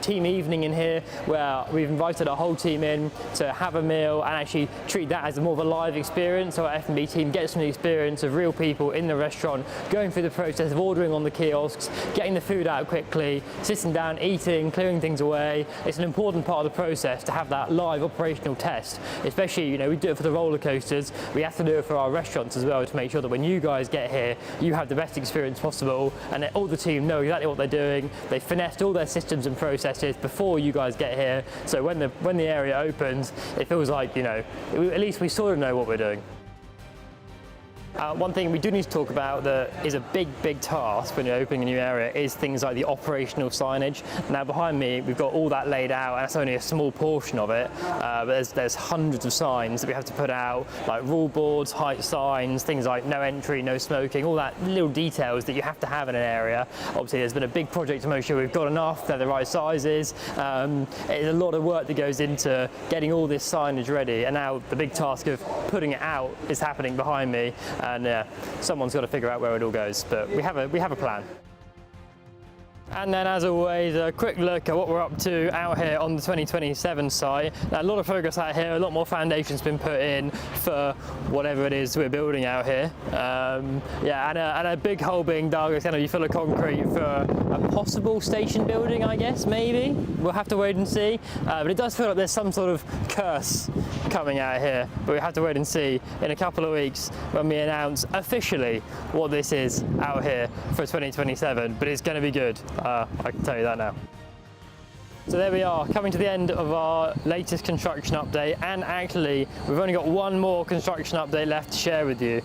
evening in here, where we've invited our whole team in to have a meal and actually treat that as more of a live experience. So our F&B team gets from the experience of real people in the restaurant, going through the process of ordering on the kiosks, getting the food out quickly, sitting down, eating, clearing things away. It's an important part of the process to have that live operational test, especially, you know, we do it for the roller coasters, we have to do it for our restaurants as well, to make sure that when you guys get here, you have the best experience possible, and that all the team know exactly what they're doing. They finessed all their systems and processes before you guys get here, so when the area opens, it feels like, you know, at least we sort of know what we're doing. One thing we do need to talk about that is a big task when you're opening a new area is things like the operational signage. Now behind me we've got all that laid out, and that's only a small portion of it, but there's hundreds of signs that we have to put out, like rule boards, height signs, things like no entry, no smoking, all that little details that you have to have in an area. Obviously there's been a big project to make sure we've got enough, they're the right sizes. It's a lot of work that goes into getting all this signage ready, and now the big task of putting it out is happening behind me. And someone's got to figure out where it all goes, but we have a plan. And then, as always, a quick look at what we're up to out here on the 2027 site. Now, a lot of progress out here, a lot more foundations been put in for whatever it is we're building out here. Yeah, and a big hole being dug. It's going to be full of concrete for a possible station building, I guess, maybe. We'll have to wait and see. But it does feel like there's some sort of curse coming out here, but we have to wait and see in a couple of weeks when we announce officially what this is out here for 2027, but it's going to be good. I can tell you that now. So there we are, coming to the end of our latest construction update, and actually we've only got one more construction update left to share with you.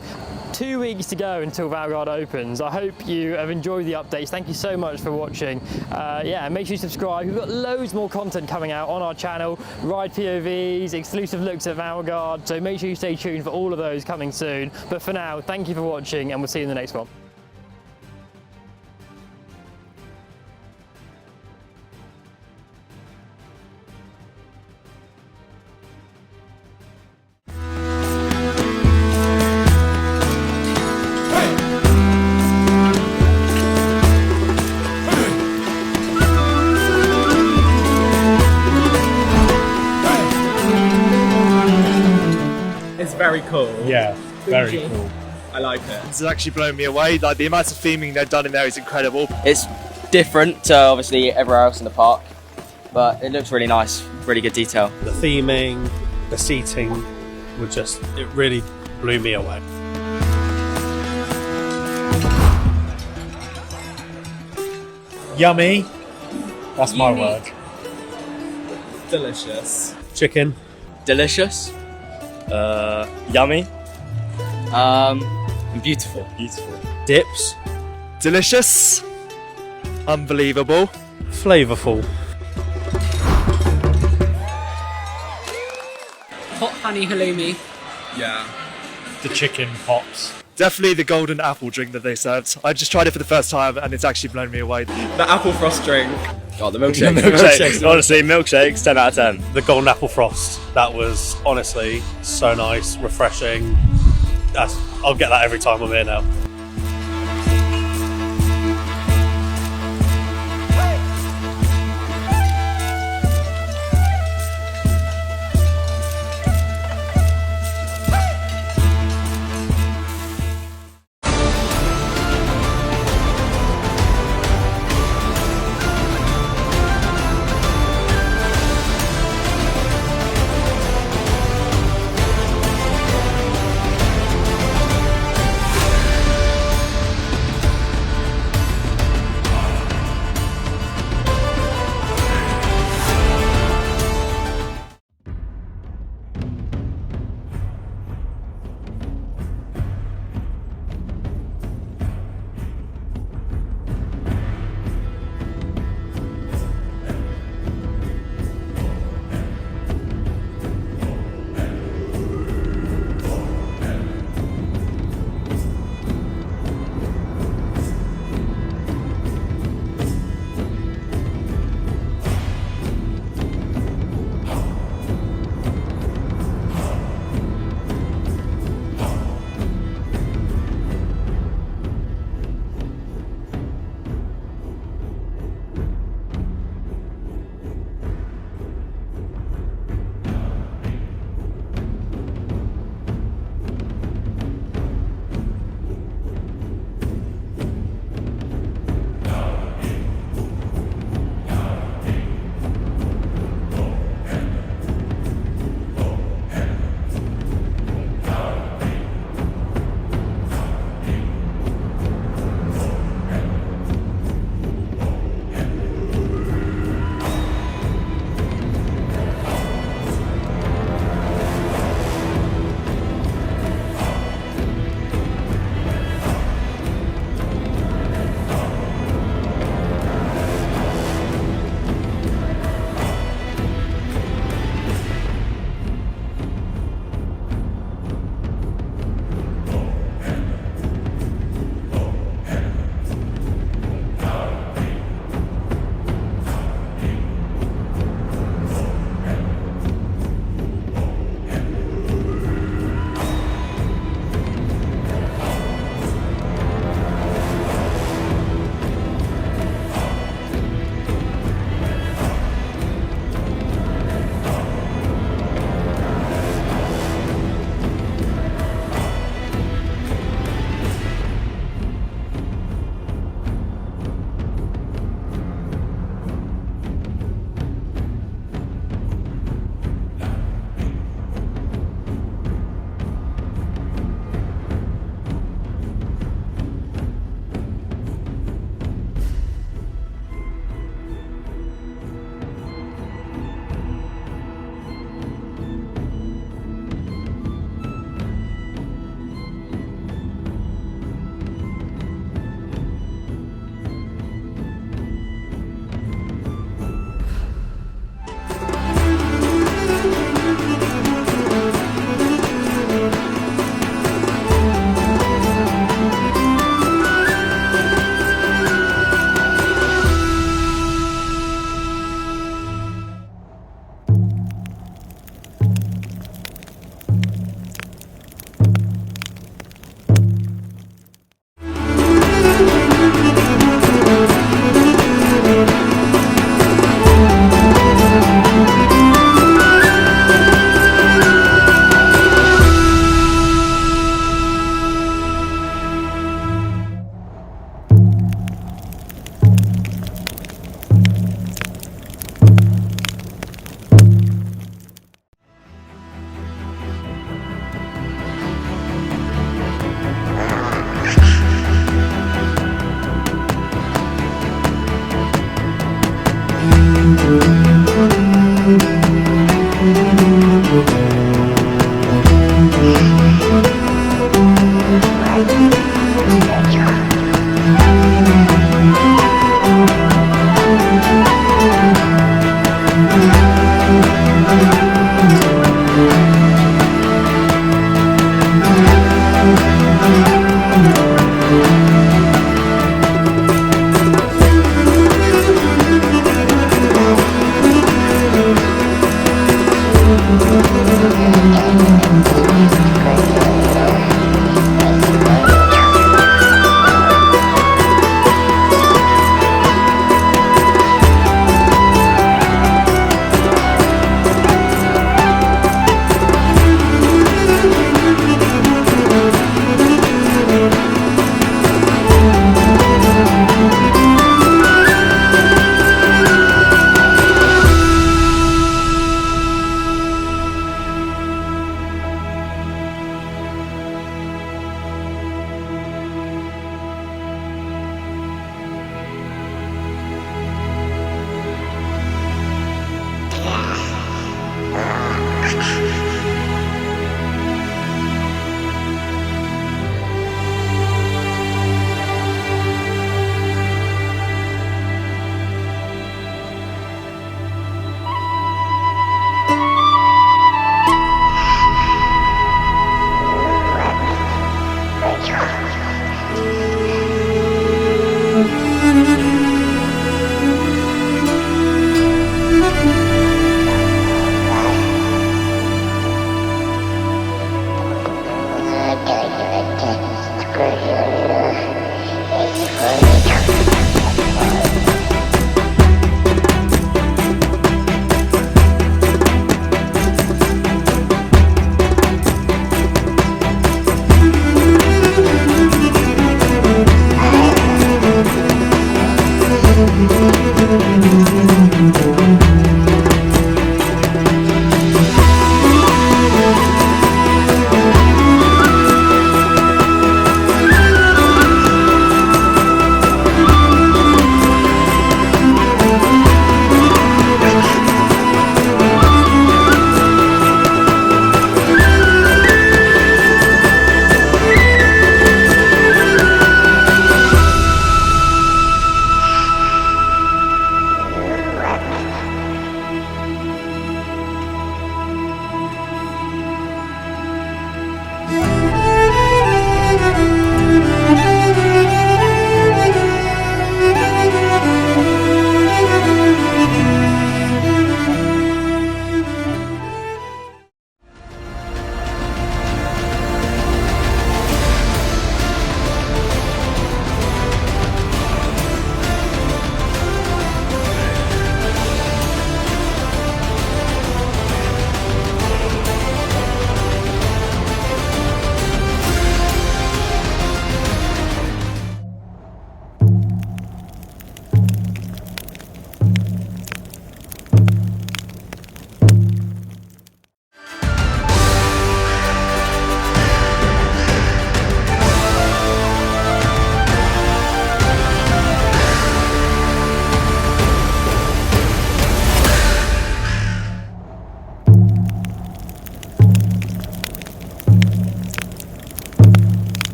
2 weeks to go until Valgard opens. I hope you have enjoyed the updates. Thank you so much for watching. Yeah, make sure you subscribe. We've got loads more content coming out on our channel, ride POVs, exclusive looks at Valgard, so make sure you stay tuned for all of those coming soon. But for now, thank you for watching, and we'll see you in the next one. It's very cool. Yeah, very cool. I like it. This has actually blown me away. Like, the amount of theming they've done in there is incredible. It's different to obviously everywhere else in the park, but it looks really nice, really good detail. The theming, the seating were just, it really blew me away. Yummy. That's my word. Delicious. Chicken. Delicious. Yummy. And beautiful. Beautiful. Dips. Delicious. Unbelievable. Flavorful. Hot honey halloumi. Yeah. The chicken pops. Definitely the golden apple drink that they served. I just tried it for the first time and it's actually blown me away. The apple frost drink. Oh, the milkshake. Milkshakes. Honestly, milkshakes, 10 out of 10. The golden apple frost. That was honestly so nice, refreshing. I'll get that every time I'm here now.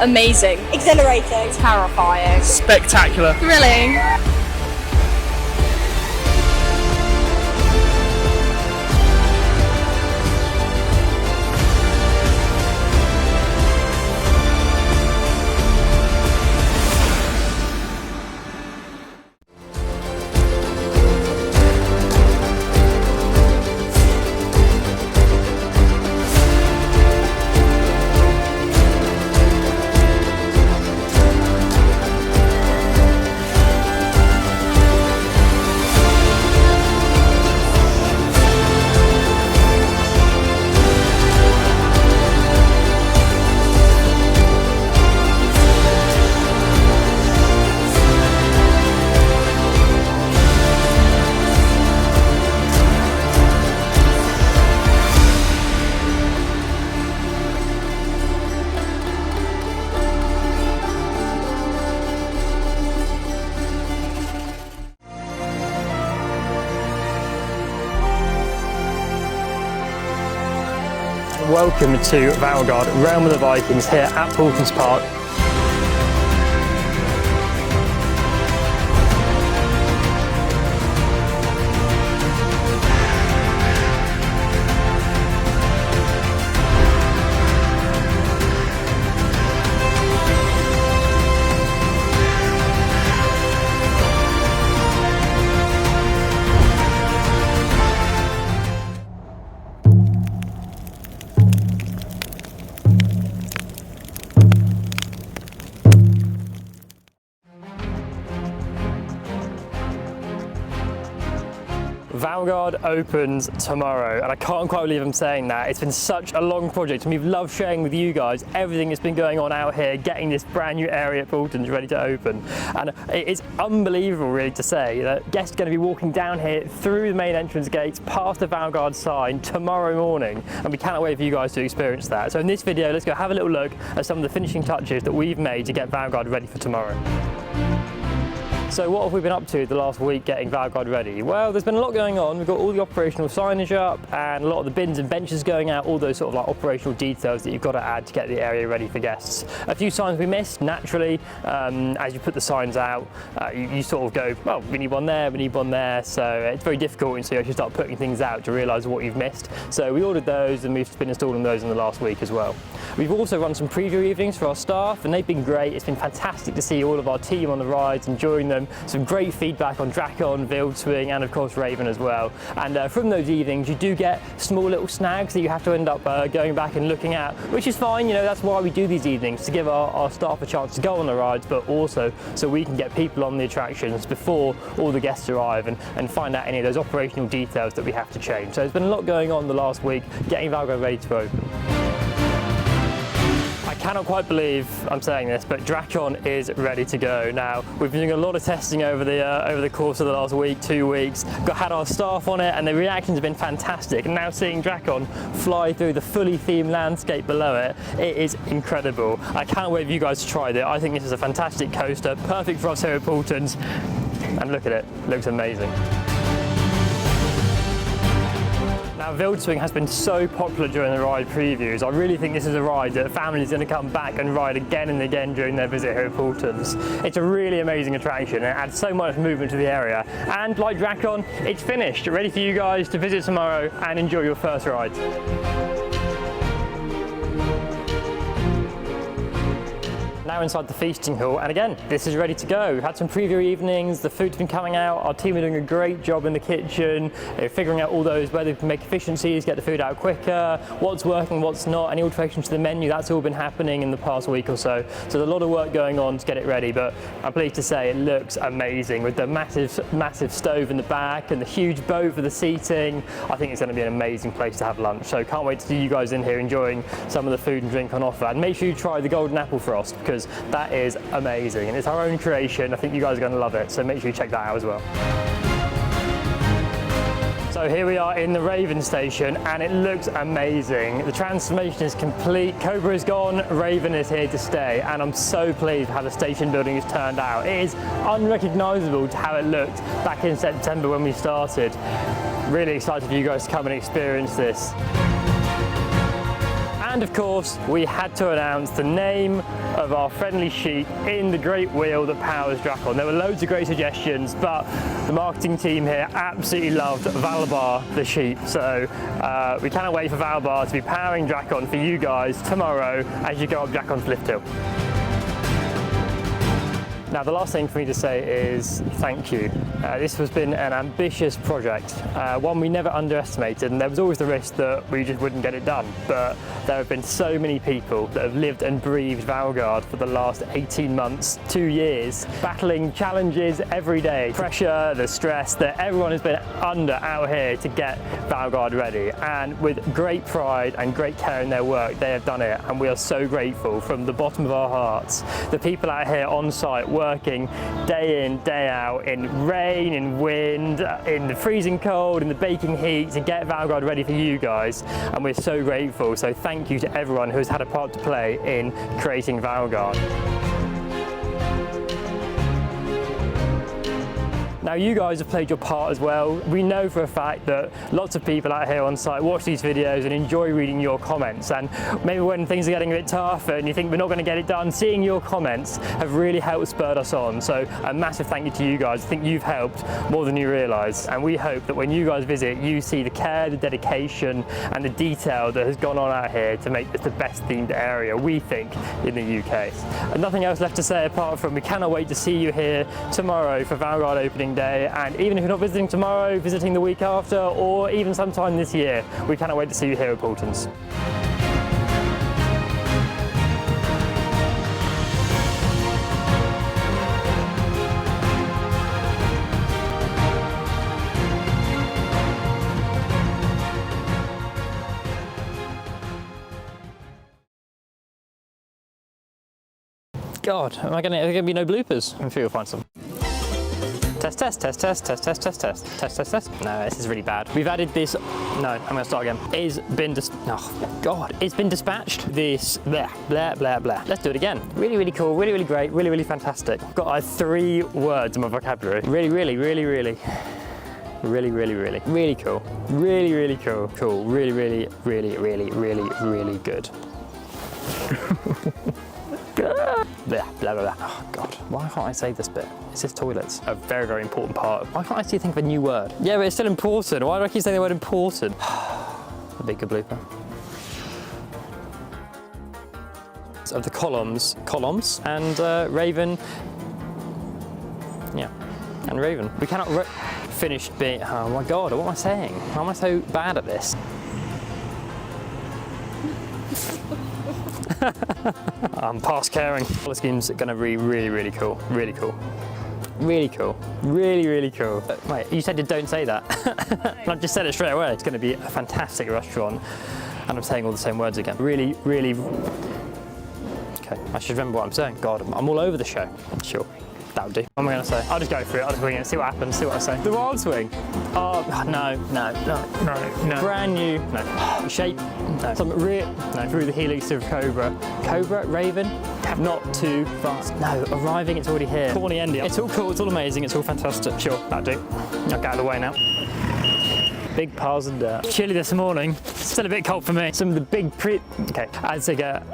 Amazing. Exhilarating. Terrifying. Spectacular. Thrilling. welcome to Valgard, Realm of the Vikings here at Paultons Park. Valgard opens tomorrow, and I can't quite believe I'm saying that. It's been such a long project, and we've loved sharing with you guys everything that's been going on out here, getting this brand new area at Paultons ready to open. And it's unbelievable, really, to say that guests are going to be walking down here through the main entrance gates, past the Valgard sign tomorrow morning, and we cannot wait for you guys to experience that. So in this video, let's go have a little look at some of the finishing touches that we've made to get Valgard ready for tomorrow. So what have we been up to the last week getting Valgard ready? Well, there's been a lot going on. We've got all the operational signage up and a lot of the bins and benches going out, all those sort of like operational details that you've got to add to get the area ready for guests. A few signs we missed, naturally. As you put the signs out, you sort of go, well, we need one there, we need one there. So it's very difficult until you actually start putting things out to realise what you've missed. So we ordered those and we've been installing those in the last week as well. We've also run some preview evenings for our staff and they've been great. It's been fantastic to see all of our team on the rides, enjoying them. Some great feedback on Drakon, Wildwing and of course Raven as well. And from those evenings you do get small little snags that you have to end up going back and looking at, which is fine, you know, that's why we do these evenings, to give our staff a chance to go on the rides, but also so we can get people on the attractions before all the guests arrive and find out any of those operational details that we have to change. So there's been a lot going on the last week, getting Valgard ready to open. I cannot quite believe I'm saying this, but Drakon is ready to go. Now, we've been doing a lot of testing over the course of the last week, 2 weeks. Had our staff on it and the reactions have been fantastic. And now seeing Drakon fly through the fully themed landscape below it, it is incredible. I can't wait for you guys to try it. I think this is a fantastic coaster, perfect for us here at Paultons. And look at it, looks amazing. Now, Wildwing has been so popular during the ride previews. I really think this is a ride that families are going to come back and ride again and again during their visit here at Paultons. It's a really amazing attraction and it adds so much movement to the area. And like Drakon, it's finished, ready for you guys to visit tomorrow and enjoy your first ride. Now inside the feasting hall, and again, this is ready to go. We've had some preview evenings, the food's been coming out, our team are doing a great job in the kitchen, figuring out all those, where they can make efficiencies, get the food out quicker, what's working, what's not, any alterations to the menu, that's all been happening in the past week or so. So there's a lot of work going on to get it ready, but I'm pleased to say it looks amazing with the massive stove in the back and the huge boat for the seating. I think it's going to be an amazing place to have lunch. So can't wait to see you guys in here enjoying some of the food and drink on offer. And make sure you try the golden apple frost, because that is amazing and it's our own creation. I think you guys are going to love it, so make sure you check that out as well. So here we are in the Raven station and it looks amazing. The transformation is complete. Cobra is gone, Raven is here to stay, and I'm so pleased how the station building has turned out. It is unrecognisable to how it looked back in September when we started. Really excited for you guys to come and experience this. And of course, we had to announce the name of our friendly sheep in the great wheel that powers Drakon. There were loads of great suggestions, but the marketing team here absolutely loved Valgard the sheep. So we cannot wait for Valgard to be powering Drakon for you guys tomorrow as you go up Drakon's lift hill. Now, the last thing for me to say is thank you. This has been an ambitious project, one we never underestimated, and there was always the risk that we just wouldn't get it done. But there have been so many people that have lived and breathed Valgard for the last 18 months, 2 years, battling challenges every day, pressure, the stress that everyone has been under out here to get Valgard ready. And with great pride and great care in their work, they have done it, and we are so grateful from the bottom of our hearts. The people out here on site working day in, day out, in rain, in wind, in the freezing cold, in the baking heat to get Valgard ready for you guys, and we're so grateful. So thank you to everyone who's had a part to play in creating Valgard. Now you guys have played your part as well. We know for a fact that lots of people out here on site watch these videos and enjoy reading your comments, and maybe when things are getting a bit tough and you think we're not going to get it done, seeing your comments have really helped spur us on. So a massive thank you to you guys. I think you've helped more than you realise, and we hope that when you guys visit you see the care, the dedication and the detail that has gone on out here to make this the best themed area, we think, in the UK. And nothing else left to say apart from we cannot wait to see you here tomorrow for Valgard opening day, and even if you're not visiting tomorrow, visiting the week after, or even sometime this year, we cannot wait to see you here at Paultons. God, are there gonna be no bloopers? I'm sure you'll find some. Test, test, test, test, test, test, test, test, test, test, test. No, this is really bad. We've added this. No, I'm gonna start again. It's been it's been dispatched. This blah blah blah blah. Let's do it again. Really, really cool. Really, really great. Really, really fantastic. I've got 3 words in my vocabulary. Really, really, really, really. Really, really, really, really cool. Really, really cool. Cool. Really, really, really, really, really, really good. Blah, blah, blah, blah. Oh God, why can't I say this bit? It's just toilets. A very, very important part. Why can't I still think of a new word? Yeah, but it's still important. Why do I keep saying the word important? A big good blooper. Of the columns, and Raven. Yeah, and Raven. We cannot finish being. Oh my God, what am I saying? Why am I so bad at this? I'm past caring. Colour scheme's gonna be really, really cool. Really cool. Really cool. Really, really cool. Wait, you said you don't say that. And I've just said it straight away. It's gonna be a fantastic restaurant. And I'm saying all the same words again. Really, really. Okay, I should remember what I'm saying. God, I'm all over the show. Sure. That'll do. What am I going to say? I'll just go for it. I'll just wing it. See what happens. See what I say. The wild swing. Oh, no. Brand new. No. Shape. No. Some rear. No. Through the helix of Cobra. Cobra? Raven? Not too fast. No. Arriving. It's already here. Corny ending. It's all cool. It's all amazing. It's all fantastic. Sure. That'll do. I'll get out of the way now. Big piles of dirt. Chilly this morning. Still a bit cold for me. Some of the big Okay. As I get.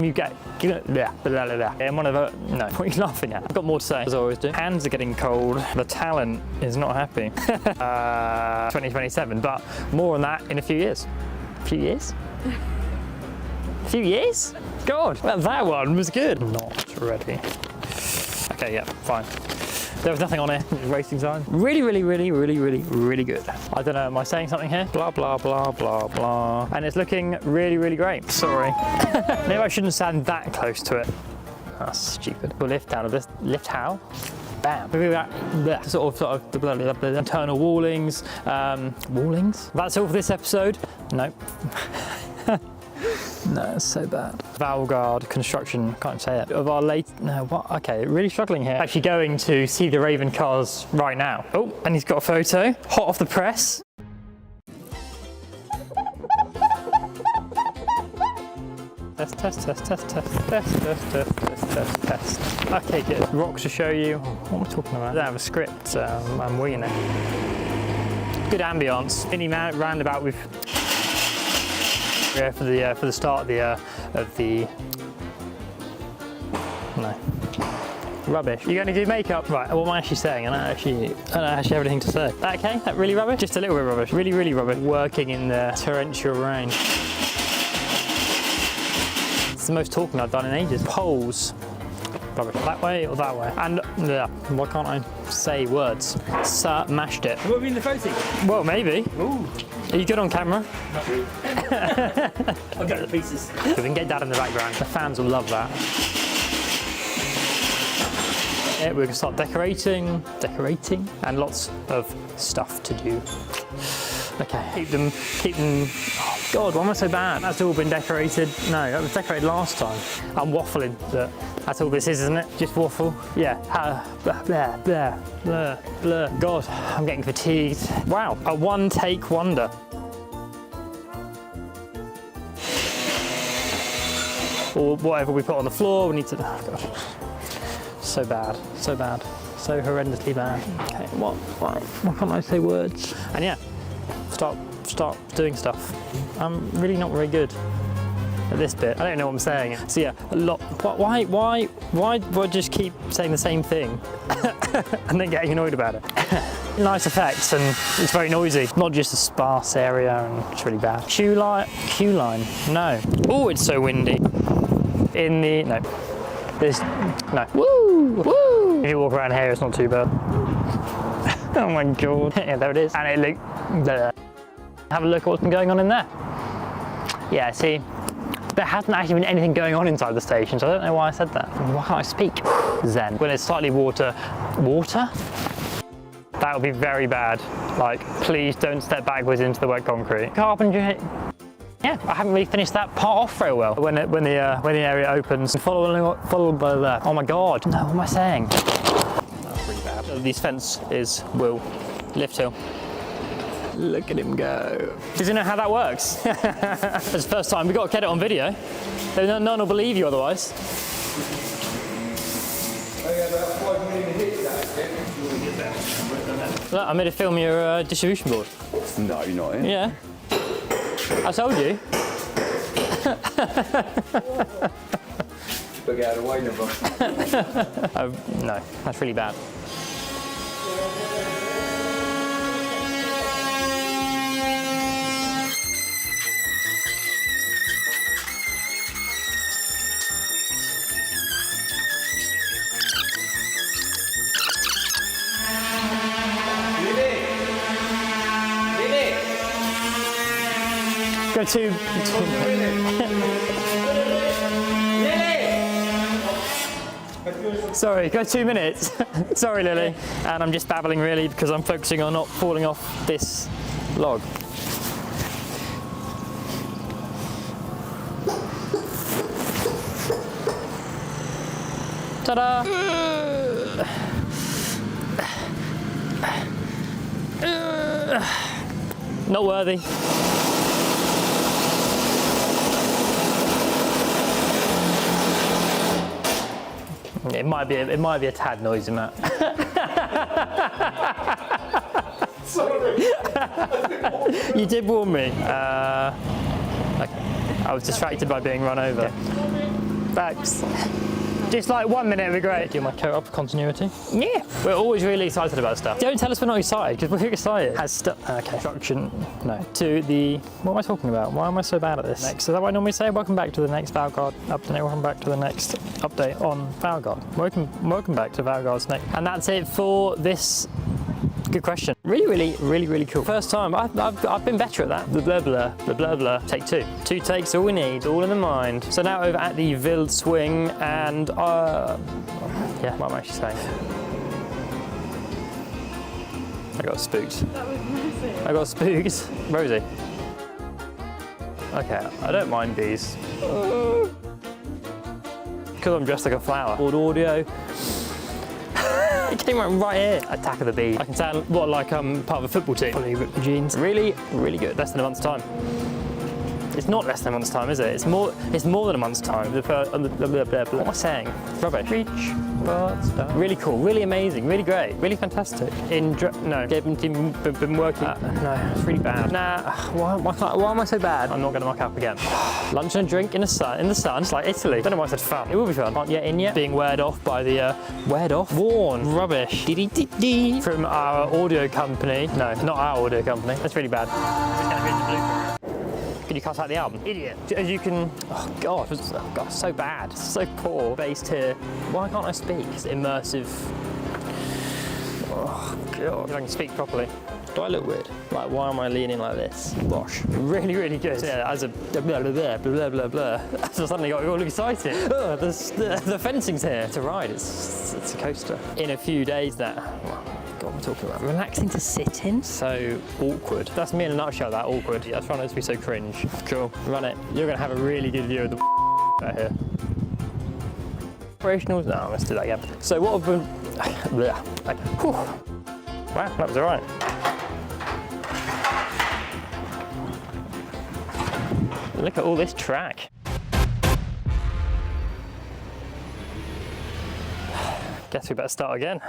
You get. I'm one of the. No, what are you laughing at? I've got more to say, as I always do. Hands are getting cold. The talent is not happy. 2027, but more on that in a few years. A few years? A few years? God, well, that one was good. Not ready. Okay, yeah, fine. There was nothing on it. Racing sign. Really, really, really, really, really, really good. I don't know, am I saying something here? Blah, blah, blah, blah, blah. And it's looking really, really great. Sorry. Maybe I shouldn't stand that close to it. That's stupid. We'll lift out of this. Lift how? Bam. Sort of the internal wallings. Wallings? That's all for this episode? Nope. No, it's so bad. Valgard construction, can't say it. Of our okay, really struggling here. Actually going to see the Raven cars right now. Oh, and he's got a photo, hot off the press. Test, test, test, test, test, test, test, test, test, test, test. Okay, good. Rocks to show you. What am I talking about? I don't have a script, I'm winging it. Good ambience. Mini roundabout with for the start of the no rubbish. You're going to do makeup, right? What am I actually saying? I don't actually have anything to say. Okay, that really rubbish. Just a little bit rubbish. Really, really rubbish. Working in the torrential rain. It's the most talking I've done in ages. Poles. Rubbish. That way or that way? And yeah, why can't I say words? Mashed it. Will we in the photo? Well, maybe. Ooh. Are you good on camera? Not really. I'll get the pieces. We can get that in the background. The fans will love that. Yeah, we can start decorating, and lots of stuff to do. Okay, keep them. Oh God, why am I so bad? That's all been decorated. No, that was decorated last time. I'm waffling. That's all this is, isn't it? Just waffle. Yeah. Blah, blah, blah, blah, blah. God, I'm getting fatigued. Wow, a one-take wonder. Or whatever we put on the floor, we need to. Oh God. So bad, so bad, So horrendously bad. Okay, what can't I say words? And yeah, start doing stuff. I'm really not very good at this bit. I don't know what I'm saying. So yeah, a lot. Why just keep saying the same thing and then getting annoyed about it? Nice effects, and it's very noisy. Not just a sparse area, and it's really bad. Queue line, no. Oh, it's so windy. No. Woo, woo. If you walk around here, it's not too bad. Oh my god. Yeah, there it is. And it looked. Have a look at what's been going on in there. Yeah, see, there hasn't actually been anything going on inside the station, so I don't know why I said that. Why can't I speak? Zen. When it's slightly water? That would be very bad. Like, please don't step backwards into the wet concrete. Carpentry. Yeah, I haven't really finished that part off very well. When the area opens, followed by that. Oh my god. No, what am I saying? That's really bad. This fence is lift hill. Look at him go. Does he know how that works? It's the first time. We've got to get it on video. No one will believe you otherwise. Look, I'm going to film your distribution board. No, you're not in. Yeah. I told you. But get out of the way, never. No, that's really bad. Go two. Sorry, go 2 minutes. Sorry, Lily. And I'm just babbling really because I'm focusing on not falling off this log. Ta-da! Not worthy. It might be a tad noisy, Matt. Sorry. You did warn me. Okay. I was distracted by being run over. Okay. Thanks. Just like 1 minute would be great. Do my coat up for continuity. Yeah. We're always really excited about stuff. Don't tell us we're not excited, because we're excited. Has stuff. Okay. Instruction. No. To the. What am I talking about? Why am I so bad at this? Next. Is that what I normally say? Welcome back to the next Valgard update. Welcome back to the next update on Valgard. Welcome back to Valgard's next. And that's it for this. Good question. Really cool. First time. I've been better at that. Blah blah blah blah blah. Take two. 2 takes, all we need. All in the mind. So now over at the Wild Swing, and yeah, what am I actually saying? I got spooked. That was massive. I got spooked. Rosie. Okay, I don't mind these. Because I'm dressed like a flower. Audio. It came right here. Attack of the Bee. I can sound like I'm part of a football team. Fully ripped the jeans. Really good. Less than a month's time. It's not less than a month's time, is it? It's more than a month's time. What am I saying? Rubbish. Reach. Really cool. Really amazing. Really great. Really fantastic. Been working. No, it's really bad. Nah. Why am I so bad? I'm not going to muck up again. Lunch and a drink in the sun. It's like Italy. Don't know why I said fun. It will be fun. Aren't yet in yet. Being weared off by the worn rubbish from our audio company. No, not our audio company. That's really bad. It's going to be in the blueprint. Can you cut out the album? Idiot. As you can, oh God, so bad, so poor. Based here. Why can't I speak? It's immersive. Oh God. If I can speak properly. Do I look weird? Like, why am I leaning like this? Gosh. Really good. So, yeah, as a blah blah. So suddenly got all excited. Oh, the fencing's here. It's a ride. It's a coaster. In a few days now. What am I talking about? Relaxing to sit in? So awkward. That's me in a nutshell, that awkward. Yeah, I try not to be so cringe. Cool. Run it. You're going to have a really good view of the out here. Operationals? No, let's do that again. So what have been... Wow, that was all right. Look at all this track. Guess we better start again.